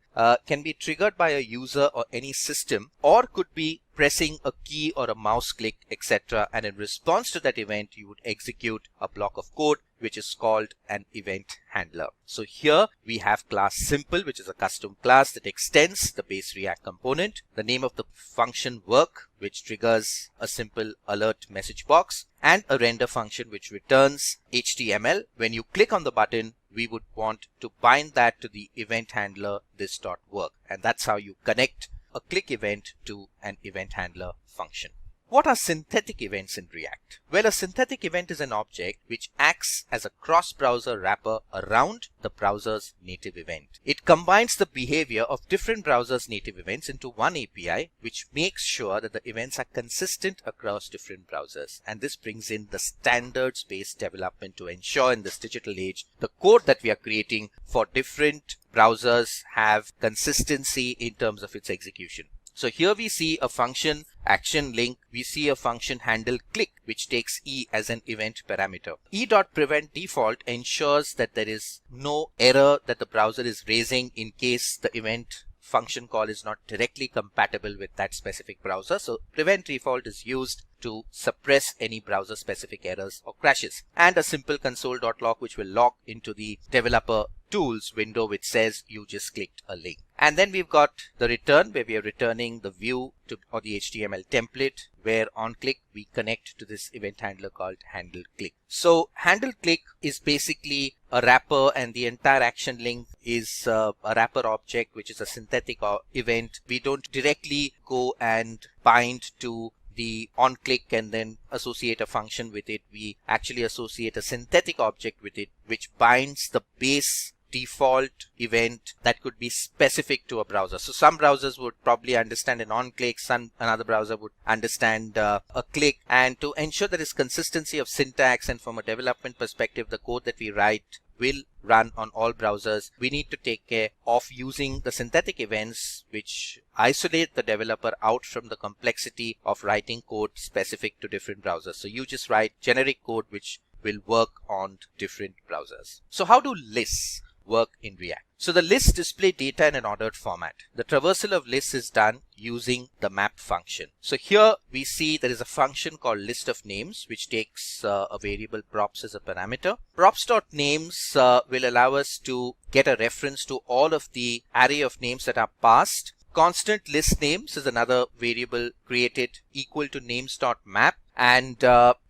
can be triggered by a user or any system, or could be pressing a key or a mouse click, etc. And in response to that event, you would execute a block of code, which is called an event handler. So here we have class simple, which is a custom class that extends the base React component, the name of the function work, which triggers a simple alert message box, and a render function which returns HTML. When you click on the button, we would want to bind that to the event handler this.work, and that's how you connect a click event to an event handler function. What are synthetic events in React? Well, a synthetic event is an object which acts as a cross-browser wrapper around the browser's native event. It combines the behavior of different browsers' native events into one API, which makes sure that the events are consistent across different browsers. And this brings in the standards-based development to ensure in this digital age, the code that we are creating for different browsers have consistency in terms of its execution. So here we see a function action link, we see a function handle click, which takes E as an event parameter. E.prevent default ensures that there is no error that the browser is raising in case the event function call is not directly compatible with that specific browser. So prevent default is used to suppress any browser specific errors or crashes, and a simple console.log which will log into the developer tools window which says you just clicked a link. And then we've got the return, where we are returning the view or the HTML template, where on click we connect to this event handler called handle click. So handle click is basically a wrapper, and the entire action link is a wrapper object which is a synthetic event. We don't directly go and bind to the on click and then associate a function with it. We actually associate a synthetic object with it, which binds the base default event that could be specific to a browser. So some browsers would probably understand an on click, another browser would understand a click, and to ensure there is consistency of syntax and from a development perspective, the code that we write will run on all browsers, we need to take care of using the synthetic events which isolate the developer out from the complexity of writing code specific to different browsers. So you just write generic code which will work on different browsers. So how do lists work in React? So the lists display data in an ordered format. The traversal of lists is done using the map function. So here we see there is a function called list of names which takes a variable props as a parameter. Props.names will allow us to get a reference to all of the array of names that are passed. Constant list names is another variable created equal to names.map, and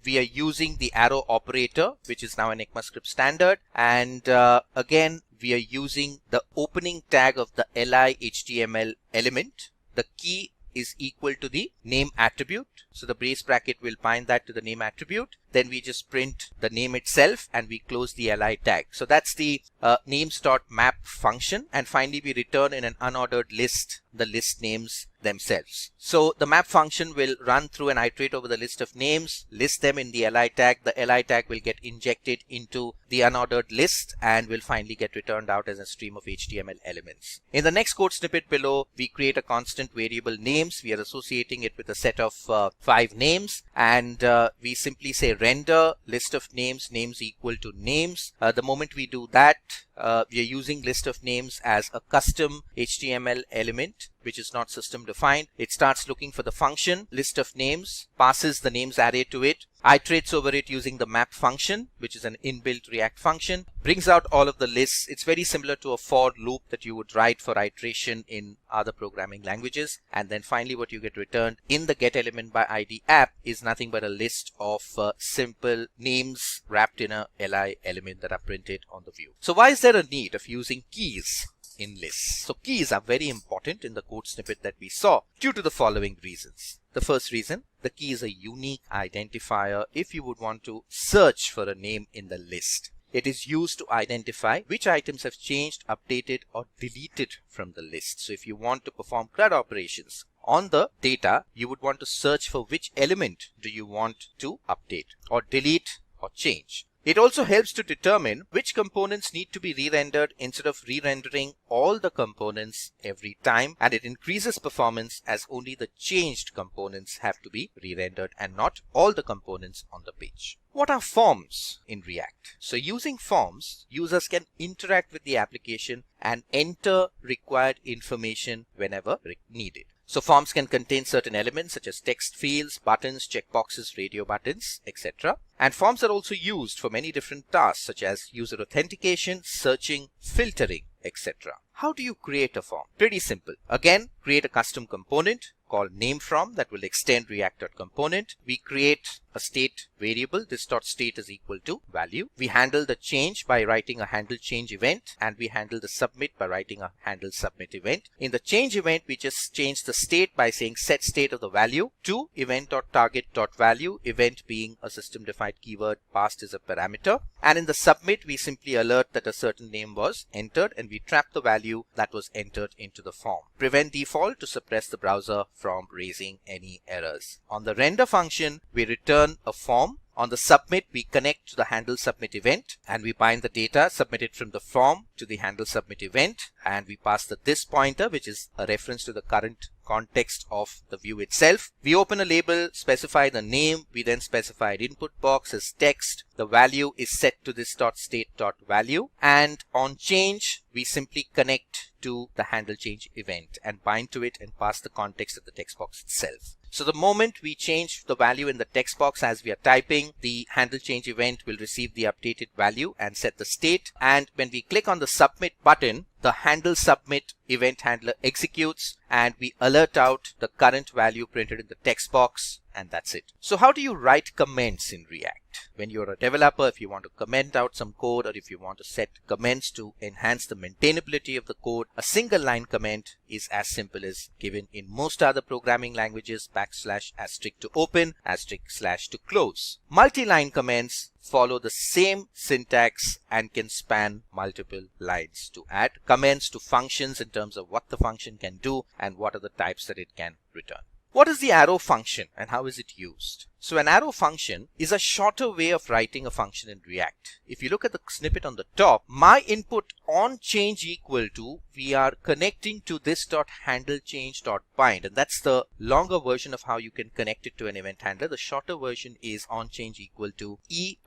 we are using the arrow operator, which is now an ECMAScript standard, and again we are using the opening tag of the li HTML element. The key is equal to the name attribute, so the brace bracket will bind that to the name attribute. Then we just print the name itself and we close the li tag. So that's the names.map function, and finally we return in an unordered list the list names themselves. So the map function will run through and iterate over the list of names, list them in the li tag. The li tag will get injected into the unordered list and will finally get returned out as a stream of HTML elements. In the next code snippet below, we create a constant variable names. We are associating it with a set of 5 names, and we simply say render list of names, names equal to names. The moment we do that, we are using list of names as a custom HTML element, which is not system defined. It starts looking for the function list of names, passes the names array to it, iterates over it using the map function, which is an inbuilt React function, brings out all of the lists. It's very similar to a for loop that you would write for iteration in other programming languages. And then finally what you get returned in the get element by ID app is nothing but a list of simple names wrapped in a li element that are printed on the view. So why is there a need of using keys in lists? So keys are very important in the code snippet that we saw due to the following reasons. The first reason, the key is a unique identifier if you would want to search for a name in the list. It is used to identify which items have changed, updated, or deleted from the list. So if you want to perform CRUD operations on the data, you would want to search for which element do you want to update or delete or change. It also helps to determine which components need to be re-rendered instead of re-rendering all the components every time, and it increases performance as only the changed components have to be re-rendered and not all the components on the page. What are forms in React? So using forms, users can interact with the application and enter required information whenever needed. So forms can contain certain elements such as text fields, buttons, checkboxes, radio buttons, etc. And forms are also used for many different tasks such as user authentication, searching, filtering, etc. How do you create a form? Pretty simple. Again, create a custom component called nameFrom that will extend React.component. We create a state variable. This .state is equal to value. We handle the change by writing a handle change event, and we handle the submit by writing a handle submit event. In the change event, we just change the state by saying setState of the value to event.target.value, event being a system defined keyword passed as a parameter. And in the submit, we simply alert that a certain name was entered, and we trap the value that was entered into the form. Prevent default to suppress the browser from raising any errors. On the render function, we return a form. On the submit, we connect to the handle submit event and we bind the data submitted from the form to the handle submit event, and we pass the this pointer, which is a reference to the current context of the view itself. We open a label, specify the name, we then specify an input box as text. The value is set to this .state.value, and on change, we simply connect to the handle change event and bind to it and pass the context of the text box itself. So the moment we change the value in the text box as we are typing, the handle change event will receive the updated value and set the state. And when we click on the submit button, the handle submit event handler executes and we alert out the current value printed in the text box, and that's it. So how do you write comments in React? When you're a developer, if you want to comment out some code or if you want to set comments to enhance the maintainability of the code, a single line comment is as simple as given in most other programming languages: \* to open, * to close. Multi-line comments follow the same syntax and can span multiple lines to add comments to functions in terms of what the function can do and what are the types that it can return. What is the arrow function and how is it used? So an arrow function is a shorter way of writing a function in React. If you look at the snippet on the top, my input on change equal to, we are connecting to this .handleChange.bind, and that's the longer version of how you can connect it to an event handler. The shorter version is on change equal to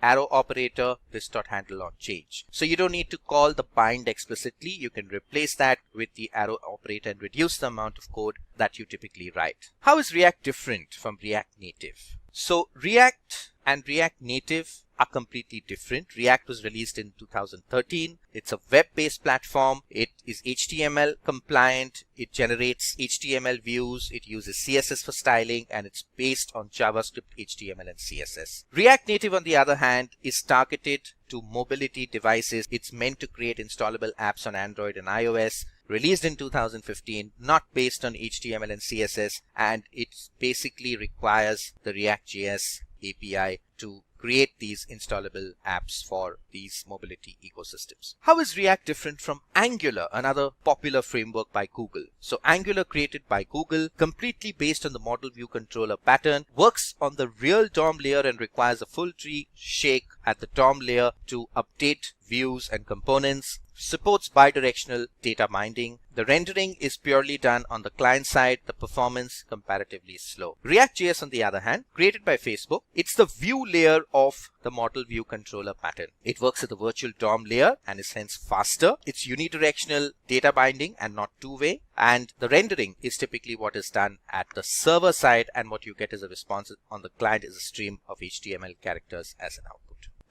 arrow operator this .handle on change. So you don't need to call the bind explicitly. You can replace that with the arrow operator and reduce the amount of code that you typically write. How is React different from React Native? So React and React Native are completely different. React was released in 2013. It's a web-based platform. It is HTML compliant. It generates HTML views. It uses CSS for styling, and it's based on JavaScript, HTML, and CSS. React Native, on the other hand, is targeted to mobility devices. It's meant to create installable apps on Android and iOS. Released in 2015, not based on HTML and CSS, and it basically requires the ReactJS API to create these installable apps for these mobility ecosystems. How is React different from Angular, another popular framework by Google? So Angular, created by Google, completely based on the model view controller pattern, works on the real DOM layer and requires a full tree shake at the DOM layer to update views and components. supports bidirectional data binding. The rendering is purely done on the client side, the performance comparatively slow. ReactJS, on the other hand, created by Facebook, it's the view layer of the model view controller pattern. It works at the virtual DOM layer and is hence faster. It's unidirectional data binding and not two-way. And the rendering is typically what is done at the server side, and what you get as a response on the client is a stream of HTML characters as an output.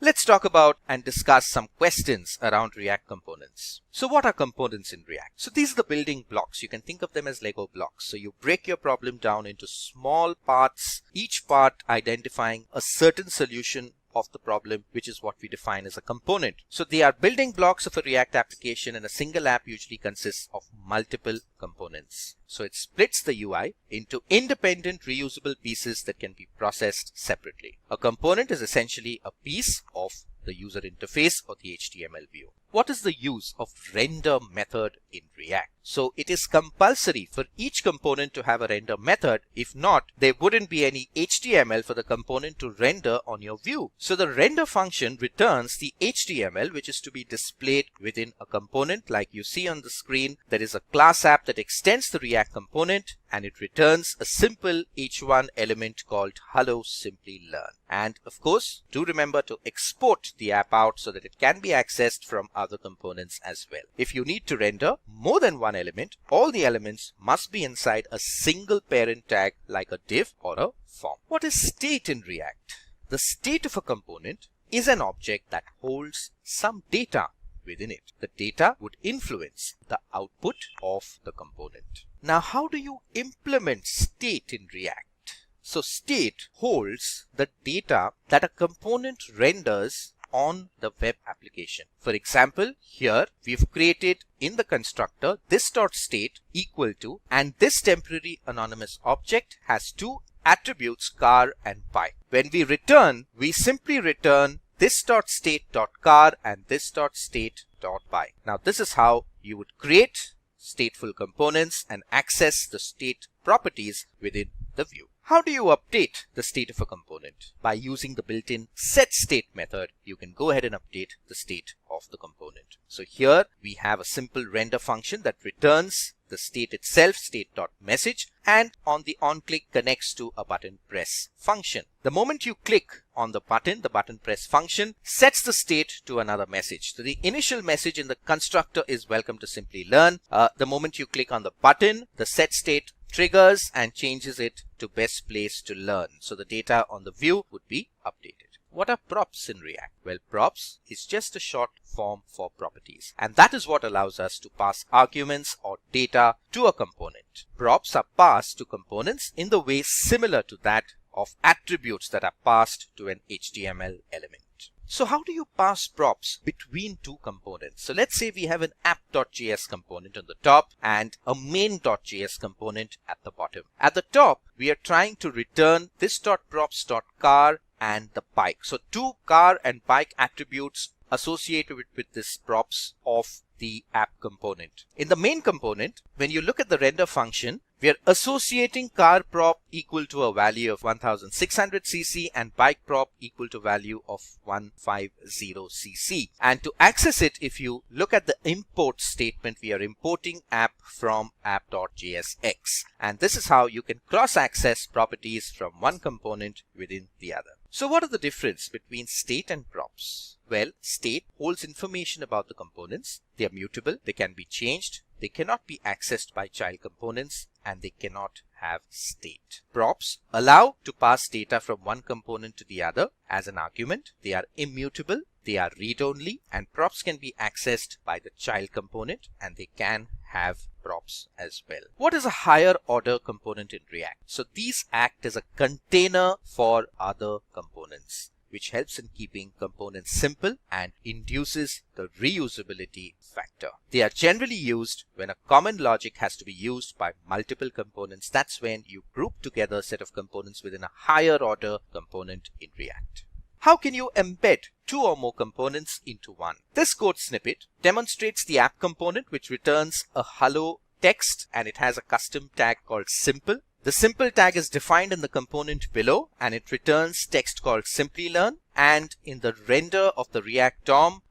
Let's talk about and discuss some questions around React components. So what are components in React? So these are the building blocks. You can think of them as Lego blocks. So you break your problem down into small parts, each part identifying a certain solution of the problem, which is what we define as a component. So they are building blocks of a React application, and a single app usually consists of multiple components. So it splits the UI into independent reusable pieces that can be processed separately. A component is essentially a piece of the user interface or the HTML view. What is the use of render method in React? So it is compulsory for each component to have a render method. If not, there wouldn't be any HTML for the component to render on your view. So the render function returns the HTML which is to be displayed within a component. Like you see on the screen, there is a class app that extends the React component, and it returns a simple h1 element called hello Simplilearn. And of course, do remember to export the app out so that it can be accessed from other components as well. If you need to render more than one element, all the elements must be inside a single parent tag like a div or a form. What is state in React? The state of a component is an object that holds some data within it. The data would influence the output of the component. Now, how do you implement state in React? So state holds the data that a component renders on the web application. For example, here we've created in the constructor this.state equal to, and this temporary anonymous object has two attributes, car and bike. When we return, we simply return this.state.car and this.state.bike. Now this is how you would create stateful components and access the state properties within the view. How do you update the state of a component? By using the built-in setState method, you can go ahead and update the state of the component. So here we have a simple render function that returns the state itself, state.message, and on the onClick connects to a button press function. The moment you click on the button press function sets the state to another message. So the initial message in the constructor is welcome to Simplilearn. The moment you click on the button, the setState triggers and changes it to best place to learn. So the data on the view would be updated. What are props in React? Well, props is just a short form for properties, and that is what allows us to pass arguments or data to a component. Props are passed to components in the way similar to that of attributes that are passed to an HTML element. So how do you pass props between two components? So let's say we have an app.js component on the top and a main.js component at the bottom. At the top, we are trying to return this.props.car and the bike. So two car and bike attributes associated with this props of the app component. In the main component, when you look at the render function, we are associating car prop equal to a value of 1600 cc and bike prop equal to value of 150 cc. And to access it, if you look at the import statement, we are importing app from app.jsx. And this is how you can cross-access properties from one component within the other. So what are the difference between state and props? Well, state holds information about the components. They are mutable, they can be changed, they cannot be accessed by child components, and they cannot have state. Props allow to pass data from one component to the other as an argument. They are immutable, they are read-only, and props can be accessed by the child component, and they can have props as well. What is a higher order component in React? So these act as a container for other components, which helps in keeping components simple and induces the reusability factor. They are generally used when a common logic has to be used by multiple components. That's when you group together a set of components within a higher order component in React. How can you embed two or more components into one? This code snippet demonstrates the app component, which returns a hello text, and it has a custom tag called simple. The simple tag is defined in the component below, and it returns text called Simplilearn. And in the render of the React DOM,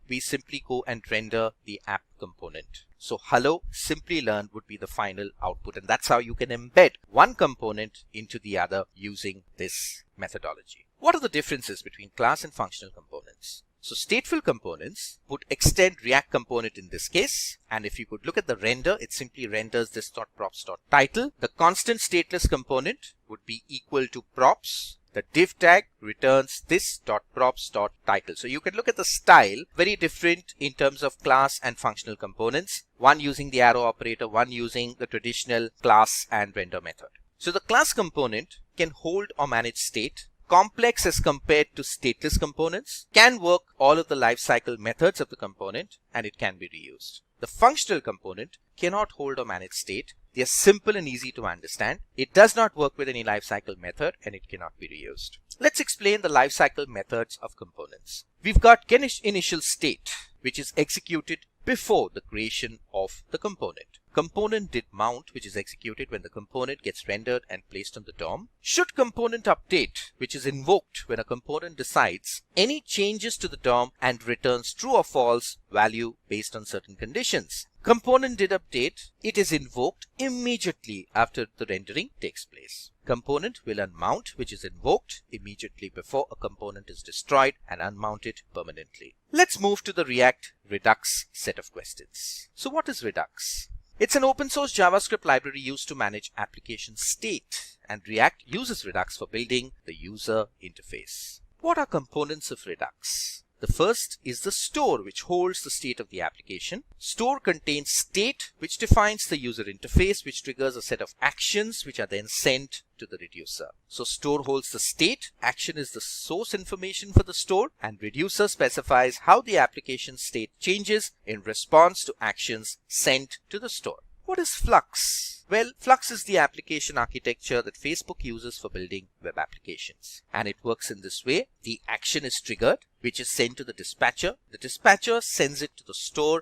we simply go and render the app component. So hello Simplilearn would be the final output, and that's how you can embed one component into the other using this methodology. What are the differences between class and functional components? So stateful components would extend React component in this case, and if you could look at the render, it simply renders this .props.title. The constant stateless component would be equal to props. The div tag returns this .props.title. So you can look at the style, very different in terms of class and functional components. One using the arrow operator, one using the traditional class and render method. So the class component can hold or manage state. Complex as compared to stateless components, can work all of the lifecycle methods of the component, and it can be reused. The functional component cannot hold or manage state. They are simple and easy to understand. It does not work with any lifecycle method, and it cannot be reused. Let's explain the lifecycle methods of components. We've got initial state, which is executed before the creation of the component. Component did mount, which is executed when the component gets rendered and placed on the DOM. Should component update, which is invoked when a component decides any changes to the DOM and returns true or false value based on certain conditions. Component did update, it is invoked immediately after the rendering takes place. Component will unmount, which is invoked immediately before a component is destroyed, and unmount it permanently. Let's move to the React Redux set of questions. So what is Redux? It's an open source JavaScript library used to manage application state, and React uses Redux for building the user interface. What are components of Redux? The first is the store, which holds the state of the application. Store contains state, which defines the user interface, which triggers a set of actions which are then sent to the reducer. So store holds the state, action is the source information for the store, and reducer specifies how the application state changes in response to actions sent to the store. What is Flux? Well, Flux is the application architecture that Facebook uses for building web applications. And it works in this way. The action is triggered, which is sent to the dispatcher. The dispatcher sends it to the store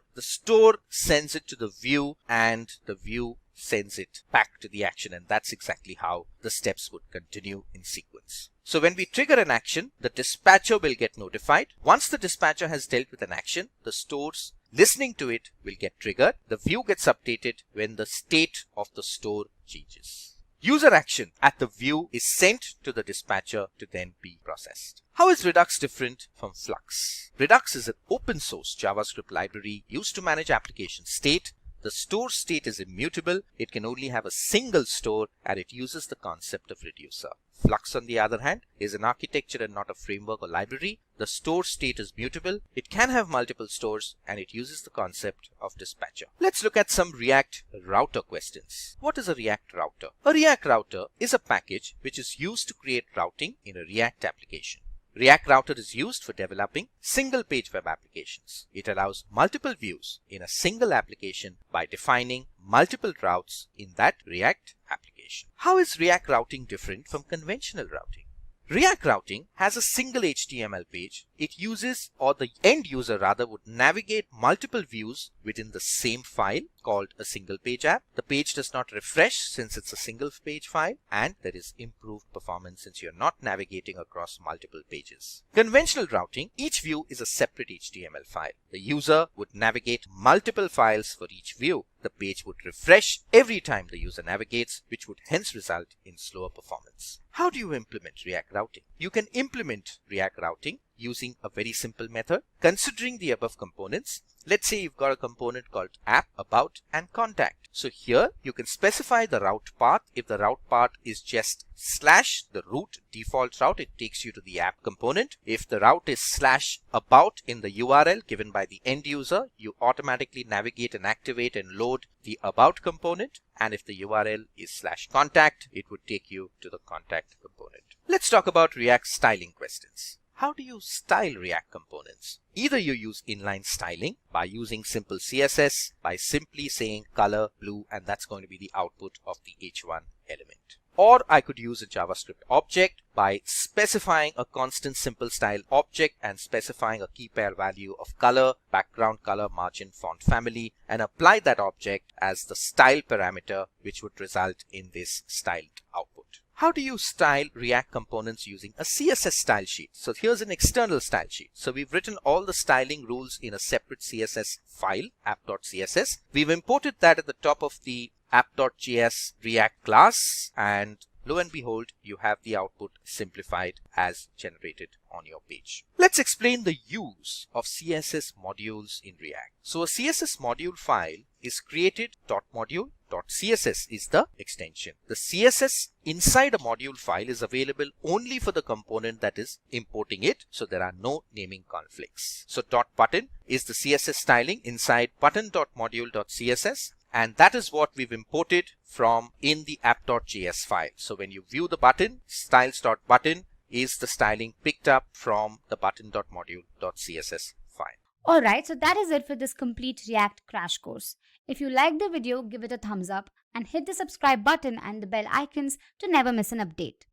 sends it to the view, and the view sends it back to the action. And that's exactly how the steps would continue in sequence. So when we trigger an action, the dispatcher will get notified. Once the dispatcher has dealt with an action, the store's listening to it will get triggered. The view gets updated when the state of the store changes. User action at the view is sent to the dispatcher to then be processed. How is Redux different from Flux? Redux is an open source JavaScript library used to manage application state. The store state is immutable. It can only have a single store, and it uses the concept of reducer. Flux, on the other hand, is an architecture and not a framework or library. The store state is mutable. It can have multiple stores, and it uses the concept of dispatcher. Let's look at some React router questions. What is a React router? A React router is a package which is used to create routing in a React application. React Router is used for developing single-page web applications. It allows multiple views in a single application by defining multiple routes in that React application. How is React routing different from conventional routing? React routing has a single HTML page. It uses, or the end user rather, would navigate multiple views within the same file called a single page app. The page does not refresh since it's a single page file, and there is improved performance since you're not navigating across multiple pages. Conventional routing, each view is a separate HTML file. The user would navigate multiple files for each view. The page would refresh every time the user navigates, which would hence result in slower performance. How do you implement React routing? You can implement React routing using a very simple method. Considering the above components, let's say you've got a component called app, about, and contact. So here you can specify the route path. If the route path is just / the root default route, it takes you to the app component. If the route is / about in the URL given by the end user, you automatically navigate and activate and load the about component. And if the URL is / contact, it would take you to the contact component. Let's talk about React styling questions. How do you style React components? Either you use inline styling by using simple CSS, by simply saying color blue, and that's going to be the output of the H1 element. Or I could use a JavaScript object by specifying a constant simple style object and specifying a key pair value of color, background color, margin, font family, and apply that object as the style parameter, which would result in this styled output. How do you style React components using a CSS style sheet? So here's an external style sheet. So we've written all the styling rules in a separate CSS file, app.css. We've imported that at the top of the app.js React class, and lo and behold, you have the output simplified as generated on your page. Let's explain the use of CSS modules in React. So a CSS module file is created. .module.css is the extension. The CSS inside a module file is available only for the component that is importing it, so there are no naming conflicts. So .button is the CSS styling inside button.module.css, and that is what we've imported from in the app.js file. So when you view the button, styles.button is the styling picked up from the button.module.css file. Alright, so that is it for this complete React crash course. If you liked the video, give it a thumbs up and hit the subscribe button and the bell icons to never miss an update.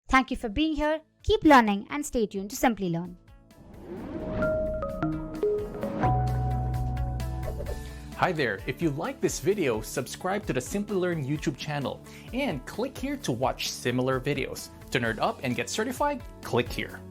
Thank you for being here, keep learning and stay tuned to Simplilearn. Hi there, if you like this video, subscribe to the Simplilearn YouTube channel and click here to watch similar videos. To nerd up and get certified, click here.